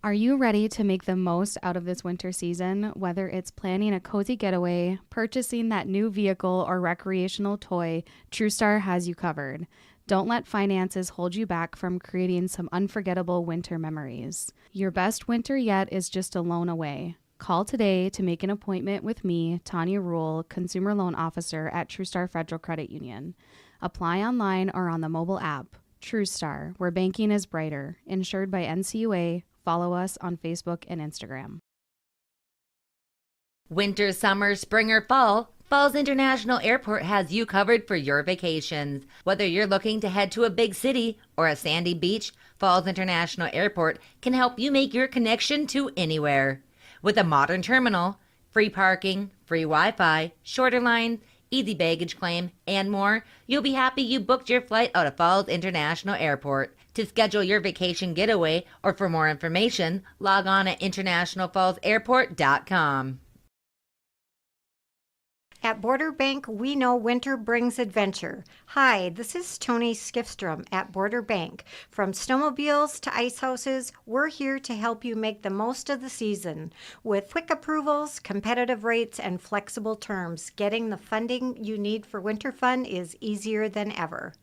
Are you ready to make the most out of this winter season? Whether it's planning a cozy getaway, purchasing that new vehicle, or recreational toy, TrueStar has you covered. Don't let finances hold you back from creating some unforgettable winter memories. Your best winter yet is just a loan away. Call today to make an appointment with me, Tanya Rule, Consumer Loan Officer at TrueStar Federal Credit Union. Apply online or on the mobile app. TrueStar, where banking is brighter. Insured by NCUA. Follow us on Facebook and Instagram. Winter, summer, spring, or fall, Falls International Airport has you covered for your vacations. Whether you're looking to head to a big city or a sandy beach, Falls International Airport can help you make your connection to anywhere. With a modern terminal, free parking, free Wi-Fi, shorter lines, easy baggage claim, and more, you'll be happy you booked your flight out of Falls International Airport. To schedule your vacation getaway or for more information, log on at internationalfallsairport.com. At Border Bank, we know winter brings adventure. Hi, this is Tony Skifstrom at Border Bank. From snowmobiles to ice houses, we're here to help you make the most of the season. With quick approvals, competitive rates, and flexible terms, getting the funding you need for winter fun is easier than ever.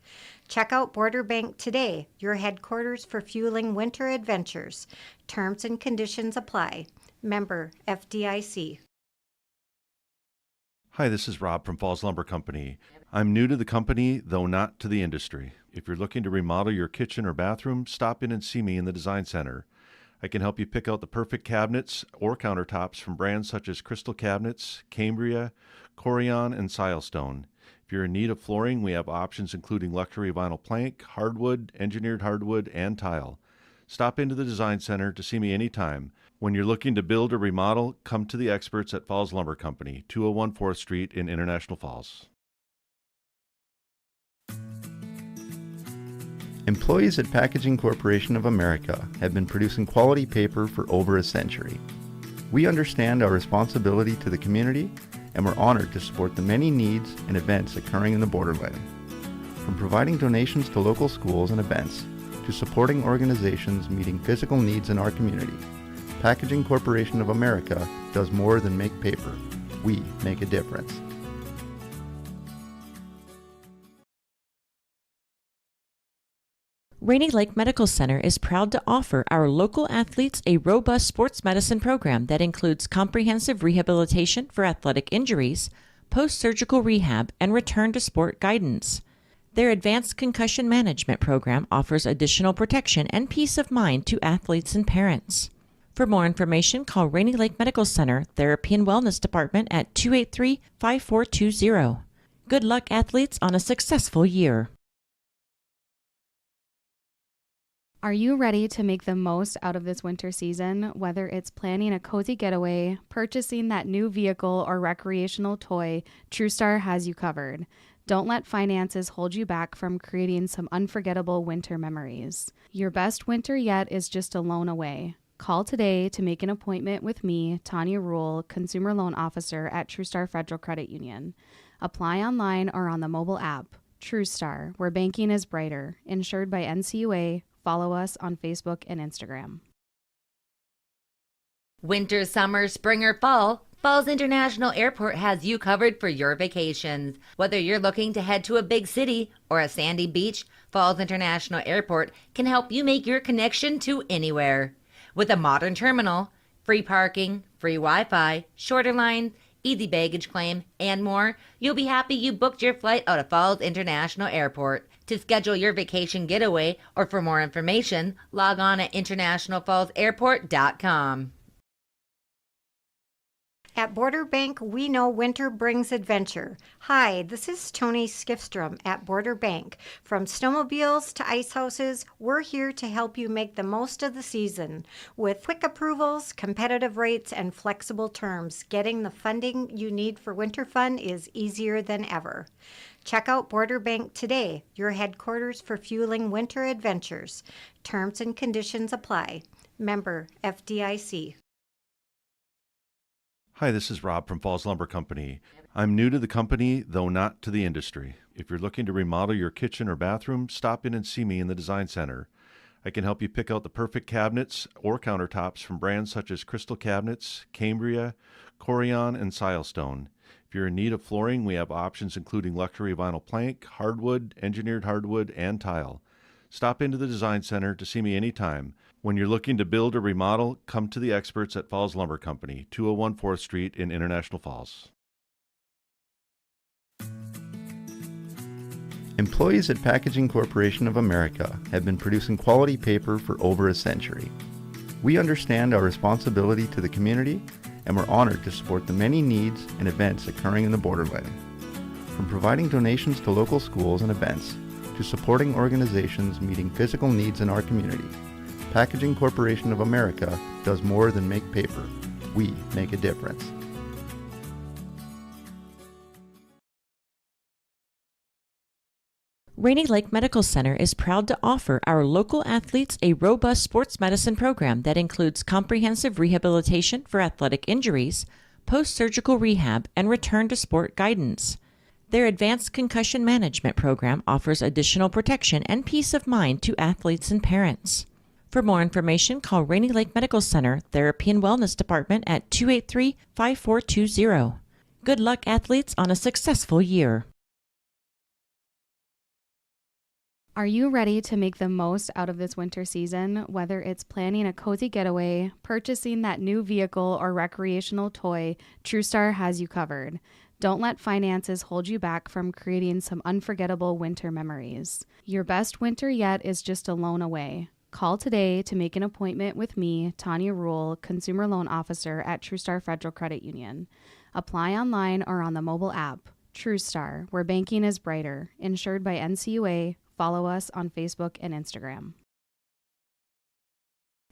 Check out Border Bank today, your headquarters for fueling winter adventures. Terms and conditions apply. Member FDIC. Hi, this is Rob from Falls Lumber Company. I'm new to the company, though not to the industry. If you're looking to remodel your kitchen or bathroom, stop in and see me in the Design Center. I can help you pick out the perfect cabinets or countertops from brands such as Crystal Cabinets, Cambria, Corian, and Silestone. If you're in need of flooring, we have options including luxury vinyl plank, hardwood, engineered hardwood, and tile. Stop into the Design Center to see me anytime. When you're looking to build or remodel, come to the experts at Falls Lumber Company, 201 4th Street in International Falls. Employees at Packaging Corporation of America have been producing quality paper for over a century. We understand our responsibility to the community, and we're honored to support the many needs and events occurring in the borderland. From providing donations to local schools and events, to supporting organizations meeting physical needs in our community, Packaging Corporation of America does more than make paper. We make a difference. Rainy Lake Medical Center is proud to offer our local athletes a robust sports medicine program that includes comprehensive rehabilitation for athletic injuries, post-surgical rehab, and return to sport guidance. Their advanced concussion management program offers additional protection and peace of mind to athletes and parents. For more information, call Rainy Lake Medical Center Therapy and Wellness Department at 283-5420. Good luck, athletes, on a successful year. Are you ready to make the most out of this winter season? Whether it's planning a cozy getaway, purchasing that new vehicle, or recreational toy, TrueStar has you covered. Don't let finances hold you back from creating some unforgettable winter memories. Your best winter yet is just a loan away. Call today to make an appointment with me, Tanya Rule, Consumer Loan Officer at TrueStar Federal Credit Union. Apply online or on the mobile app. TrueStar, where banking is brighter. Insured by NCUA. Follow us on Facebook and Instagram. Winter, summer, spring, or fall, Falls International Airport has you covered for your vacations. Whether you're looking to head to a big city or a sandy beach, Falls International Airport can help you make your connection to anywhere. With a modern terminal, free parking, free Wi-Fi, shorter lines, easy baggage claim, and more, you'll be happy you booked your flight out of Falls International Airport. To schedule your vacation getaway or for more information, log on at internationalfallsairport.com. At Border Bank, we know winter brings adventure. Hi, this is Tony Skifstrom at Border Bank. From snowmobiles to ice houses, we're here to help you make the most of the season. With quick approvals, competitive rates, and flexible terms, getting the funding you need for winter fun is easier than ever. Check out Border Bank today, your headquarters for fueling winter adventures. Terms and conditions apply. Member FDIC. Hi, this is Rob from Falls Lumber Company. I'm new to the company, though not to the industry. If you're looking to remodel your kitchen or bathroom, stop in and see me in the Design Center. I can help you pick out the perfect cabinets or countertops from brands such as Crystal Cabinets, Cambria, Corian, and Silestone. If you're in need of flooring, we have options including luxury vinyl plank, hardwood, engineered hardwood, and tile. Stop into the Design Center to see me anytime. When you're looking to build or remodel, come to the experts at Falls Lumber Company, 201 4th Street in International Falls. Employees at Packaging Corporation of America have been producing quality paper for over a century. We understand our responsibility to the community, and we're honored to support the many needs and events occurring in the borderland. From providing donations to local schools and events, to supporting organizations meeting physical needs in our community, Packaging Corporation of America does more than make paper. We make a difference. Rainy Lake Medical Center is proud to offer our local athletes a robust sports medicine program that includes comprehensive rehabilitation for athletic injuries, post-surgical rehab, and return to sport guidance. Their advanced concussion management program offers additional protection and peace of mind to athletes and parents. For more information, call Rainy Lake Medical Center Therapy and Wellness Department at 283-5420. Good luck, athletes, on a successful year. Are you ready to make the most out of this winter season? Whether it's planning a cozy getaway, purchasing that new vehicle, or recreational toy, TrueStar has you covered. Don't let finances hold you back from creating some unforgettable winter memories. Your best winter yet is just a loan away. Call today to make an appointment with me, Tanya Rule, Consumer Loan Officer at TrueStar Federal Credit Union. Apply online or on the mobile app. TrueStar, where banking is brighter. Insured by NCUA. Follow us on Facebook and Instagram.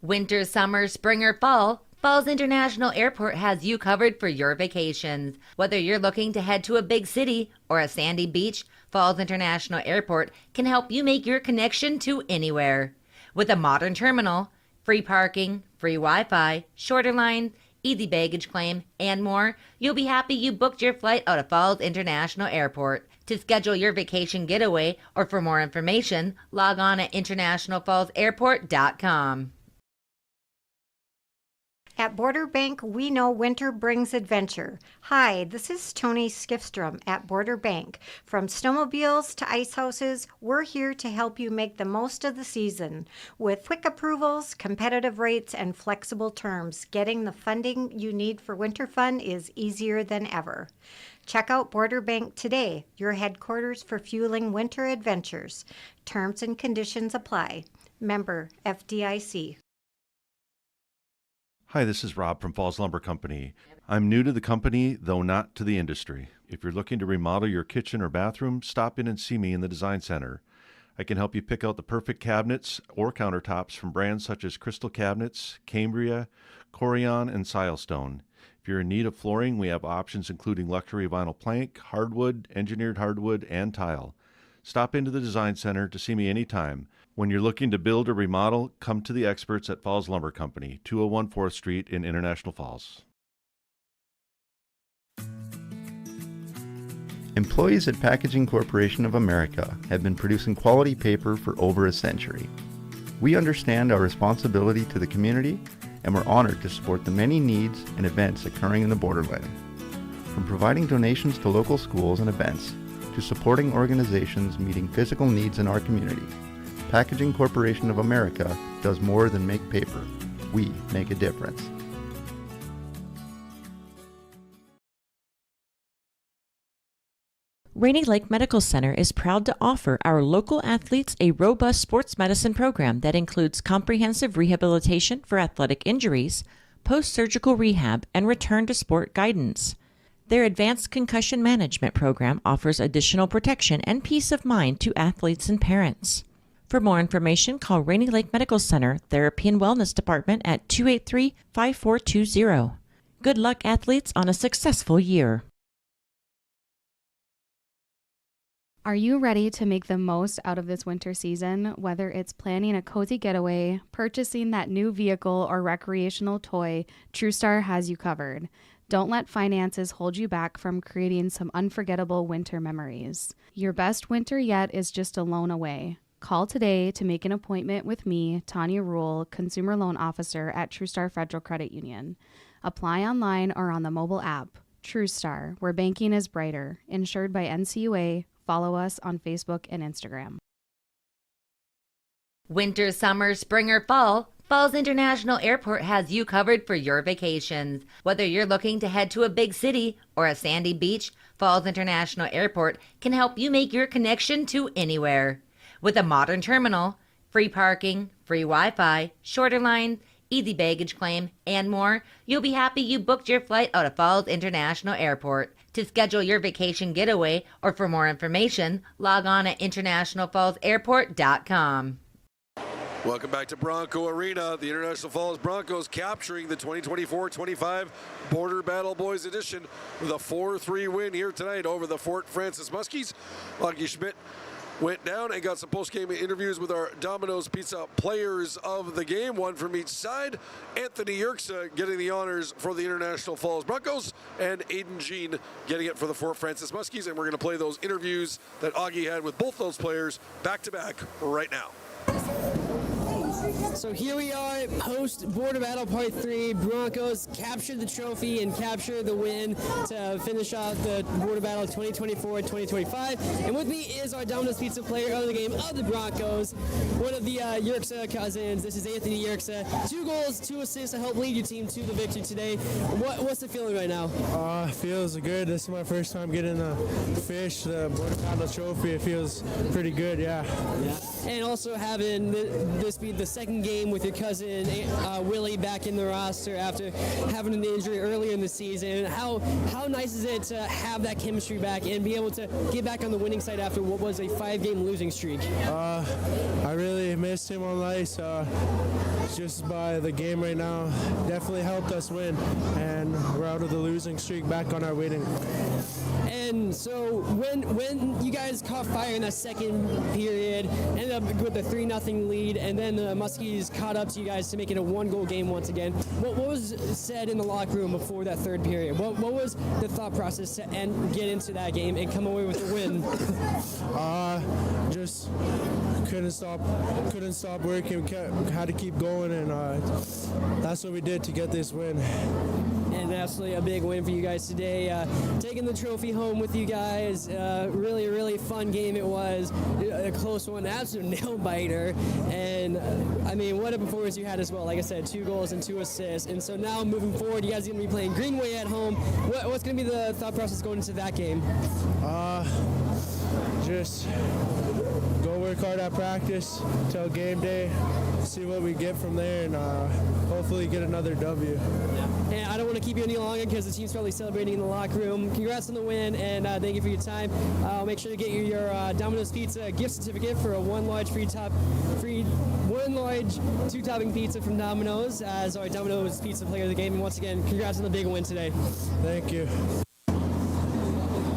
Winter, summer, spring, or fall, Falls International Airport has you covered for your vacations. Whether you're looking to head to a big city or a sandy beach, Falls International Airport can help you make your connection to anywhere. With a modern terminal, free parking, free Wi-Fi, shorter lines, easy baggage claim, and more, you'll be happy you booked your flight out of Falls International Airport. To schedule your vacation getaway or for more information, log on at internationalfallsairport.com. At Border Bank, we know winter brings adventure. Hi, this is Tony Skifstrom at Border Bank. From snowmobiles to ice houses, we're here to help you make the most of the season. With quick approvals, competitive rates, and flexible terms, getting the funding you need for winter fun is easier than ever. Check out Border Bank today, your headquarters for fueling winter adventures. Terms and conditions apply. Member FDIC. Hi, this is Rob from Falls Lumber Company. I'm new to the company, though not to the industry. If you're looking to remodel your kitchen or bathroom, stop in and see me in the Design Center. I can help you pick out the perfect cabinets or countertops from brands such as Crystal Cabinets, Cambria, Corian, and Silestone. If you're in need of flooring, we have options including luxury vinyl plank, hardwood, engineered hardwood, and tile. Stop into the Design Center to see me anytime. When you're looking to build or remodel, come to the experts at Falls Lumber Company, 201 4th Street in International Falls. Employees at Packaging Corporation of America have been producing quality paper for over a century. We understand our responsibility to the community, and we're honored to support the many needs and events occurring in the borderland. From providing donations to local schools and events, to supporting organizations meeting physical needs in our community, Packaging Corporation of America does more than make paper. We make a difference. Rainy Lake Medical Center is proud to offer our local athletes a robust sports medicine program that includes comprehensive rehabilitation for athletic injuries, post-surgical rehab, and return to sport guidance. Their advanced concussion management program offers additional protection and peace of mind to athletes and parents. For more information, call Rainy Lake Medical Center Therapy and Wellness Department at 283-5420. Good luck, athletes, on a successful year. Are you ready to make the most out of this winter season? Whether it's planning a cozy getaway, purchasing that new vehicle, or recreational toy, TrueStar has you covered. Don't let finances hold you back from creating some unforgettable winter memories. Your best winter yet is just a loan away. Call today to make an appointment with me, Tanya Rule, Consumer Loan Officer at TrueStar Federal Credit Union. Apply online or on the mobile app. TrueStar, where banking is brighter. Insured by NCUA. Follow us on Facebook and Instagram. Winter, summer, spring, or fall, Falls International Airport has you covered for your vacations. Whether you're looking to head to a big city or a sandy beach, Falls International Airport can help you make your connection to anywhere. With a modern terminal, free parking, free Wi-Fi, shorter lines, easy baggage claim, and more, you'll be happy you booked your flight out of Falls International Airport. To schedule your vacation getaway or for more information, log on at internationalfallsairport.com. Welcome back to Bronco Arena. The International Falls Broncos capturing the 2024-25 Border Battle Boys edition with a 4-3 win here tonight over the Fort Francis Muskies. Augie Schmidt went down and got some post-game interviews with our Domino's Pizza players of the game, one from each side. Anthony Yerxa getting the honors for the International Falls Broncos, and Aiden Jean getting it for the Fort Francis Muskies. And we're going to play those interviews that Augie had with both those players back-to-back right now. So here we are, post Border Battle Part 3. Broncos captured the trophy and captured the win to finish off the Border Battle 2024-2025. And with me is our Domino's Pizza player of the game of the Broncos, one of the Yerxa cousins. This is Anthony Yerxa. 2 goals, 2 assists to help lead your team to the victory today. What's the feeling right now? Feels good. This is my first time getting the Border Battle trophy. It feels pretty good, yeah. And also having this be the second game game with your cousin Willie back in the roster after having an injury earlier in the season. How nice is it to have that chemistry back and be able to get back on the winning side after what was a 5-game losing streak? I really missed him on the ice. Just by the game right now definitely helped us win, and we're out of the losing streak, back on our winning. And so when you guys caught fire in that second period, ended up with a 3-0 lead, and then the Muskies caught up to you guys to make it a 1-goal game once again. What was said in the locker room before that third period? What was the thought process to get into that game and come away with a win? Just couldn't stop working. Had to keep going, and that's what we did to get this win. And absolutely a big win for you guys today. Taking the trophy home with you guys. Really, really fun game it was. A close one, absolute nail biter. And I mean, what a performance you had as well. Like I said, 2 goals and 2 assists. And so now moving forward, you guys are going to be playing Greenway at home. What's going to be the thought process going into that game? Just go work hard at practice till game day, see what we get from there, and hopefully get another W. And I don't want to keep you any longer because the team's probably celebrating in the locker room. Congrats on the win, and thank you for your time. I'll make sure to get you your Domino's Pizza gift certificate for a 1 large 2-topping pizza from Domino's as our Domino's Pizza player of the game. And once again, congrats on the big win today. Thank you.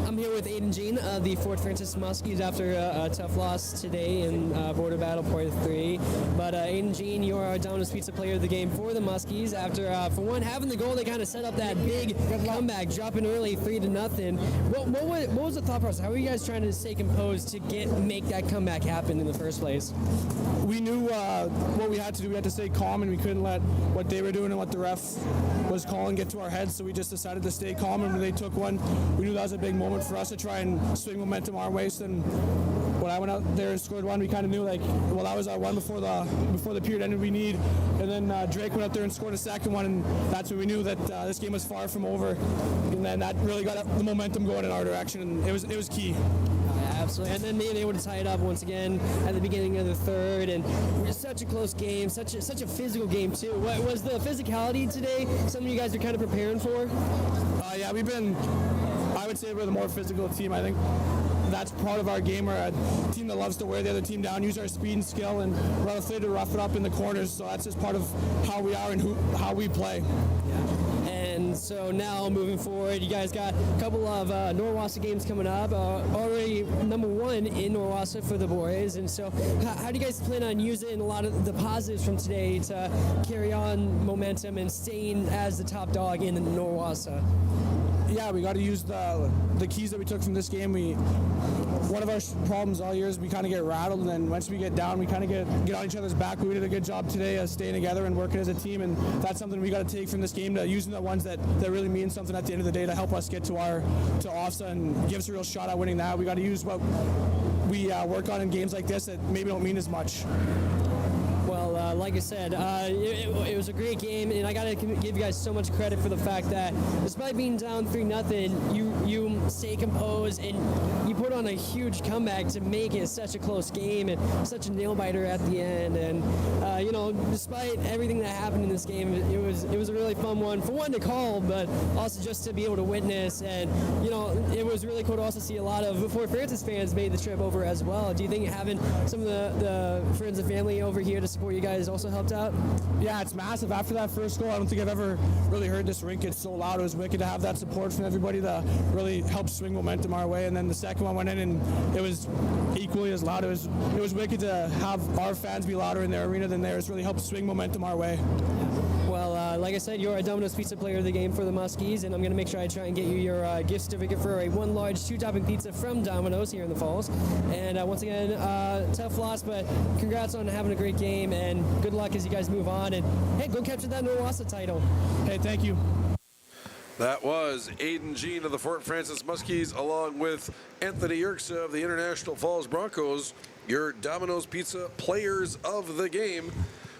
I'm here with Aiden Jean of the Fort Francis Muskies after a tough loss today in Border Battle Part 3. But Aiden Jean, you are our Domino's Pizza player of the game for the Muskies. After, for one, having the goal, they kind of set up that big comeback, dropping early 3-0. What was the thought process? How were you guys trying to stay composed to make that comeback happen in the first place? We knew what we had to do. We had to stay calm, and we couldn't let what they were doing and what the ref was calling get to our heads. So we just decided to stay calm, and when they took one, we knew that was a big moment for us to try and swing momentum our way. So then when I went out there and scored one, we kind of knew that was our one before the period ended. We need, and then Drake went out there and scored a second one, and that's when we knew that this game was far from over. And then that really got the momentum going in our direction, and it was key. Absolutely, and then being able to tie it up once again at the beginning of the third, and it was such a close game, such a physical game too. What was the physicality today? Something you guys are kind of preparing for? Yeah, I would say we're the more physical team. I think that's part of our game. We're a team that loves to wear the other team down, use our speed and skill, and we're not afraid to rough it up in the corners. So that's just part of how we are and how we play. And so now moving forward, you guys got a couple of Norwassa games coming up. Already number 1 in Norwassa for the boys. And so how do you guys plan on using a lot of the positives from today to carry on momentum and staying as the top dog in Norwassa? Yeah, we got to use the keys that we took from this game. One of our problems all year is we kind of get rattled, and then once we get down, we kind of get on each other's back. We did a good job today of staying together and working as a team, and that's something we got to take from this game, to using the ones that really mean something at the end of the day to help us get to OFSA and give us a real shot at winning that. We got to use what we work on in games like this that maybe don't mean as much. Well, like I said, it was a great game, and I got to give you guys so much credit for the fact that despite being down 3-0, you stay composed and you put on a huge comeback to make it such a close game and such a nail biter at the end. And despite everything that happened in this game, it was a really fun one. For one to call, but also just to be able to witness. And it was really cool to also see a lot of Fort Francis fans made the trip over as well. Do you think having some of the friends and family over here to support you guys also helped out? Yeah, it's massive. After that first goal, I don't think I've ever really heard this rink get so loud. It was wicked to have that support from everybody to really help swing momentum our way. And then the second one went in, and it was equally as loud. It was wicked to have our fans be louder in their arena than theirs. Really helped swing momentum our way. Well, like I said, you're a Domino's Pizza player of the game for the Muskies, and I'm going to make sure I try and get you your gift certificate for a 1 large 2-topping pizza from Domino's here in the Falls. And once again, tough loss, but congrats on having a great game, and good luck as you guys move on. And hey, go capture that Norwassa title. Hey, thank you. That was Aiden Jean of the Fort Francis Muskies, along with Anthony Yerksa of the International Falls Broncos, your Domino's Pizza players of the game.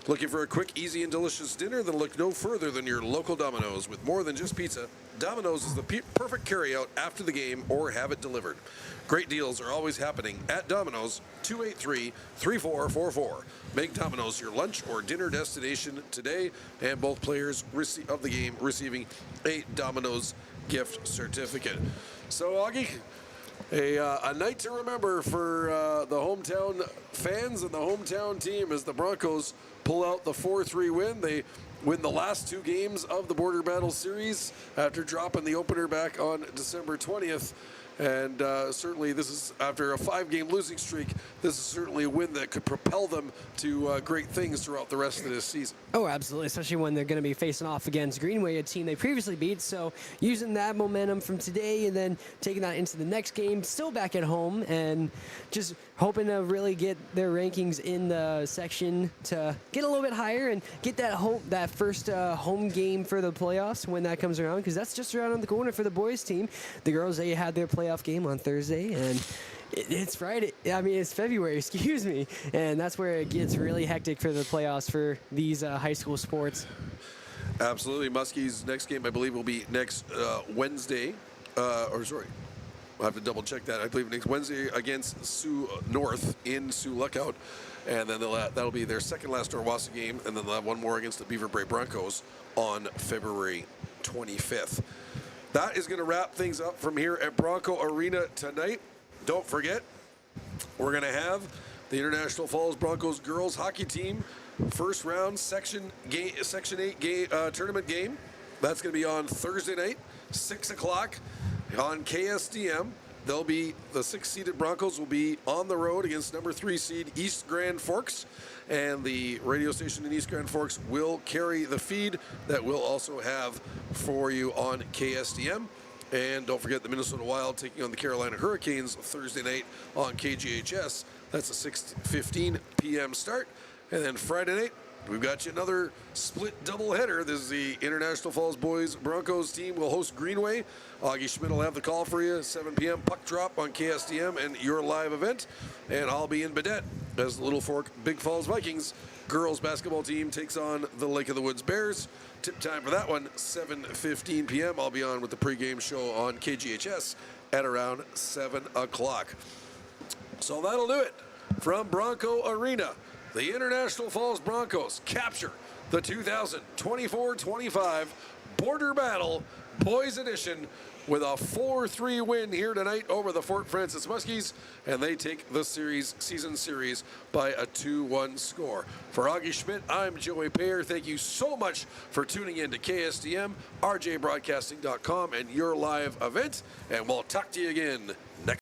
Looking for a quick, easy, and delicious dinner? Then look no further than your local Domino's. With more than just pizza, Domino's is the perfect carryout after the game or have it delivered. Great deals are always happening at Domino's, 283-3444. Make Domino's your lunch or dinner destination today, and both players of the game receiving a Domino's gift certificate. So, Augie, a night to remember for the hometown fans and the hometown team as the Broncos pull out the 4-3 win. They win the last 2 games of the Border Battle Series after dropping the opener back on December 20th. And certainly this is, after a 5-game losing streak, this is certainly a win that could propel them to great things throughout the rest of this season. Oh, absolutely, especially when they're going to be facing off against Greenway, a team they previously beat. So using that momentum from today and then taking that into the next game, still back at home, and just hoping to really get their rankings in the section to get a little bit higher and get that first home game for the playoffs when that comes around, because that's just around the corner for the boys team. The girls, they had their playoff game on Thursday, and it's Friday. I mean, it's February, excuse me. And that's where it gets really hectic for the playoffs for these high school sports. Absolutely. Muskies' next game, I believe, will be next Wednesday. I'll have to double check that. I believe next Wednesday against Sioux North in Sioux Lookout. And then that'll be their second last Orwassa game. And then they'll have one more against the Beaver Bray Broncos on February 25th. That is going to wrap things up from here at Bronco Arena tonight. Don't forget, we're going to have the International Falls Broncos girls hockey team first round Section 8 tournament game. That's going to be on Thursday night, 6 o'clock on KSDM. They'll be, the 6th-seeded Broncos will be on the road against number 3 seed East Grand Forks, and the radio station in East Grand Forks will carry the feed that we'll also have for you on KSDM. And don't forget the Minnesota Wild taking on the Carolina Hurricanes Thursday night on KGHS. That's a 6:15 p.m. start. And then Friday night, we've got you another split doubleheader. This is the International Falls Boys Broncos team will host Greenway. Augie Schmidt will have the call for you, 7 p.m. puck drop on KSDM and your live event. And I'll be in Badette as the Little Fork Big Falls Vikings girls basketball team takes on the Lake of the Woods Bears. Tip time for that one, 7:15 p.m. I'll be on with the pregame show on KGHS at around 7 o'clock. So that'll do it from Bronco Arena. The International Falls Broncos capture the 2024-25 Border Battle Boys Edition with a 4-3 win here tonight over the Fort Francis Muskies, and they take the season series by a 2-1 score. For Augie Schmidt, I'm Joey Payer. Thank you so much for tuning in to KSDM, rjbroadcasting.com, and your live event, and we'll talk to you again next